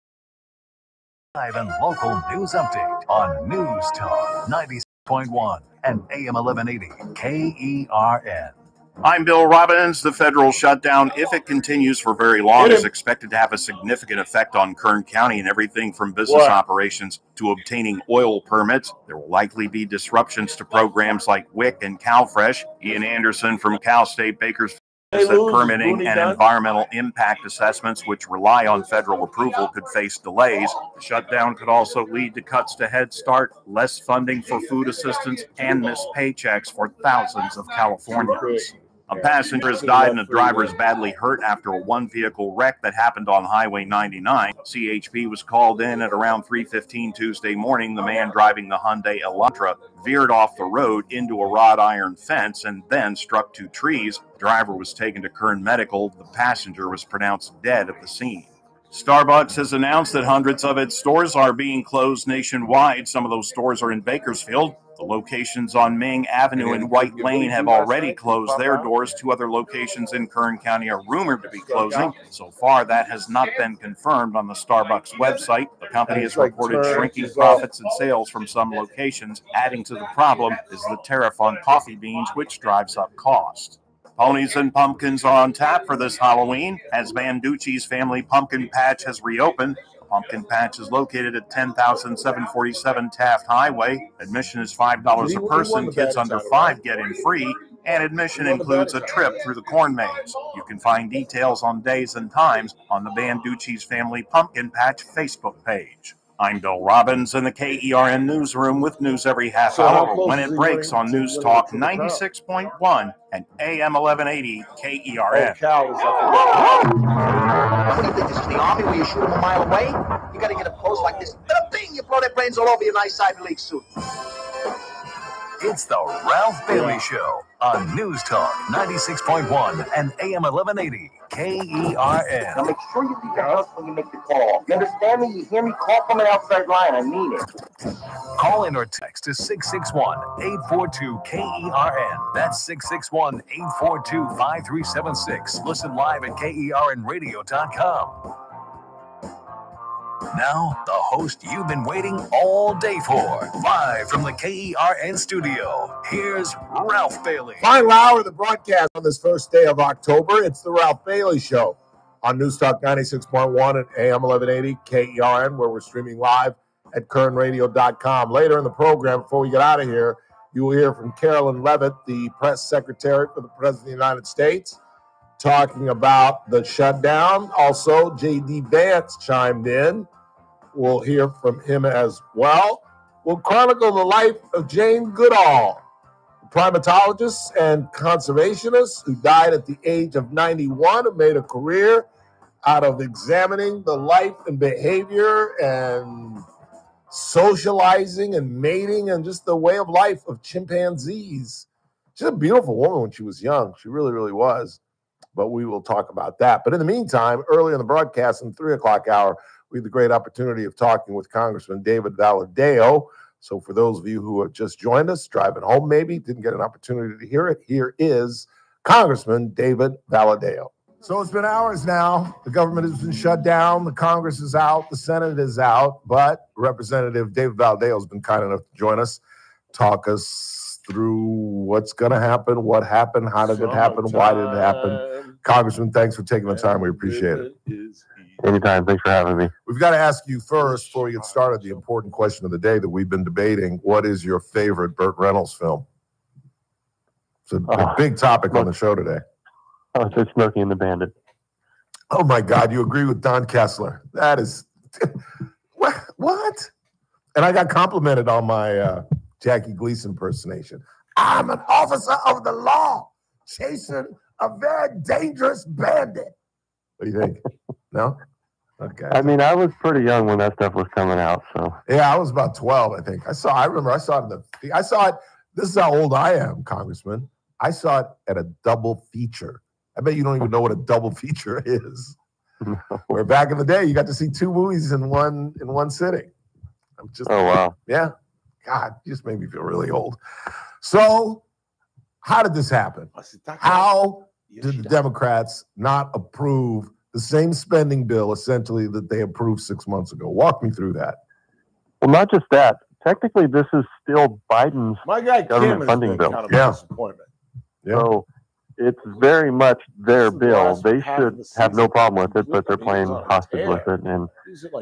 live and local news update on News Talk 96.1 and AM 1180 KERN. I'm Bill Robbins. The federal shutdown, if it continues for very long, is expected to have a significant effect on Kern County and everything from business operations to obtaining oil permits. There will likely be disruptions to programs like WIC and CalFresh. Ian Anderson from Cal State Bakersfield. That permitting and environmental impact assessments, which rely on federal approval, could face delays. The shutdown could also lead to cuts to Head Start, less funding for food assistance, and missed paychecks for thousands of Californians. A passenger has died and a driver is badly hurt after a one-vehicle wreck that happened on Highway 99. CHP was called in at around 3:15 Tuesday morning. The man driving the Hyundai Elantra veered off the road into a wrought iron fence and then struck two trees. The driver was taken to Kern Medical. The passenger was pronounced dead at the scene. Starbucks has announced that hundreds of its stores are being closed nationwide. Some of those stores are in Bakersfield. The locations on Ming Avenue and White Lane have already closed their doors. Two other locations in Kern County are rumored to be closing. So far, that has not been confirmed on the Starbucks website. The company has reported shrinking profits and sales from some locations. Adding to the problem is the tariff on coffee beans, which drives up cost. Ponies and pumpkins are on tap for this Halloween as Banducci's Family Pumpkin Patch has reopened. The pumpkin patch is located at 10,747 Taft Highway. Admission is $5 a person. Kids under 5 get in free, and admission includes a trip through the corn maze. You can find details on days and times on the Banducci's Family Pumpkin Patch Facebook page. I'm Bill Robbins in the KERN newsroom with news every half hour when it breaks on News Talk 96.1 and AM 1180 KERN. What do you think, this is the Army where you shoot them a mile away? You gotta get up close like this. Bing, you blow their brains all over your nice Ivy League suit. It's the Ralph Bailey Show on News Talk 96.1 and AM 1180 KERN. Now make sure you leave the house when you make the call. You understand me? You hear me? Call from an outside line. I mean it. Call in or text to 661-842-KERN. That's 661-842-5376. Listen live at KERNradio.com. Now, the host you've been waiting all day for. Live from the KERN studio, here's Ralph Bailey. Final hour of the broadcast on this first day of October. It's the Ralph Bailey Show on News Talk 96.1 and AM 1180 KERN, where we're streaming live at KERNradio.com. Later in the program, before we get out of here, you will hear from Carolyn Levitt, the press secretary for the President of the United States, talking about the shutdown. Also, J.D. Vance chimed in. We'll hear from him as well. We'll chronicle the life of Jane Goodall, a primatologist and conservationist who died at the age of 91 and made a career out of examining the life and behavior and socializing and mating and just the way of life of chimpanzees. She's a beautiful woman when she was young. She really, really was. But we will talk about that. But in the meantime, early in the broadcast in the 3 o'clock hour, we had the great opportunity of talking with Congressman David Valadao. So for those of you who have just joined us, driving home maybe, didn't get an opportunity to hear it, here is Congressman David Valadao. So it's been hours now. The government has been shut down. The Congress is out. The Senate is out. But Representative David Valadao has been kind enough to join us, talk us through what's going to happen, what happened, how did it happen, why did it happen. Congressman, thanks for taking the time. We appreciate it. Anytime. Thanks for having me. We've got to ask you first, before we get started, the important question of the day that we've been debating. What is your favorite Burt Reynolds film? It's a big topic on the show today. Oh, it's Smokey and the Bandit. Oh, my God. You agree with Don Kessler. That is... What? And I got complimented on my Jackie Gleason impersonation. I'm an officer of the law chasing a very dangerous bandit. What do you think? No? Okay. I mean, I was pretty young when that stuff was coming out, so. Yeah, I was about 12, I think. I remember I saw it this is how old I am, Congressman. I saw it at a double feature. I bet you don't even know what a double feature is. No. Where back in the day, you got to see 2 movies in one sitting. Oh, wow. Yeah. God, you just made me feel really old. So, how did this happen? How did the Democrats not approve the same spending bill, essentially, that they approved 6 months ago? Walk me through that. Well, not just that. Technically, this is still Biden's government funding bill. Disappointment. Yeah. So it's very much their bill. They should have no problem with it, but they're playing hostage with it. And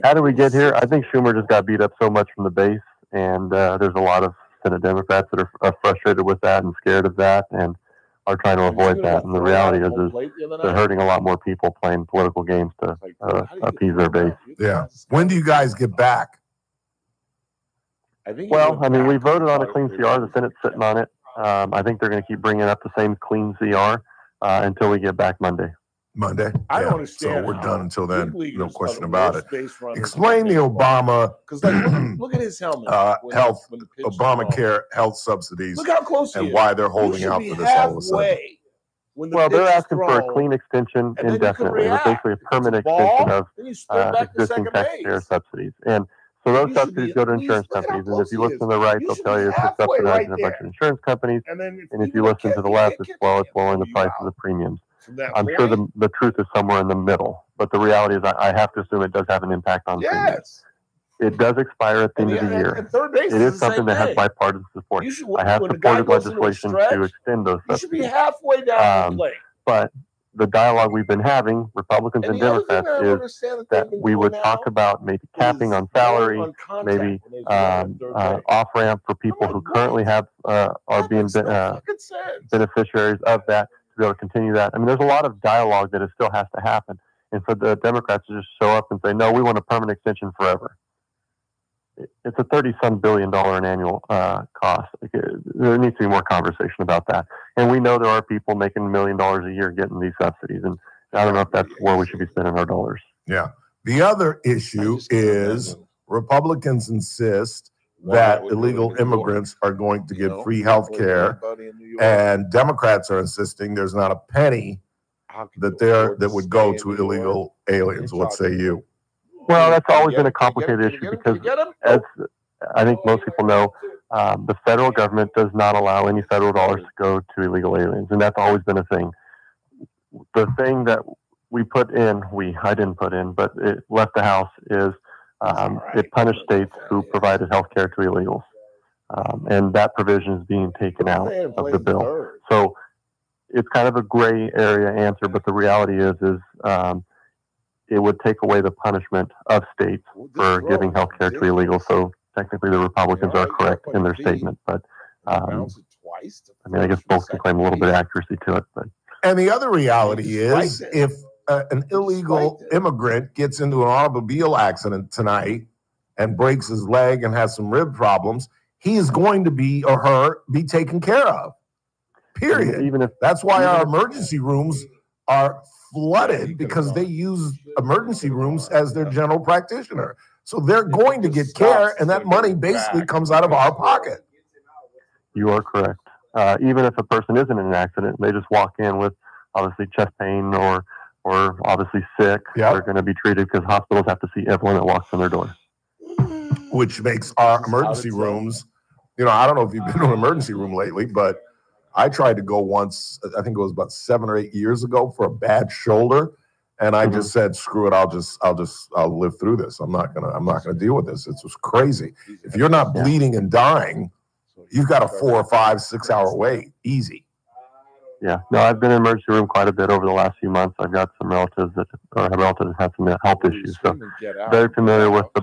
how did we get here? I think Schumer just got beat up so much from the base, and there's a lot of Senate Democrats that are frustrated with that and scared of that. And are trying to avoid that. And the reality is they're hurting a lot more people playing political games to appease their base. Yeah. When do you guys get back? Well, I mean, we voted on a clean CR. The Senate's sitting on it. I think they're going to keep bringing up the same clean CR until we get back Monday. Monday. I don't Yeah. understand So we're done until then. big No leaguers question are about it. most base runners Explain the Obama Because like, look at his helmet. health, when the pitch is Obamacare health subsidies, Look how close he and is. why they're You holding should out be for this all of a sudden. halfway when the Well, they're pitch is asking for a thrown, clean extension and then you can indefinitely. It's react. basically a permanent ball, extension of then you sprint back to existing second taxpayer base. subsidies. And so those You should subsidies be go to at least- insurance look how companies. And close if you he listen is. to the right, You they'll should tell be you it's halfway subsidizing right a bunch there. of insurance companies. And then And if you listen to the left, it's lowering the price of the premiums. From that I'm sure the truth is somewhere in the middle. But the reality is I have to assume it does have an impact on premiums. Yes. It does expire at the end of the year. And third base It is the something same that has thing. bipartisan support. You should, I have when the guy supported goes into a legislation stretch, to extend those you should be subsidies. halfway down the plate. But the dialogue we've been having, Republicans and the other thing Democrats, I don't is understand that that we would talk about maybe capping on salary, maybe off-ramp for people who currently have are being beneficiaries of that, to be able to continue that. I mean, there's a lot of dialogue that still has to happen. And for the Democrats to just show up and say, no, we want a permanent extension forever. It's a $30-some billion in annual cost. There needs to be more conversation about that. And we know there are people making $1 million a year getting these subsidies. And I don't know if that's where we should be spending our dollars. Yeah. The other issue is Republicans insist that illegal immigrants are going to get free health care, and Democrats are insisting there's not a penny that would go to illegal aliens. What say you? Well, that's always been a complicated issue because, as I think most people know, the federal government does not allow any federal dollars to go to illegal aliens, and that's always been a thing. The thing that I didn't put in, but it left the House, is it punished states who provided health care to illegals. And that provision is being taken out of the bill. So it's kind of a gray area answer, but the reality is it would take away the punishment of states for giving health care to illegals. So technically the Republicans are correct in their statement, but I mean, I guess both can claim a little bit of accuracy to it. But And the other reality is, if an illegal immigrant gets into an automobile accident tonight and breaks his leg and has some rib problems, he is going to be or her be taken care of. Period. That's why our emergency rooms are flooded, because they use emergency rooms as their general practitioner. So they're going to get care, and that money basically comes out of our pocket. you are correct. Even if a person isn't in an accident, they just walk in with obviously chest pain or obviously sick, they're going to be treated, because hospitals have to see everyone that walks in their door. Which makes our emergency rooms, I don't know if you've been to an emergency room lately, but I tried to go once, I think it was about 7 or 8 years ago, for a bad shoulder. And I just said, screw it. I'll live through this. I'm not gonna deal with this. It's just crazy. If you're not bleeding and dying, you've got a 4 or 5, 6 hour wait. Easy. Yeah. No, I've been in the emergency room quite a bit over the last few months. I've got some relatives that have some health issues. So very familiar with the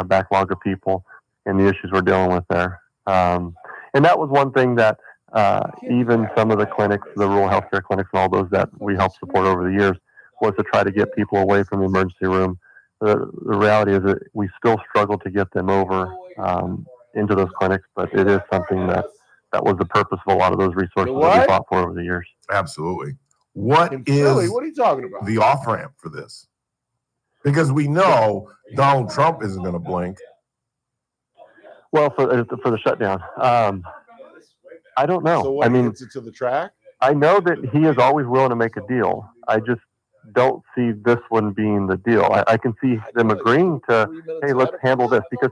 backlog of people and the issues we're dealing with there. And that was one thing that even some of the clinics, the rural healthcare clinics and all those that we helped support over the years, was to try to get people away from the emergency room. The reality is that we still struggle to get them over into those clinics, but it is something that was the purpose of a lot of those resources that we fought for over the years. Absolutely. What In is Philly, what are you talking about? the off-ramp for this? Because we know Donald Trump isn't going to blink. Well, for the shutdown, I don't know. So what, I mean, gets it to the track? I know that he is always willing to make a deal. I just don't see this one being the deal. I can see them agreeing to, hey, let's handle this, because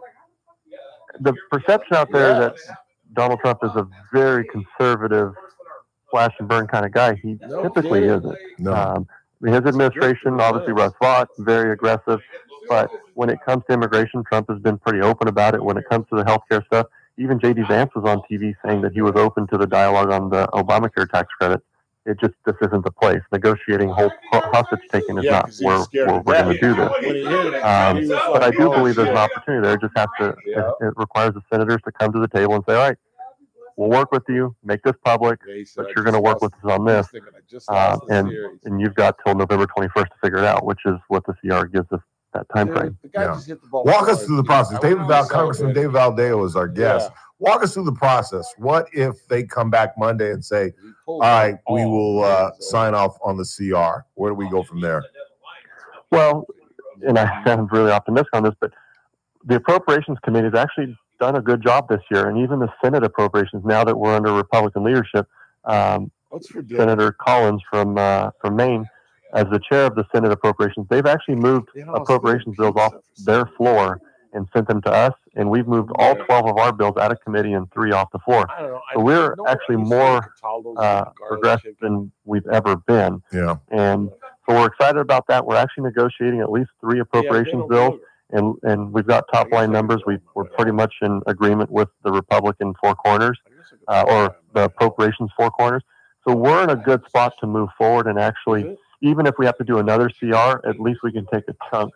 the perception out there that Donald Trump is a very conservative, slash and burn kind of guy, he typically isn't. His administration, obviously Russ Vought, very aggressive, but when it comes to immigration, Trump has been pretty open about it. When it comes to the healthcare stuff, even J.D. Vance was on TV saying that he was open to the dialogue on the Obamacare tax credit. This isn't the place. Negotiating hostage taking is not where we're going to do this. But I do believe there's an opportunity there. It just has to, it requires the senators to come to the table and say, all right, we'll work with you, make this public, but you're going to work with us on this. And you've got till November 21st to figure it out, which is what the CR gives us that time frame. Walk us through the process. Congressman David Valdeo is our guest. Walk us through the process. What if they come back Monday and say, all right, we will sign off on the CR? Where do we go from there? Well, and I sound really optimistic on this, but the Appropriations Committee has actually done a good job this year, and even the Senate Appropriations, now that we're under Republican leadership, Senator Collins from Maine, as the chair of the Senate Appropriations, they've actually moved appropriations bills off their floor and sent them to us, and we've moved all 12 of our bills out of committee and 3 off the floor. So we're actually more progressive than we've ever been. Yeah. And so we're excited about that. We're actually negotiating at least 3 appropriations bills, and we've got top line numbers. We're pretty much in agreement with the Republican 4 corners, or the appropriations 4 corners. So we're in a good spot to move forward, and actually, even if we have to do another CR, at least we can take a chunk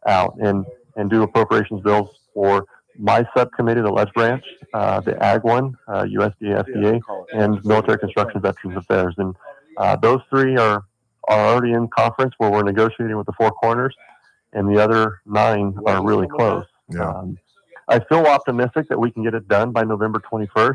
out and do appropriations bills for my subcommittee, the Ledge Branch, the Ag one, USDA, FDA, and Military Construction Veterans Affairs. And those 3 are already in conference where we're negotiating with the 4 corners, and the other 9 are really close. Yeah. I feel optimistic that we can get it done by November 21st,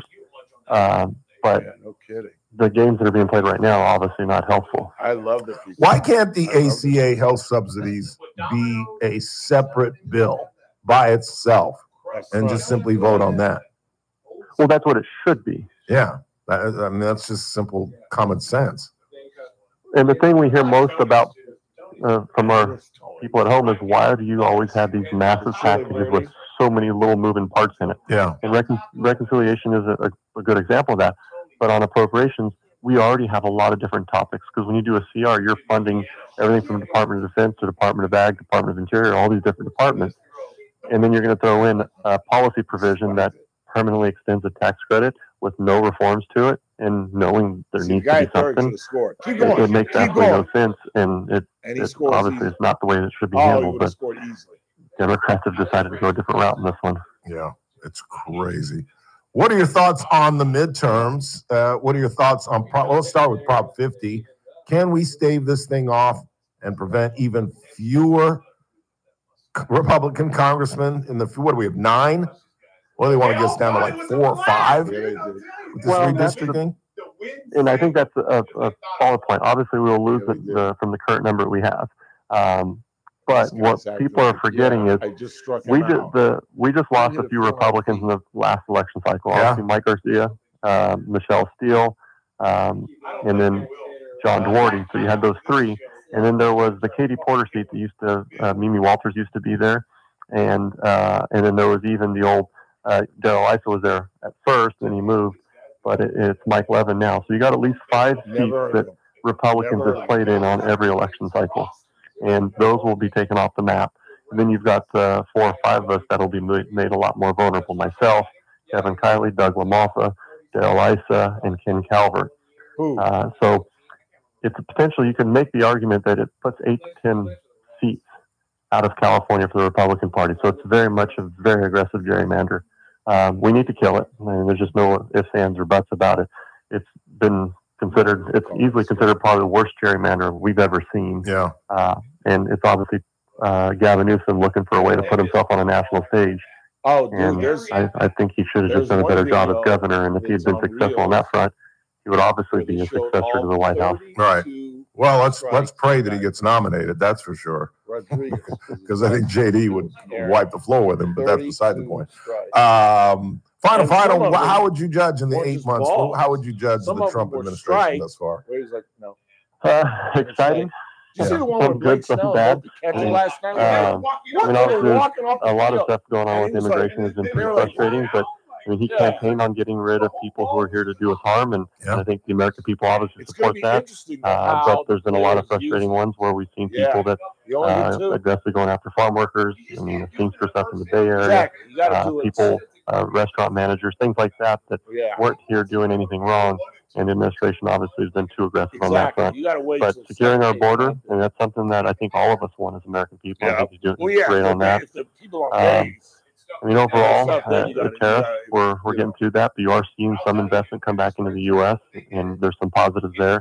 but no kidding. The games that are being played right now are obviously not helpful. I love the people. Why can't the ACA health subsidies be a separate bill by itself and just simply vote on that? Well, that's what it should be. Yeah. I mean, that's just simple common sense. And the thing we hear most about from our people at home is, why do you always have these massive packages with so many little moving parts in it? Yeah. And reconciliation is a good example of that. But on appropriations, we already have a lot of different topics, because when you do a CR, you're funding everything from Department of Defense to Department of Ag, Department of Interior, all these different departments. And then you're going to throw in a policy provision that permanently extends a tax credit with no reforms to it, and knowing there needs to be something. It makes absolutely no sense, and it obviously is not the way it should be handled. But Democrats have decided to go a different route in this one. Yeah, it's crazy. What are your thoughts on the midterms? What are your thoughts on let's start with Prop 50. Can we stave this thing off and prevent even fewer Republican congressmen in the, what do we have, 9? Well, they want to get us down to like 4 or 5 with this redistricting. And I think that's a solid point. Obviously, we will lose from the current number we have. But what people are forgetting is we just lost a few Republicans in the last election cycle. Obviously, Mike Garcia, Michelle Steele, and then John Dwordy. So you had those 3. And then there was the Katie Porter seat that used to, Mimi Walters used to be there. And then there was even the old Darrell Issa was there at first, and he moved. But it's Mike Levin now. So you got at least 5 seats that Republicans have played in on every election cycle. And those will be taken off the map. And then you've got 4 or 5 of us that'll be made a lot more vulnerable. Myself, Kevin Kiley, Doug LaMalfa, Darrell Issa, and Ken Calvert. So it's a potential. You can make the argument that it puts 8 to 10 seats out of California for the Republican Party. So it's very much a very aggressive gerrymander. We need to kill it. I mean, there's just no ifs, ands, or buts about it. It's been considered, it's easily considered probably the worst gerrymander we've ever seen. Yeah. And it's obviously Gavin Newsom looking for a way to put himself on a national stage. Oh, dude, and I think he should have just done a better job as governor. And if he had been successful on that front, he would obviously be a successor to the White House. Right. Well, let's pray that he gets nominated. That's for sure. Because I think JD would wipe the floor with him, but that's beside the point. Final. How would you judge in the 8 months? How would you judge the Trump administration thus far? He's like, no. Exciting. Did you see the one with Blake Snell bad. catching last night? A lot of stuff going on with immigration has been pretty frustrating, but I mean, he campaigned on getting rid of people who are here to do us harm, and I think the American people obviously support that. But there's been a lot of frustrating ones where we've seen people that aggressively going after farm workers. I mean, the Teamster stuff in the Bay Area, people, restaurant managers, things like that weren't here doing anything wrong. And the administration obviously has been too aggressive on that front. But securing our border, and that's something that I think all of us want as American people. I think he's doing great on that. I mean, overall, the tariffs, we're getting through that, but you are seeing some investment come back into the U.S., and there's some positives there.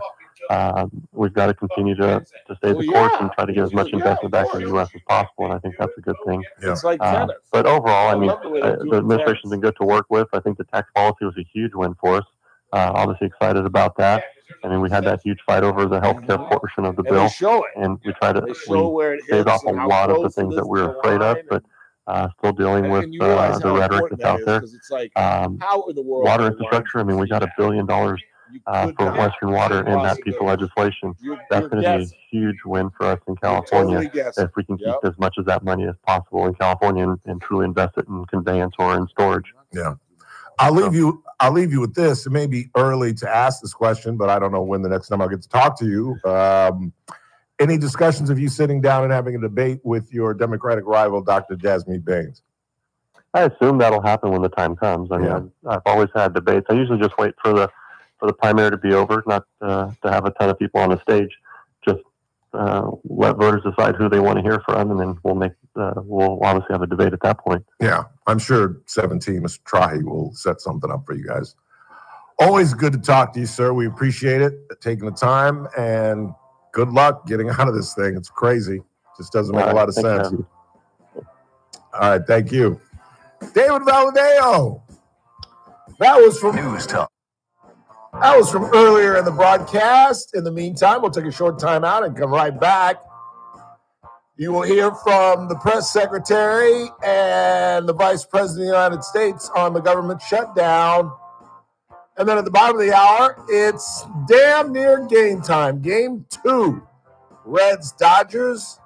We've got to continue to stay the course and try to get as much investment back in the U.S. as possible, and I think that's a good thing. It's like tennis. But overall, I mean, the administration's been good to work with. I think the tax policy was a huge win for us. Obviously excited about that. I mean, we had that huge fight over the healthcare portion of the bill, and we saved off a lot of the things that we were afraid of, but still dealing with the rhetoric that's out there. Water infrastructure, I mean, we got $1 billion for Western Water in that piece of legislation. That's going to be a huge win for us in California if we can keep as much of that money as possible in California and truly invest it in conveyance or in storage. Yeah. I'll leave you with this. It may be early to ask this question, but I don't know when the next time I'll get to talk to you. Any discussions of you sitting down and having a debate with your Democratic rival, Dr. Jasmeet Bains? I assume that'll happen when the time comes. I mean, I've always had debates. I usually just wait for the primary to be over, not to have a ton of people on the stage. Just let voters decide who they want to hear from, and then we'll obviously have a debate at that point. Yeah, I'm sure 17, Mr. Trahi, will set something up for you guys. Always good to talk to you, sir. We appreciate it, taking the time, and good luck getting out of this thing. It's crazy. Just doesn't make a lot of sense. All right, thank you. David Valadeo. That was from News Talk. That was from earlier in the broadcast. In the meantime, we'll take a short time out and come right back. You will hear from the press secretary and the vice president of the United States on the government shutdown. And then at the bottom of the hour, it's damn near game time. Game 2. Reds, Dodgers.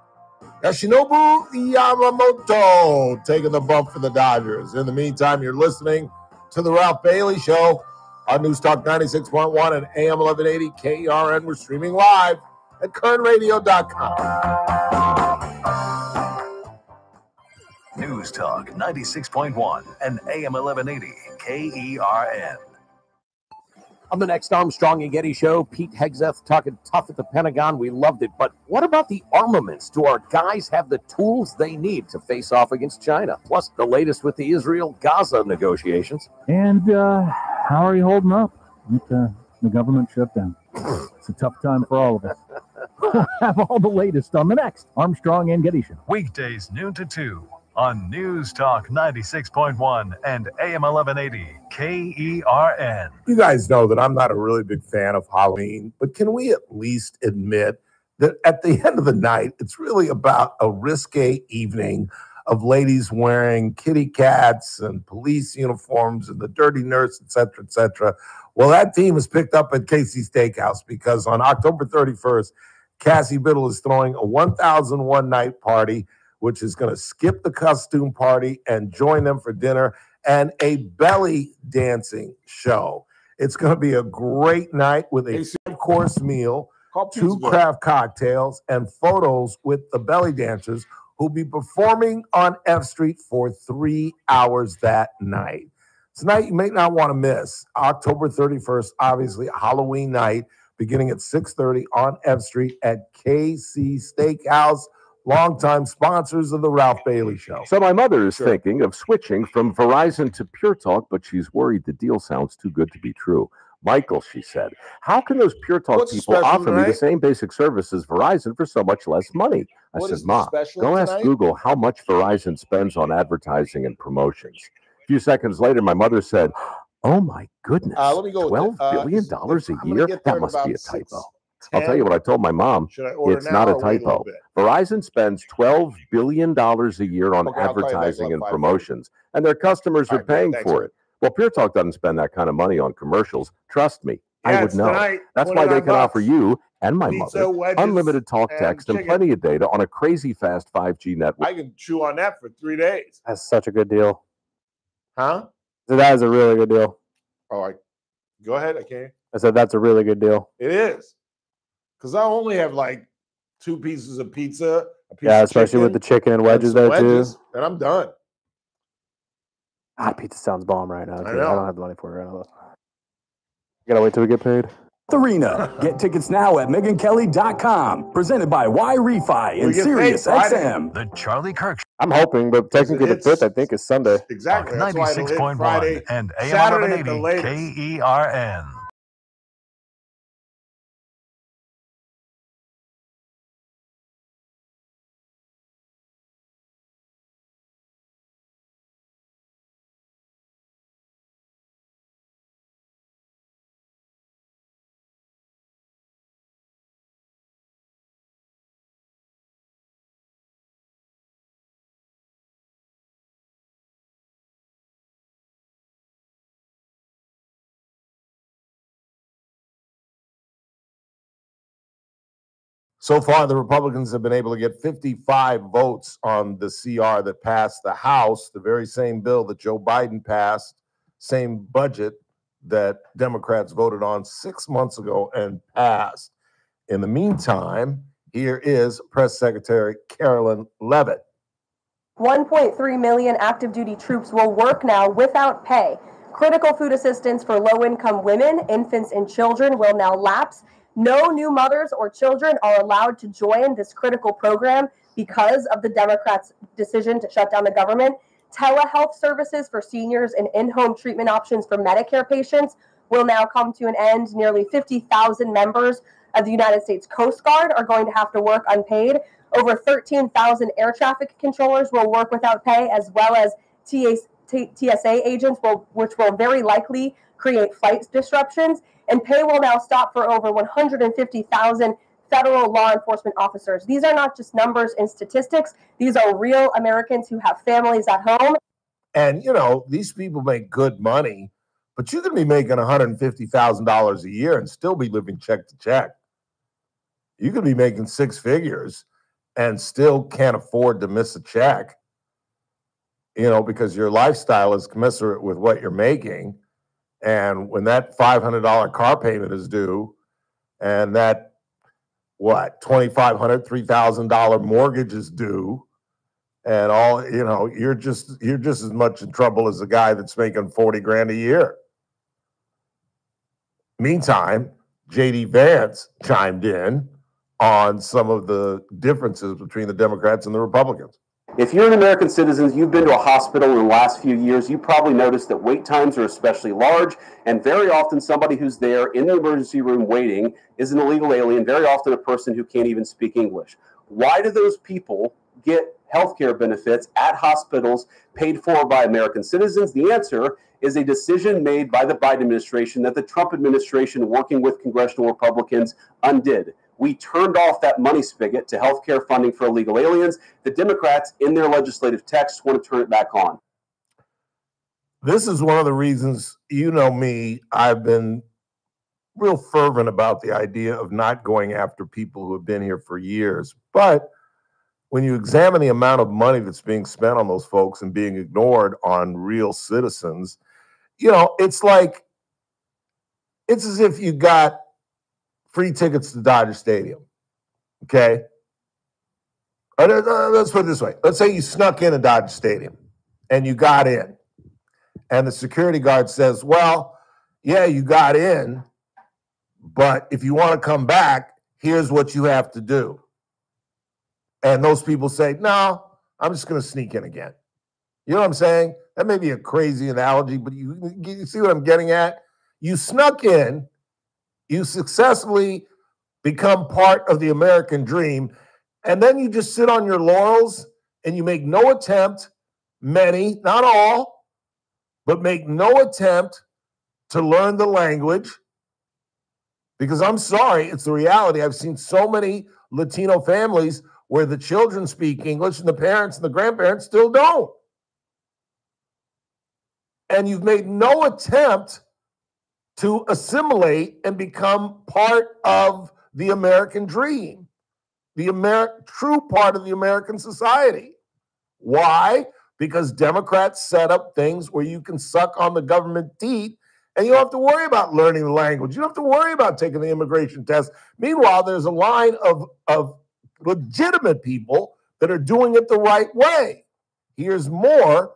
Yoshinobu Yamamoto taking the bump for the Dodgers. In the meantime, you're listening to The Ralph Bailey Show on News Talk 96.1 and AM 1180 KERN. We're streaming live at KernRadio.com. News Talk 96.1 and AM 1180 KERN. On the next Armstrong and Getty Show, Pete Hegseth talking tough at the Pentagon. We loved it. But what about the armaments? Do our guys have the tools they need to face off against China? Plus, the latest with the Israel-Gaza negotiations. And how are you holding up with the government shutdown? It's a tough time for all of us. We'll have all the latest on the next Armstrong and Getty Show. Weekdays noon to 2 on News Talk 96.1 and AM 1180 KERN. You guys know that I'm not a really big fan of Halloween, but can we at least admit that at the end of the night, it's really about a risque evening of ladies wearing kitty cats and police uniforms and the dirty nurse, et cetera, et cetera. Well, that theme is picked up at Casey's Steakhouse because on October 31st, Cassie Biddle is throwing a 1001 night party, which is going to skip the costume party and join them for dinner and a belly dancing show. It's going to be a great night with a 5-course meal, 2 craft cocktails, and photos with the belly dancers who'll be performing on F Street for 3 hours that night. Tonight, you may not want to miss October 31st, obviously Halloween night, beginning at 6:30 on F Street at KC Steakhouse. Longtime sponsors of the Ralph Bailey Show. So my mother is thinking of switching from Verizon to Pure Talk, but she's worried the deal sounds too good to be true. Michael, she said, how can those Pure Talk people offer me the same basic service as Verizon for so much less money? I said, Ma, go ask Google how much Verizon spends on advertising and promotions. A few seconds later, my mother said, oh my goodness, $12 billion a year? That must be a typo. I'll tell you what I told my mom. It's not a typo. Verizon spends $12 billion a year on advertising and promotions, and their customers are paying for it. Well, Pure Talk doesn't spend that kind of money on commercials. Trust me, I would know. That's why they can offer you and my mother unlimited talk, text, and plenty of data on a crazy fast 5G network. I can chew on that for 3 days. That's such a good deal. Huh? So that is a really good deal. All right. Go ahead. I can't. I said that's a really good deal. It is. Because I only have like 2 pieces of pizza. Yeah, especially with the chicken and wedges there too. And I'm done. Pizza sounds bomb right now. I don't have the money for it right now. You gotta wait till we get paid. Arena. Get tickets now at MeganKelly.com. Presented by Y Refi and SiriusXM. The Charlie Kirk I'm hoping, but technically the 5th, I think, is Sunday. Exactly. That's why it'll hit 96.1 Friday, and AM Saturday at the 1180 latest. KERN. So far, the Republicans have been able to get 55 votes on the CR that passed the House, the very same bill that Joe Biden passed, same budget that Democrats voted on 6 months ago and passed. In the meantime, here is Press Secretary Carolyn Leavitt. 1.3 million active duty troops will work now without pay. Critical food assistance for low-income women, infants, and children will now lapse. No new mothers or children are allowed to join this critical program because of the Democrats' decision to shut down the government. Telehealth services for seniors and in-home treatment options for Medicare patients will now come to an end. Nearly 50,000 members of the United States Coast Guard are going to have to work unpaid. Over 13,000 air traffic controllers will work without pay, as well as TSA agents, which will very likely create flight disruptions. And pay will now stop for over 150,000 federal law enforcement officers. These are not just numbers and statistics. These are real Americans who have families at home. And, you know, these people make good money, but you can be making $150,000 a year and still be living check to check. You could be making six figures and still can't afford to miss a check, you know, because your lifestyle is commensurate with what you're making. And when that $500 car payment is due and that, $2,500, $3,000 mortgage is due and all, you know, you're just as much in trouble as the guy that's making 40 grand a year. Meantime, J.D. Vance chimed in on some of the differences between the Democrats and the Republicans. If you're an American citizen, you've been to a hospital in the last few years, you probably noticed that wait times are especially large, and very often somebody who's there in the emergency room waiting is an illegal alien, very often a person who can't even speak English. Why do those people get healthcare benefits at hospitals paid for by American citizens? The answer is a decision made by the Biden administration that the Trump administration, working with congressional Republicans, undid. We turned off that money spigot to healthcare funding for illegal aliens. The Democrats, in their legislative text, want to turn it back on. This is one of the reasons, you know me, I've been real fervent about the idea of not going after people who have been here for years. But when you examine the amount of money that's being spent on those folks and being ignored on real citizens, you know, it's as if you got free tickets to Dodger Stadium, okay? Let's put it this way. Let's say you snuck in at Dodger Stadium and you got in. And the security guard says, well, yeah, you got in, but if you want to come back, here's what you have to do. And those people say, no, I'm just going to sneak in again. You know what I'm saying? That may be a crazy analogy, but you see what I'm getting at? You snuck in. You successfully become part of the American dream, and then you just sit on your laurels and you make no attempt, many, not all, but make no attempt to learn the language. Because I'm sorry, it's the reality. I've seen so many Latino families where the children speak English and the parents and the grandparents still don't. And you've made no attempt to assimilate and become part of the American dream, the true part of the American society. Why? Because Democrats set up things where you can suck on the government teat and you don't have to worry about learning the language. You don't have to worry about taking the immigration test. Meanwhile, there's a line of legitimate people that are doing it the right way. Here's more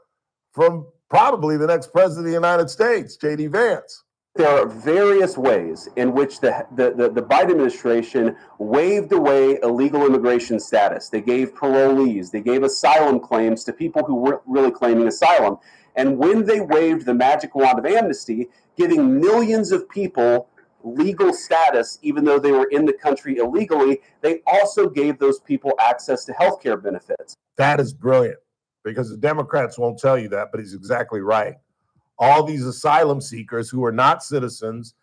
from probably the next president of the United States, J.D. Vance. There are various ways in which the Biden administration waived away illegal immigration status. They gave parolees, they gave asylum claims to people who weren't really claiming asylum. And when they waved the magic wand of amnesty, giving millions of people legal status, even though they were in the country illegally, they also gave those people access to health care benefits. That is brilliant, because the Democrats won't tell you that, but he's exactly right. All these asylum seekers who are not citizens,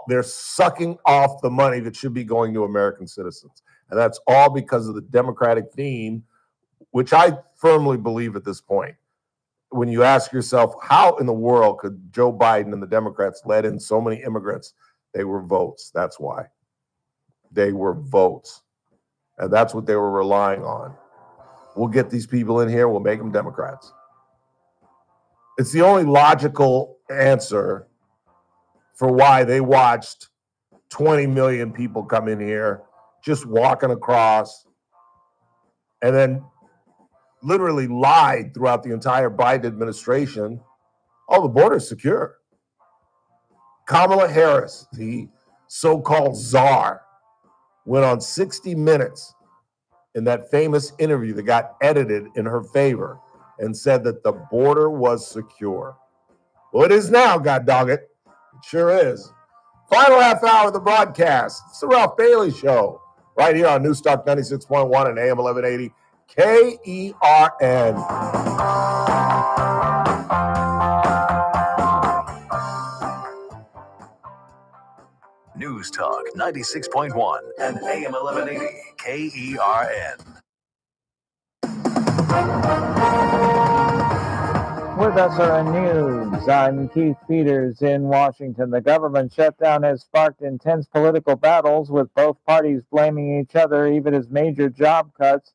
they're sucking off the money that should be going to American citizens. And that's all because of the Democratic theme, which I firmly believe at this point. When you ask yourself, how in the world could Joe Biden and the Democrats let in so many immigrants? They were votes. That's why. They were votes. And that's what they were relying on. We'll get these people in here. We'll make them Democrats. It's the only logical answer for why they watched 20 million people come in here just walking across and then literally lied throughout the entire Biden administration. Oh, the border's secure. Kamala Harris, the so-called czar, went on 60 Minutes in that famous interview that got edited in her favor and said that the border was secure. Well, it is now, God dog it. It sure is. Final half hour of the broadcast. It's the Ralph Bailey Show, right here on News Talk 96.1 and AM 1180 KERN. News Talk 96.1 and AM 1180 KERN. With SRN News, I'm Keith Peters in Washington. The government shutdown has sparked intense political battles, with both parties blaming each other, even as major job cuts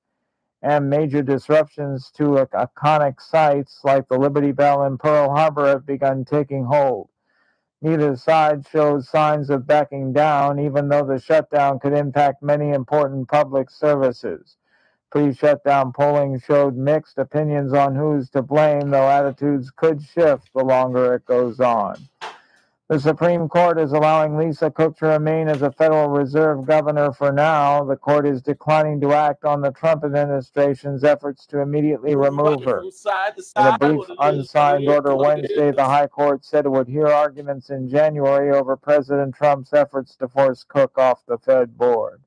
and major disruptions to iconic sites like the Liberty Bell and Pearl Harbor have begun taking hold. Neither side shows signs of backing down, even though the shutdown could impact many important public services. Pre-shutdown polling showed mixed opinions on who's to blame, though attitudes could shift the longer it goes on. The Supreme Court is allowing Lisa Cook to remain as a Federal Reserve governor for now. The court is declining to act on the Trump administration's efforts to immediately remove her. In a brief unsigned order Wednesday, the High Court said it would hear arguments in January over President Trump's efforts to force Cook off the Fed board.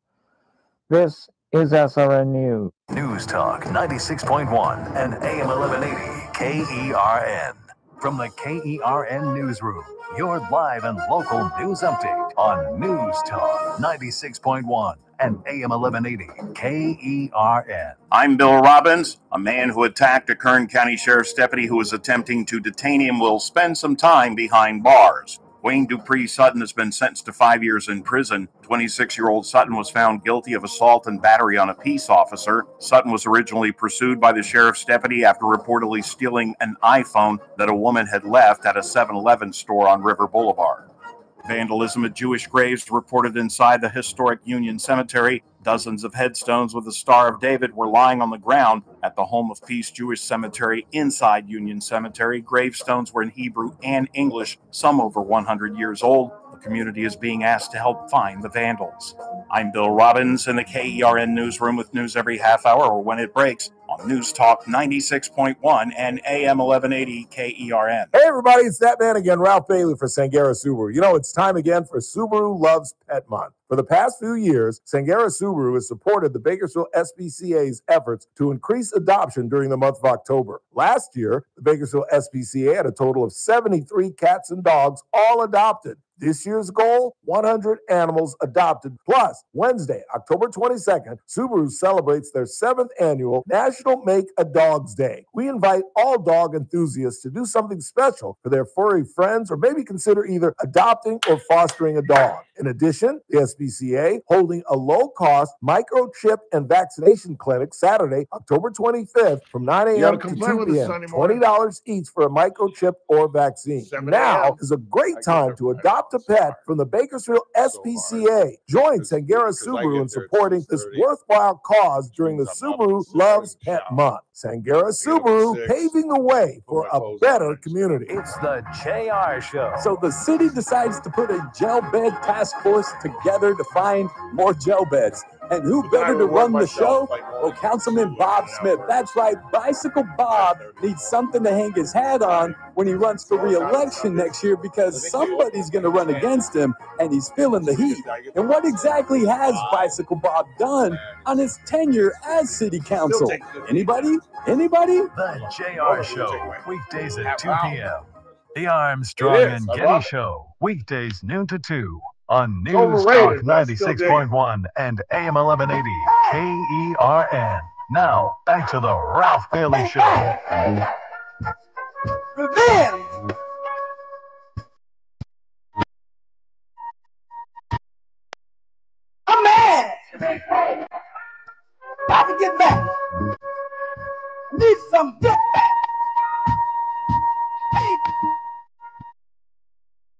This is SRN News. News Talk 96.1 and AM 1180 KERN. From the KERN Newsroom, your live and local news update on News Talk 96.1 and AM 1180 KERN. I'm Bill Robbins. A man who attacked a Kern County Sheriff's deputy who was attempting to detain him will spend some time behind bars. Wayne Dupree Sutton has been sentenced to 5 years in prison. 26-year-old Sutton was found guilty of assault and battery on a peace officer. Sutton was originally pursued by the sheriff's deputy after reportedly stealing an iPhone that a woman had left at a 7-Eleven store on River Boulevard. Vandalism at Jewish graves reported inside the historic Union Cemetery. Dozens of headstones with the Star of David were lying on the ground at the Home of Peace Jewish Cemetery inside Union Cemetery. Gravestones were in Hebrew and English, some over 100 years old. The community is being asked to help find the vandals. I'm Bill Robbins in the KERN newsroom with news every half hour or when it breaks on News Talk 96.1 and AM 1180 KERN. Hey everybody, it's that man again, Ralph Bailey for Sangera Subaru. You know, it's time again for Subaru Loves Pet Month. For the past few years, Sangera Subaru has supported the Bakersfield SPCA's efforts to increase adoption during the month of October. Last year, the Bakersfield SPCA had a total of 73 cats and dogs, all adopted. This year's goal, 100 animals adopted. Plus, Wednesday, October 22nd, Subaru celebrates their 7th annual National Make a Dog's Day. We invite all dog enthusiasts to do something special for their furry friends or maybe consider either adopting or fostering a dog. In addition, the SPCA holding a low-cost microchip and vaccination clinic Saturday, October 25th from 9 a.m. to 2 p.m. $20 each for a microchip or vaccine. Now is a great time to adopt Adopt a pet from the Bakersfield SPCA. Join Sangera Subaru in supporting this worthwhile cause during the Subaru Loves Pet Month. Sangera Subaru, paving the way for a better community. It's the JR Show. So the city decides to put a gel bed task force together to find more gel beds. And who better to run the show? Well, Councilman Bob Smith. That's right, Bicycle Bob needs something to hang his hat on when he runs for re-election next year, because somebody's going to run against him, and he's feeling the heat. And what exactly has Bicycle Bob done on his tenure as city council? Anybody? Anybody? The JR Show, weekdays at 2 p.m. The Armstrong and Getty Show, weekdays noon to 2 on News Talk 96.1 and AM 1180 KERN. Now, back to the Ralph Bailey Show. Revenge! I'm mad! Got to get back! I need some get back!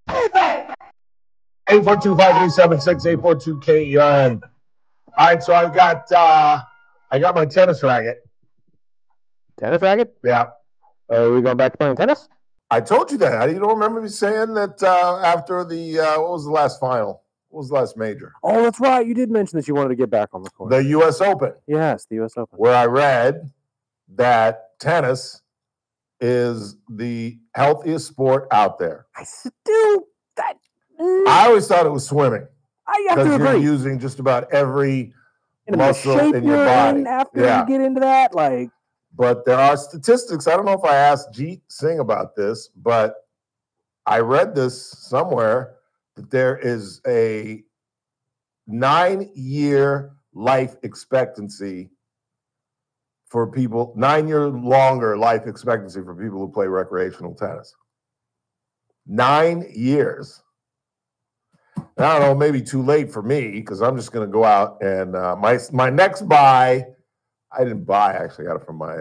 Hey, back! 842-537-6842-KERN. All right, so I got my tennis racket. Tennis racket? Yeah. Are we going back to playing tennis? I told you that. You don't remember me saying that after the what was the last final? What was the last major? Oh, that's right. You did mention that you wanted to get back on the court. The U.S. Open. Yes, the U.S. Open. Where I read that tennis is the healthiest sport out there. I still that. I always thought it was swimming. I have to Because you're agree. using just about every And muscle the shape in your you're body. in after Yeah. you get into that, like. But there are statistics. I don't know if I asked Jeet Singh about this, but I read this somewhere that there is a 9-year life expectancy for people, 9-year longer life expectancy for people who play recreational tennis. 9 years. I don't know, maybe too late for me, because I'm just going to go out and my next buy. I didn't buy. I actually got it from my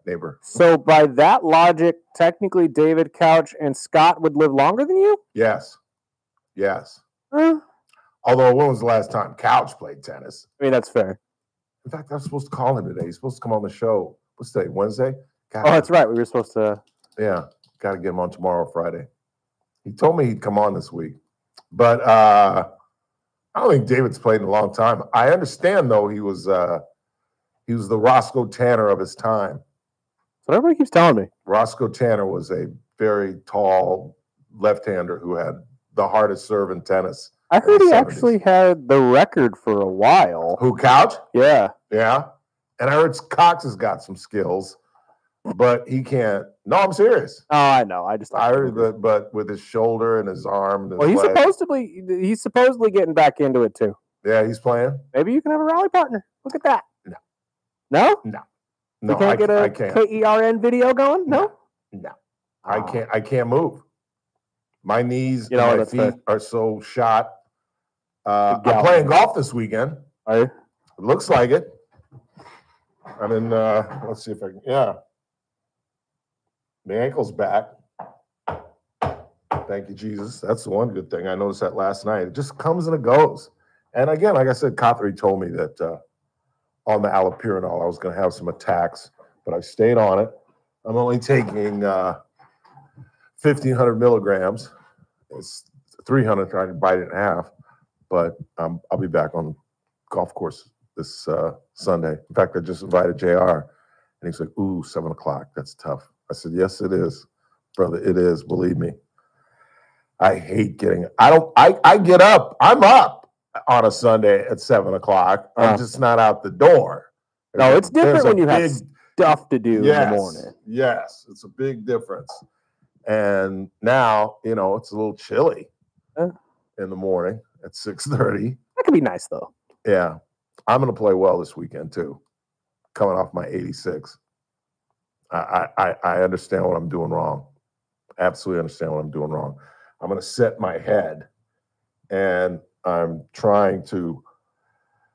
neighbor. So by that logic, technically David Couch and Scott would live longer than you? Yes. Yes. Although, when was the last time Couch played tennis? I mean, that's fair. In fact, I was supposed to call him today. He's supposed to come on the show. What's today? Wednesday? Oh, that's right. We were supposed to. Yeah. Got to get him on tomorrow, Friday. He told me he'd come on this week. But I don't think David's played in a long time. I understand, though, he was the Roscoe Tanner of his time. That's what everybody keeps telling me. Roscoe Tanner was a very tall left-hander who had the hardest serve in tennis. I heard in he the 70s. actually had the record for a while. Who, Couch? Yeah. Yeah. And I heard Cox has got some skills, but he can't. No, I'm serious. Oh, I know. I heard that, but with his shoulder and his arm. And his Well, leg. he's supposedly getting back into it too. Yeah, he's playing. Maybe you can have a rally partner. Look at that. No. No? No. You No, can't get I a can't. KERN video going? No? No. I can't move. My knees You know, and my that's feet fair. are so shot. I'm Galvin. playing golf this weekend. Are you? It looks like it. I'm in, let's see if I can, yeah. The ankle's back. Thank you, Jesus. That's the one good thing. I noticed that last night. It just comes and it goes. And again, like I said, Cothery told me that on the allopurinol, I was going to have some attacks, but I stayed on it. I'm only taking 1,500 milligrams. It's 300, trying to bite it in half. But I'll be back on golf course this Sunday. In fact, I just invited JR, and he's like, ooh, 7 o'clock. That's tough. I said, yes, it is, brother. It is. Believe me. I hate getting, I get up. I'm up on a Sunday at 7 o'clock. I'm just not out the door. No, it's different There's a when you have big- stuff to do in the Yes, morning. Yes, it's a big difference. And now, it's a little chilly in the morning at 6:30. That could be nice, though. Yeah. I'm going to play well this weekend, too, coming off my 86. I understand what I'm doing wrong. Absolutely understand what I'm doing wrong. I'm going to set my head, and I'm trying to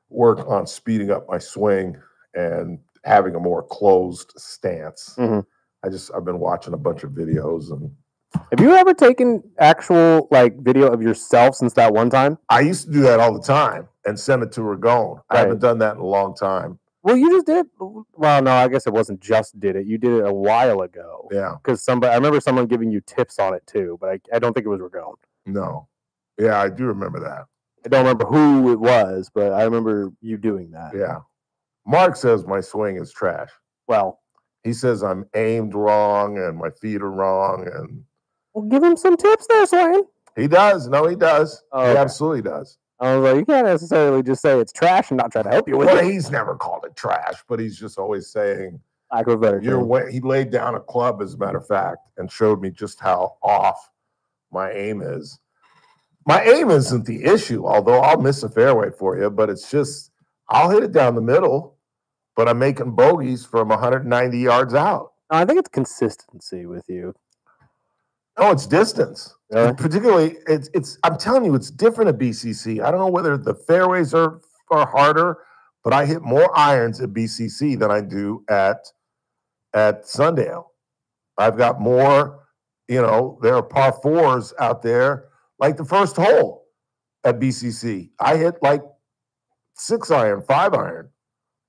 work on speeding up my swing and having a more closed stance. Mhm. I've been watching a bunch of videos and Have you ever taken actual video of yourself since that one time? I used to do that all the time and send it to Ragone. I haven't done that in a long time. Well, you just did it. Well, no, I guess it wasn't just did it. You did it a while ago. Yeah. Because I remember someone giving you tips on it too, but I don't think it was Ragone. No. Yeah, I do remember that. I don't remember who it was, but I remember you doing that. Yeah. Mark says my swing is trash. Well, he says I'm aimed wrong and my feet are wrong. And well, give him some tips there, Swain. He does. No, he does. Oh, he okay. absolutely does. I was like, you can't necessarily just say it's trash and not try to help you with Well, it. he's never called it trash, but he's just always saying, you're he laid down a club, as a matter of fact, and showed me just how off my aim is. My aim isn't the issue, although I'll miss a fairway for you, but it's just I'll hit it down the middle, but I'm making bogeys from 190 yards out. I think it's consistency with you. No, it's distance. Really? Particularly, it's. I'm telling you, it's different at BCC. I don't know whether the fairways are harder, but I hit more irons at BCC than I do at Sundale. I've got more. There are par fours out there, like the first hole at BCC. I hit like 6 iron, 5 iron.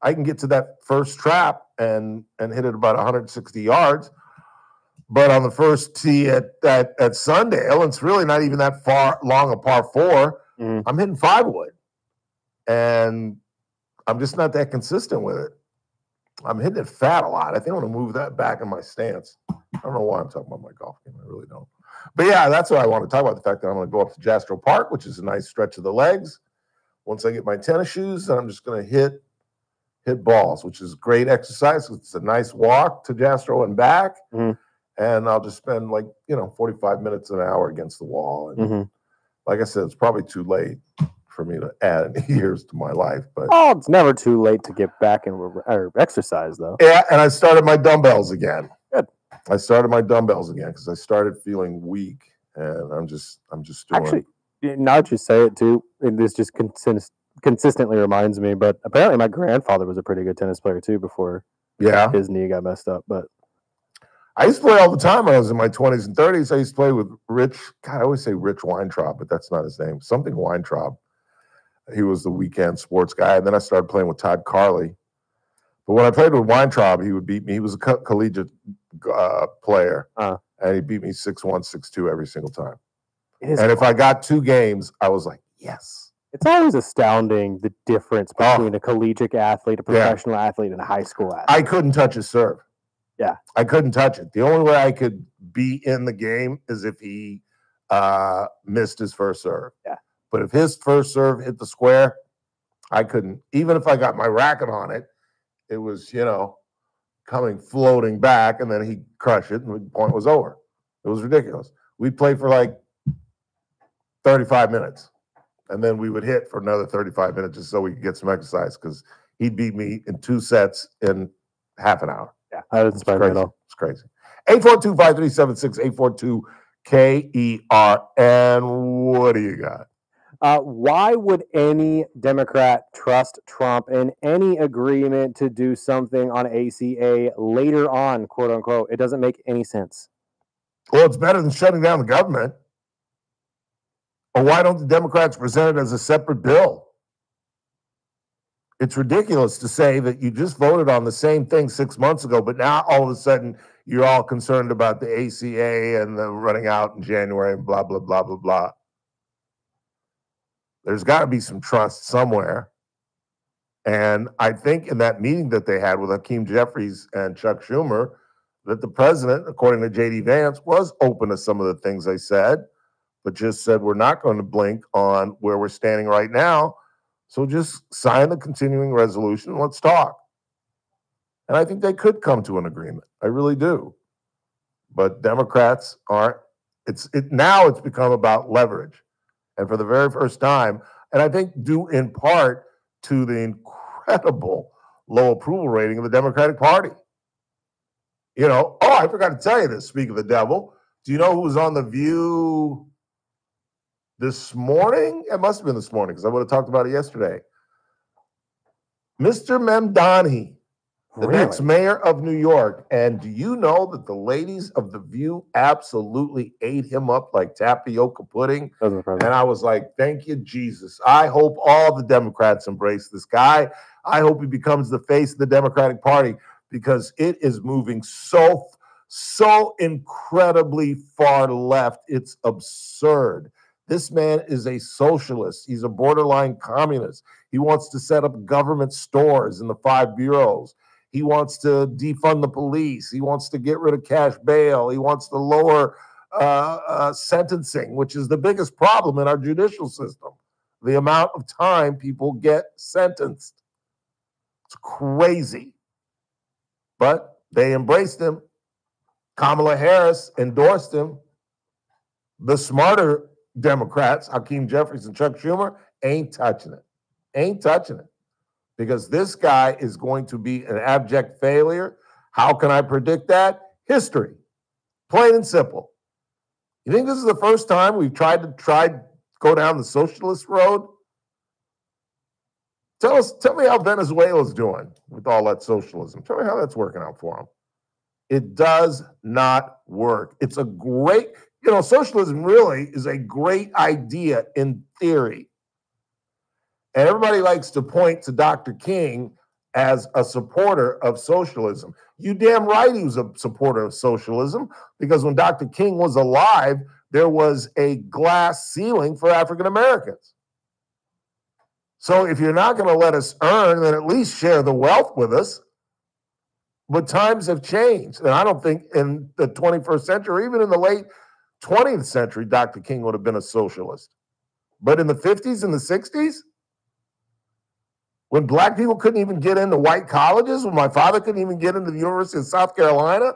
I can get to that first trap and hit it about 160 yards. But on the first tee at Sundale, it's really not even that far long a par 4. I'm hitting 5 wood. And I'm just not that consistent with it. I'm hitting it fat a lot. I think I'm going to move that back in my stance. I don't know why I'm talking about my golf game. I really don't. But yeah, that's what I want to talk about, the fact that I'm going to go up to Jastrow Park, which is a nice stretch of the legs. Once I get my tennis shoes, then I'm just going to hit balls, which is great exercise. It's a nice walk to Jastrow and back. And I'll just spend 45 minutes, an hour against the wall. And like I said, it's probably too late for me to add any years to my life. But it's never too late to get back or exercise, though. Yeah, and I started my dumbbells again. Good. I started my dumbbells again because I started feeling weak, and I'm just doing. Actually, now that you say it too, this just consistently reminds me. But apparently, my grandfather was a pretty good tennis player too before his knee got messed up. But I used to play all the time when I was in my 20s and 30s. I used to play with Rich. God, I always say Rich Weintraub, but that's not his name. Something Weintraub. He was the weekend sports guy. And then I started playing with Todd Carley. But when I played with Weintraub, he would beat me. He was a collegiate player. And he beat me 6-1, 6-2 every single time. And if I got 2 games, I was like, yes. It's always astounding the difference between a collegiate athlete, a professional athlete, and a high school athlete. I couldn't touch his serve. Yeah. I couldn't touch it. The only way I could be in the game is if he missed his first serve. Yeah. But if his first serve hit the square, I couldn't. Even if I got my racket on it, it was, coming floating back, and then he'd crush it, and the point was over. It was ridiculous. We'd play for like 35 minutes, and then we would hit for another 35 minutes just so we could get some exercise because he'd beat me in 2 sets in half an hour. Yeah, that doesn't surprise me at all. It's crazy. 842-5376, 842-KERN. What do you got? Why would any Democrat trust Trump in any agreement to do something on ACA later on, quote unquote? It doesn't make any sense. Well, it's better than shutting down the government. Or why don't the Democrats present it as a separate bill? It's ridiculous to say that you just voted on the same thing 6 months ago, but now all of a sudden you're all concerned about the ACA and the running out in January and blah, blah, blah, blah, blah. There's got to be some trust somewhere. And I think in that meeting that they had with Hakeem Jeffries and Chuck Schumer, that the president, according to J.D. Vance, was open to some of the things they said, but just said, we're not going to blink on where we're standing right now. So just sign the continuing resolution. Let's talk. And I think they could come to an agreement. I really do. But Democrats aren't. Now it's become about leverage. And for the very first time, and I think due in part to the incredible low approval rating of the Democratic Party. I forgot to tell you this, speak of the devil. Do you know who was on The View this morning? It must have been this morning because I would have talked about it yesterday. Mr. Mamdani, The next mayor of New York. And do you know that the ladies of The View absolutely ate him up like tapioca pudding? And I was like, thank you, Jesus. I hope all the Democrats embrace this guy. I hope he becomes the face of the Democratic Party because it is moving so incredibly far left. It's absurd. This man is a socialist. He's a borderline communist. He wants to set up government stores in the 5 boroughs. He wants to defund the police. He wants to get rid of cash bail. He wants to lower sentencing, which is the biggest problem in our judicial system. The amount of time people get sentenced. It's crazy. But they embraced him. Kamala Harris endorsed him. The smarter Democrats, Hakeem Jeffries and Chuck Schumer, ain't touching it. Ain't touching it. Because this guy is going to be an abject failure. How can I predict that? History. Plain and simple. You think this is the first time we've tried to go down the socialist road? Tell me how Venezuela's doing with all that socialism. Tell me how that's working out for them. It does not work. It's a great, socialism really is a great idea in theory. And everybody likes to point to Dr. King as a supporter of socialism. You damn right he was a supporter of socialism because when Dr. King was alive, there was a glass ceiling for African Americans. So if you're not going to let us earn, then at least share the wealth with us. But times have changed. And I don't think in the 21st century, or even in the late 20th century, Dr. King would have been a socialist. But in the 50s and the 60s, when black people couldn't even get into white colleges, when my father couldn't even get into the University of South Carolina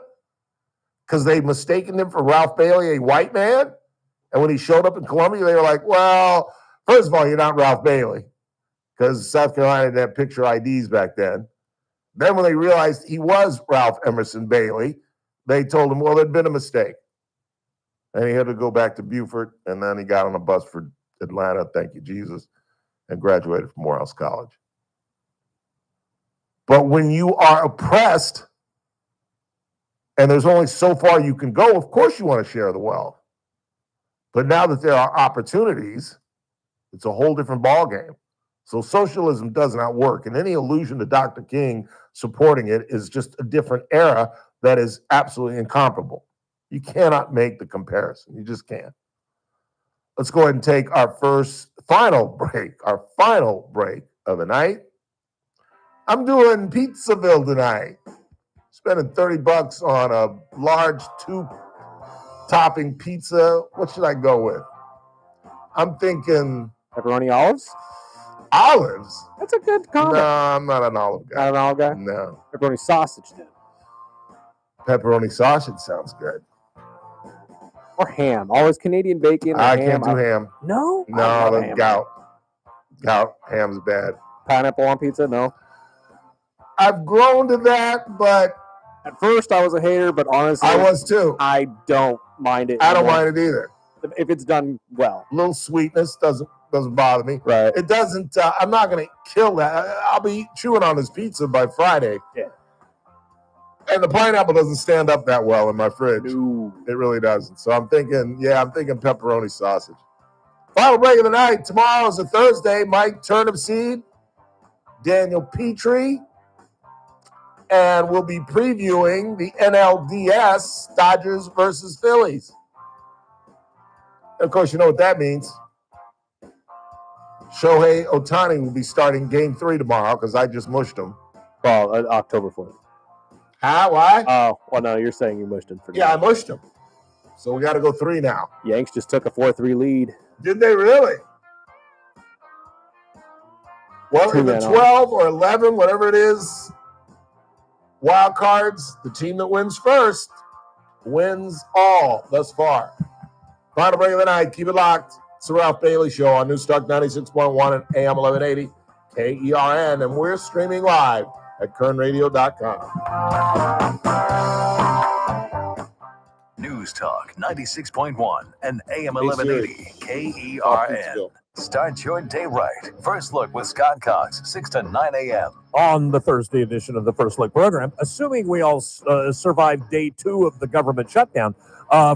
because they'd mistaken him for Ralph Bailey, a white man. And when he showed up in Columbia, they were like, well, first of all, you're not Ralph Bailey because South Carolina didn't have picture IDs back then. Then when they realized he was Ralph Emerson Bailey, they told him, well, there'd been a mistake. And he had to go back to Beaufort, and then he got on a bus for Atlanta, thank you, Jesus, and graduated from Morehouse College. But when you are oppressed and there's only so far you can go, of course you want to share the wealth. But now that there are opportunities, it's a whole different ballgame. So socialism does not work. And any allusion to Dr. King supporting it is just a different era that is absolutely incomparable. You cannot make the comparison. You just can't. Let's go ahead and take our final break of the night. I'm doing Pizzaville tonight. Spending $30 on a large 2-topping pizza. What should I go with? I'm thinking pepperoni olives. Olives? That's a good combo. No, I'm not an olive guy. Not an olive guy? No. Pepperoni sausage then. Pepperoni sausage sounds good. Or ham. Always Canadian bacon. I can't do ham. No? No, that's gout. Gout. Ham's bad. Pineapple on pizza? No. I've grown to that, but at first I was a hater, but honestly, I was too. I don't mind it. I don't mind it either. If it's done well. A little sweetness doesn't bother me. Right. It doesn't, I'm not going to kill that. I'll be chewing on this pizza by Friday. Yeah. And the pineapple doesn't stand up that well in my fridge. No. It really doesn't. So I'm thinking pepperoni sausage. Final break of the night. Tomorrow is a Thursday. Mike Turnipseed, Daniel Petrie, and we'll be previewing the NLDS, Dodgers versus Phillies. And of course, you know what that means. Shohei Ohtani will be starting Game 3 tomorrow because I just mushed him. Well, October 4th. Why? Oh, well, no, you're saying you mushed him. I mushed him. So we got to go 3 now. Yanks just took a 4-3 lead. Did they really? Well, in the 12 or 11, whatever it is, wild cards, the team that wins first wins all thus far. Final break of the night. Keep it locked. It's the Ralph Bailey Show on Newstalk 96.1 and AM 1180 KERN, and we're streaming live at kernradio.com. News Talk 96.1 and AM 1180 KERN. Start your day right. First Look with Scott Cox, 6 to 9 a.m. On the Thursday edition of the First Look program, assuming we all survive day 2 of the government shutdown,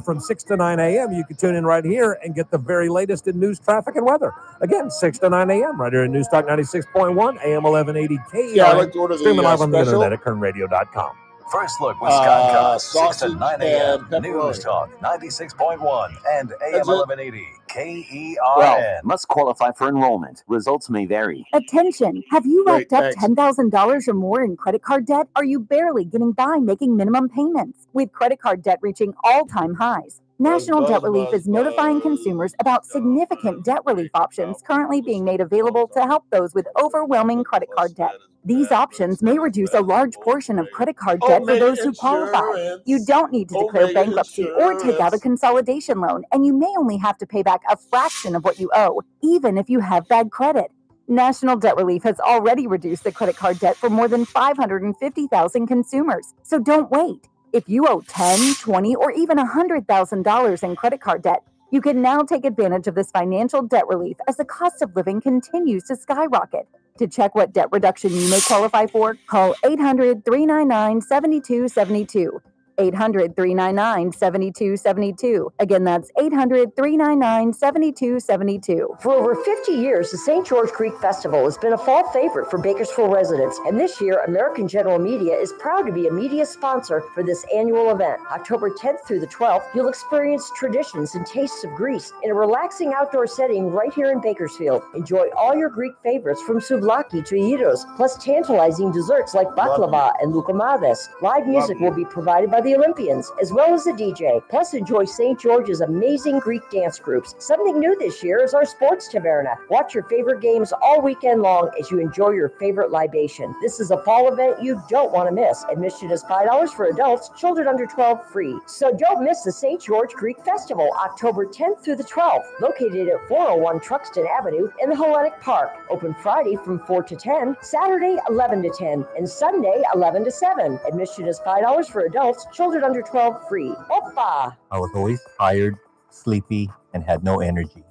from 6 to 9 a.m., you can tune in right here and get the very latest in news, traffic, and weather. Again, 6 to 9 a.m. right here in News Talk 96.1, AM 1180 KERN. Yeah, I'd like to order the streaming live on the special. internet at kernradio.com. First Look with Scott Cox, 6 to sausage 9 a.m. and News pepperoni. Talk 96.1 and AM That's it. 1180 KERN. Well, must qualify for enrollment. Results may vary. Attention! Have you Great, racked up thanks. $10,000 or more in credit card debt? Are you barely getting by making minimum payments? With credit card debt reaching all-time highs, National Debt Relief is notifying consumers about significant debt relief options currently being made available to help those with overwhelming credit card debt. These options may reduce a large portion of credit card debt for those who qualify. You don't need to declare bankruptcy or take out a consolidation loan, and you may only have to pay back a fraction of what you owe, even if you have bad credit. National Debt Relief has already reduced the credit card debt for more than 550,000 consumers. So don't wait. If you owe $10,000, $20,000, or even $100,000 in credit card debt, you can now take advantage of this financial debt relief as the cost of living continues to skyrocket. To check what debt reduction you may qualify for, call 800-399-7272. 800-399-7272. Again, that's 800-399-7272. For over 50 years, the St. George Creek Festival has been a fall favorite for Bakersfield residents, and this year, American General Media is proud to be a media sponsor for this annual event. October 10th through the 12th, you'll experience traditions and tastes of Greece in a relaxing outdoor setting right here in Bakersfield. Enjoy all your Greek favorites from souvlaki to gyros, plus tantalizing desserts like baklava and loukoumades. Live music will be provided by the Olympians, as well as a DJ. Plus, enjoy St. George's amazing Greek dance groups. Something new this year is our sports taverna. Watch your favorite games all weekend long as you enjoy your favorite libation. This is a fall event you don't want to miss. Admission is $5 for adults, children under 12 free. So don't miss the St. George Greek Festival, October 10th through the 12th, located at 401 Truxton Avenue in the Hellenic Park. Open Friday from 4 to 10, Saturday 11 to 10, and Sunday 11 to 7. Admission is $5 for adults, children under 12 free. Oppa! I was always tired, sleepy, and had no energy.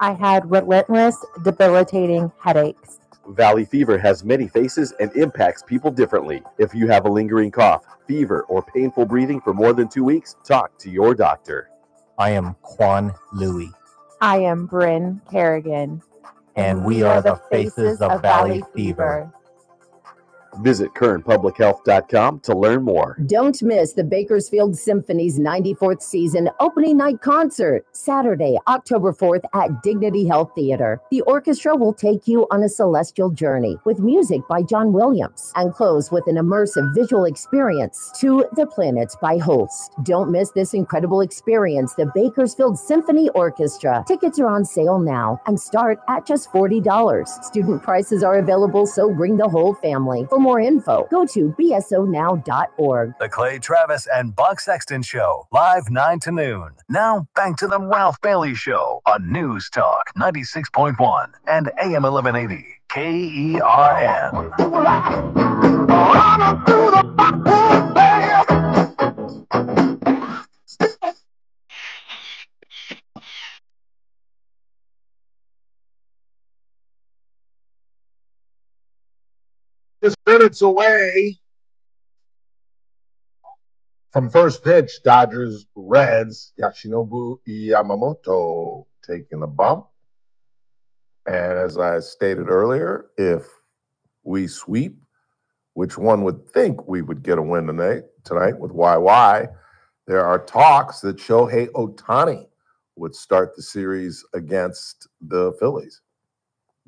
I had relentless, debilitating headaches. Valley fever has many faces and impacts people differently. If you have a lingering cough, fever, or painful breathing for more than 2 weeks, talk to your doctor. I am Quan Louie, I am Bryn Kerrigan. and we are the faces of Valley Fever. Visit kernpublichealth.com to learn more. Don't miss the Bakersfield Symphony's 94th season opening night concert, Saturday, October 4th at Dignity Health Theater. The orchestra will take you on a celestial journey with music by John Williams and close with an immersive visual experience to The Planets by Holst. Don't miss this incredible experience, the Bakersfield Symphony Orchestra. Tickets are on sale now and start at just $40. Student prices are available, so bring the whole family. For more info, go to bsonow.org. The Clay Travis and Buck Sexton Show, live 9 to noon. Now, back to the Ralph Bailey Show on News Talk 96.1 and AM 1180 KERN. Just minutes away from first pitch, Dodgers Reds. Yoshinobu Yamamoto taking the bump. And as I stated earlier, if we sweep, which one would think we would get a win tonight with YY, there are talks that Shohei Ohtani would start the series against the Phillies.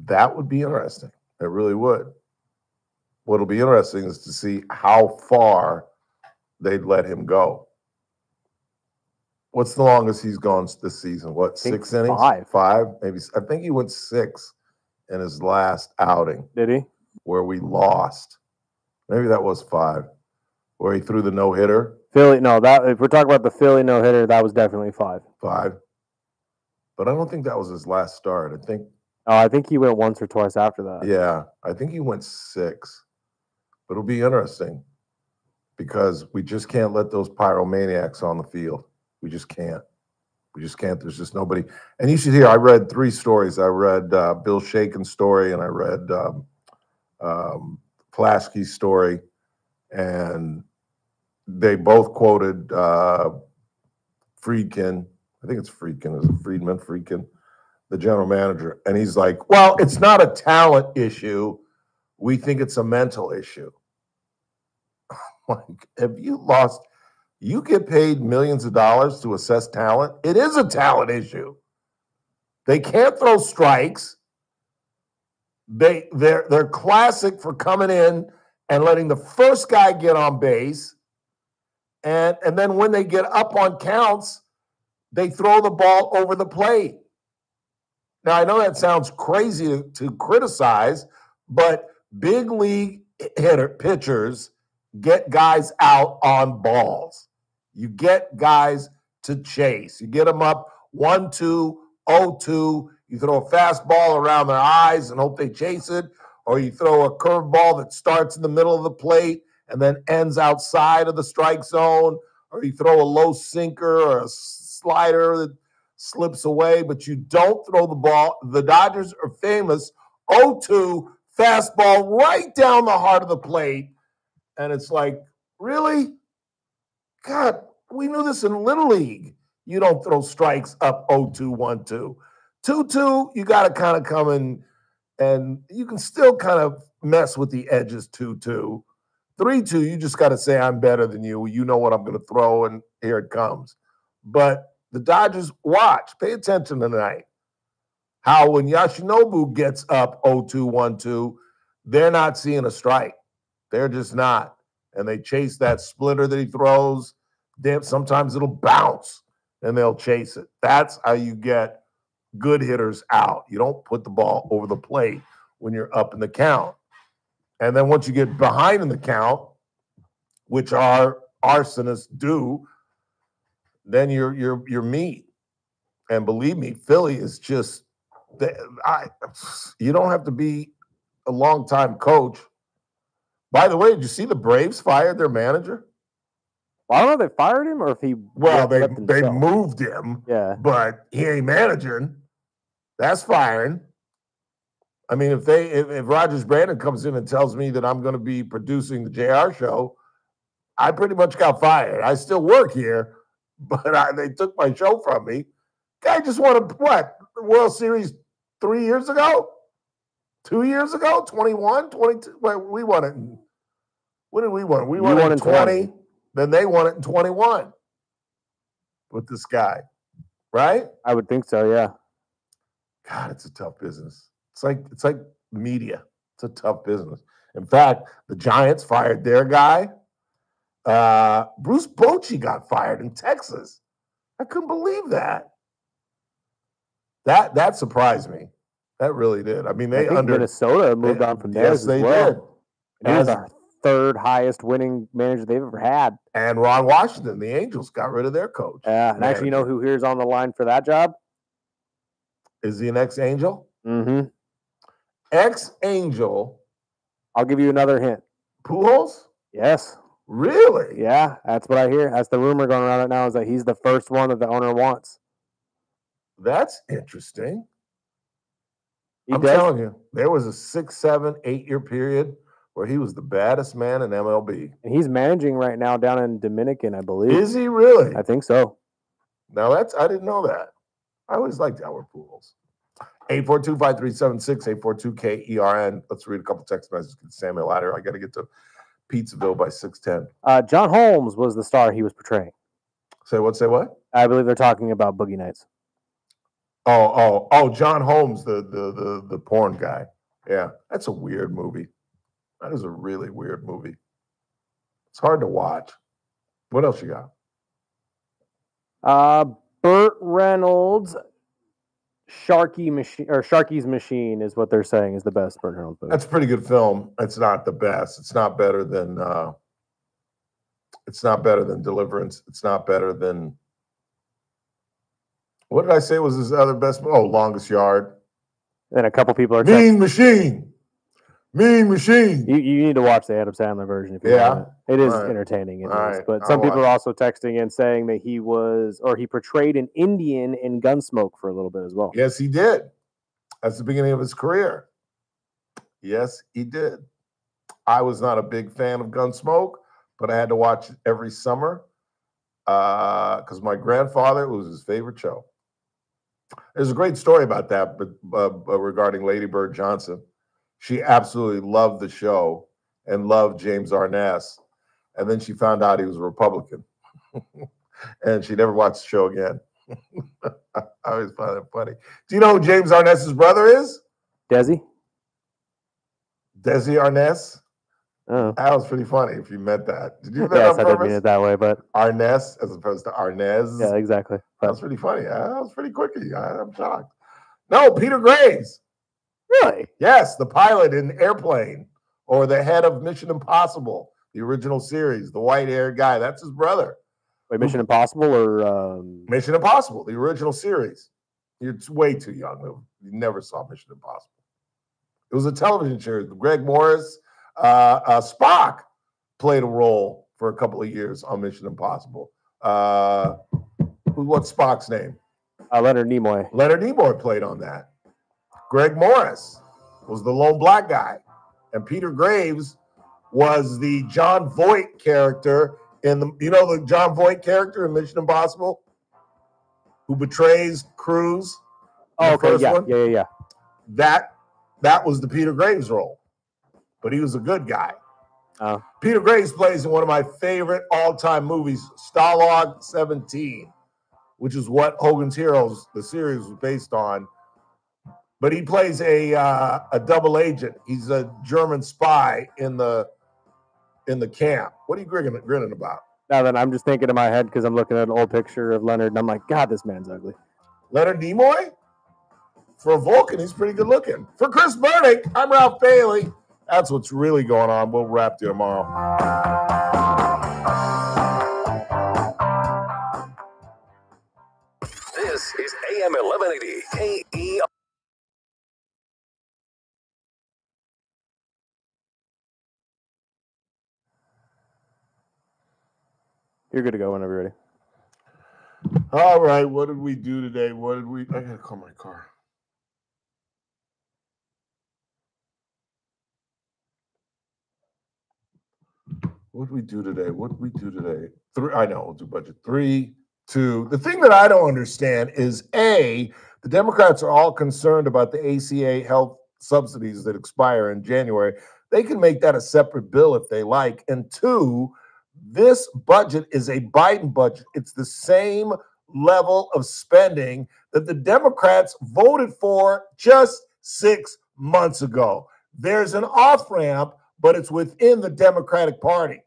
That would be interesting. It really would. What'll be interesting is to see how far they'd let him go. What's the longest he's gone this season? What, 6 innings? Five? Maybe. I think he went 6 in his last outing. Did he? Where we lost. Maybe that was 5. Where he threw the no-hitter. Philly, no, that if we're talking about the Philly no-hitter, that was definitely 5. 5. But I don't think that was his last start. I think he went once or twice after that. Yeah, I think he went 6. But it'll be interesting because we just can't let those pyromaniacs on the field. We just can't. We just can't. There's just nobody. And you should hear, I read 3 stories. I read Bill Shaken's story, and I read Pulaski's story, and they both quoted Friedkin. I think it's Friedkin. Is it Friedman? Friedkin, the general manager. And he's like, well, it's not a talent issue. We think it's a mental issue. Like, have you lost? You get paid millions of dollars to assess talent. It is a talent issue. They can't throw strikes. They're classic for coming in and letting the first guy get on base. And then when they get up on counts, they throw the ball over the plate. Now, I know that sounds crazy to criticize, but big league pitchers get guys out on balls. You get guys to chase. You get them up 1-2, 0-2. You throw a fastball around their eyes and hope they chase it, or you throw a curveball that starts in the middle of the plate and then ends outside of the strike zone, or you throw a low sinker or a slider that slips away, but you don't throw the ball. The Dodgers are famous 0-2 fastball right down the heart of the plate. And it's like, really? God, we knew this in Little League. You don't throw strikes up 0-2, 1-2. 2-2, you got to kind of come in, and you can still kind of mess with the edges 2-2. 3-2, you just got to say, I'm better than you. You know what I'm going to throw, and here it comes. But the Dodgers, watch, pay attention tonight. How when Yoshinobu gets up 0-2, 1-2, they're not seeing a strike. They're just not. And they chase that splitter that he throws. Sometimes it'll bounce, and they'll chase it. That's how you get good hitters out. You don't put the ball over the plate when you're up in the count. And then once you get behind in the count, which our arsonists do, then you're meat. And believe me, Philly is just you don't have to be a long-time coach. By the way, did you see the Braves fired their manager? Well, I don't know if they fired him or if he they moved him. Yeah, but he ain't managing. That's firing. I mean, if Rogers Brandon comes in and tells me that I'm going to be producing the JR show, I pretty much got fired. I still work here, but they took my show from me. Guy just won the World Series 3 years ago? 2 years ago? 21? 22? Well, we won it. When did we win? We won it in 20. Then they won it in 21 with this guy, right? I would think so, yeah. God, it's a tough business. It's like media. It's a tough business. In fact, the Giants fired their guy. Bruce Bochy got fired in Texas. I couldn't believe that. That surprised me. That really did. I mean, Minnesota moved on from there. Yes, they did. He was our third highest winning manager they've ever had. And Ron Washington, the Angels, got rid of their coach. Yeah, and actually, you know who here's on the line for that job? Is he an ex-Angel? Mm-hmm. Ex-Angel. I'll give you another hint. Pujols? Yes. Really? Yeah, that's what I hear. That's the rumor going around right now, is that he's the first one that the owner wants. That's interesting. I'm telling you, there was a 6, 7, 8 year period where he was the baddest man in MLB. And he's managing right now down in Dominican, I believe. Is he really? I think so. Now I didn't know that. I always liked Albert Pujols. 842-5376, 842-KERN. Let's read a couple text messages. Get Samuel out here. I got to get to Pizzaville by 6:10. John Holmes was the star he was portraying. Say what? I believe they're talking about Boogie Nights. Oh, John Holmes, the porn guy. Yeah, that's a weird movie. That is a really weird movie. It's hard to watch. What else you got? Burt Reynolds, Sharky's Machine is what they're saying is the best Burt Reynolds movie. That's a pretty good film. It's not the best. It's not better than Deliverance. It's not better than, what did I say was his other best? Oh, Longest Yard. And a couple people are Mean Machine. Mean Machine. You need to watch the Adam Sandler version. If you haven't. It is entertaining. But some people are also texting and saying that he portrayed an Indian in Gunsmoke for a little bit as well. Yes, he did. That's the beginning of his career. Yes, he did. I was not a big fan of Gunsmoke, but I had to watch it every summer because my grandfather, it was his favorite show. There's a great story about that, but regarding Lady Bird Johnson. She absolutely loved the show and loved James Arness. And then she found out he was a Republican. And she never watched the show again. I always find that funny. Do you know who James Arness's brother is? Desi Arness? Oh. That was pretty funny if you meant that. Did you mean that Yes, on I purpose? didn't mean it that way, but Arness as opposed to Arnez. yeah, exactly. That was pretty funny. That was pretty quickie. I'm shocked. No, Peter Graves. Really? Yes, the pilot in Airplane or the head of Mission Impossible, the original series, the white-haired guy. That's his brother. Wait, Mission Impossible or Mission Impossible, the original series. You're way too young. You never saw Mission Impossible. It was a television series. Greg Morris, Spock played a role for a couple of years on Mission Impossible. What's Spock's name? Leonard Nimoy. Leonard Nimoy played on that. Greg Morris was the lone black guy. And Peter Graves was the John Voight character in the John Voight character in Mission Impossible who betrays Cruise. Oh, okay, yeah. That was the Peter Graves role. But he was a good guy. Oh. Peter Graves plays in one of my favorite all-time movies, Stalag 17, which is what Hogan's Heroes, the series, was based on. But he plays a double agent. He's a German spy in the camp. What are you grinning about? Now then, I'm just thinking in my head because I'm looking at an old picture of Leonard, and I'm like, God, this man's ugly. Leonard Nimoy? For a Vulcan, he's pretty good looking. For Chris Burdick, I'm Ralph Bailey. That's what's really going on. We'll wrap to you tomorrow. This is AM 1180 KER. You're good to go whenever you're ready. All right, what did we do today? I gotta call my car. What did we do today? I know, we'll do budget. 3, 2. The thing that I don't understand is, A, the Democrats are all concerned about the ACA health subsidies that expire in January. They can make that a separate bill if they like. And 2, this budget is a Biden budget. It's the same level of spending that the Democrats voted for just 6 months ago. There's an off-ramp, but it's within the Democratic Party.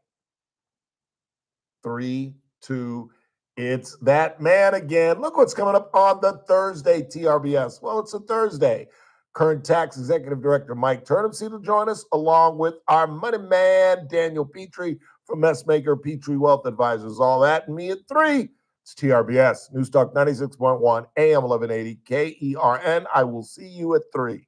3, 2, it's that man again. Look what's coming up on the Thursday TRBS. Well, it's a Thursday. Current Tax Executive Director Mike Turnipseed will join us, along with our money man, Daniel Petrie from Messmaker Petrie Wealth Advisors. All that and me at 3. It's TRBS, News Talk 96.1, AM 1180, KERN. I will see you at 3.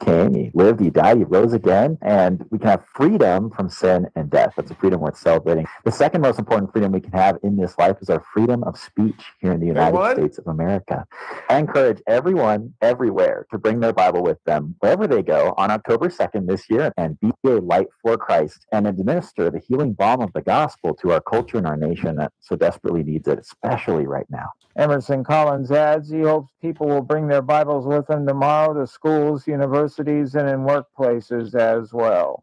Came, he lived, he died, he rose again, and we can have freedom from sin and death. That's a freedom worth celebrating. The second most important freedom we can have in this life is our freedom of speech here in the United States of America. I encourage everyone everywhere to bring their Bible with them wherever they go on October 2nd this year and be a light for Christ and administer the healing balm of the gospel to our culture and our nation that so desperately needs it, especially right now. Emerson Collins adds he hopes people will bring their Bibles with them tomorrow to schools, universities, and in workplaces as well.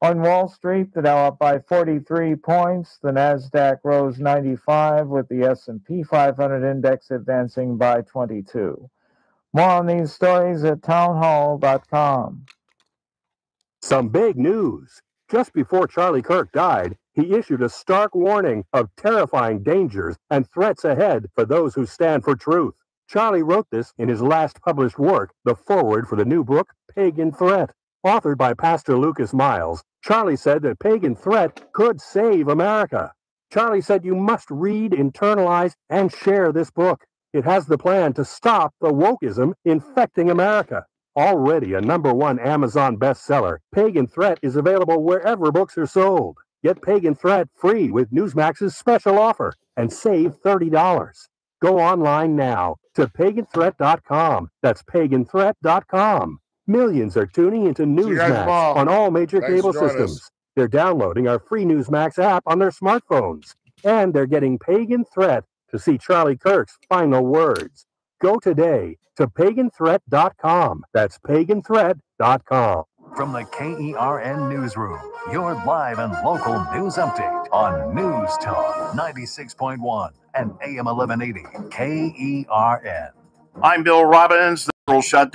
On Wall Street, the Dow up by 43 points. The Nasdaq rose 95, with the S&P 500 index advancing by 22. More on these stories at townhall.com. Some big news. Just before Charlie Kirk died, he issued a stark warning of terrifying dangers and threats ahead for those who stand for truth. Charlie wrote this in his last published work, the foreword for the new book, Pagan Threat. Authored by Pastor Lucas Miles, Charlie said that Pagan Threat could save America. Charlie said you must read, internalize, and share this book. It has the plan to stop the wokeism infecting America. Already a #1 Amazon bestseller, Pagan Threat is available wherever books are sold. Get Pagan Threat free with Newsmax's special offer and save $30. Go online now to paganthreat.com. That's paganthreat.com. Millions are tuning into Newsmax on all major cable systems. They're downloading our free Newsmax app on their smartphones. And they're getting Pagan Threat to see Charlie Kirk's final words. Go today to paganthreat.com. That's paganthreat.com. From the KERN Newsroom, your live and local news update on News Talk 96.1 and AM 1180 KERN. I'm Bill Robbins. The federal shutdown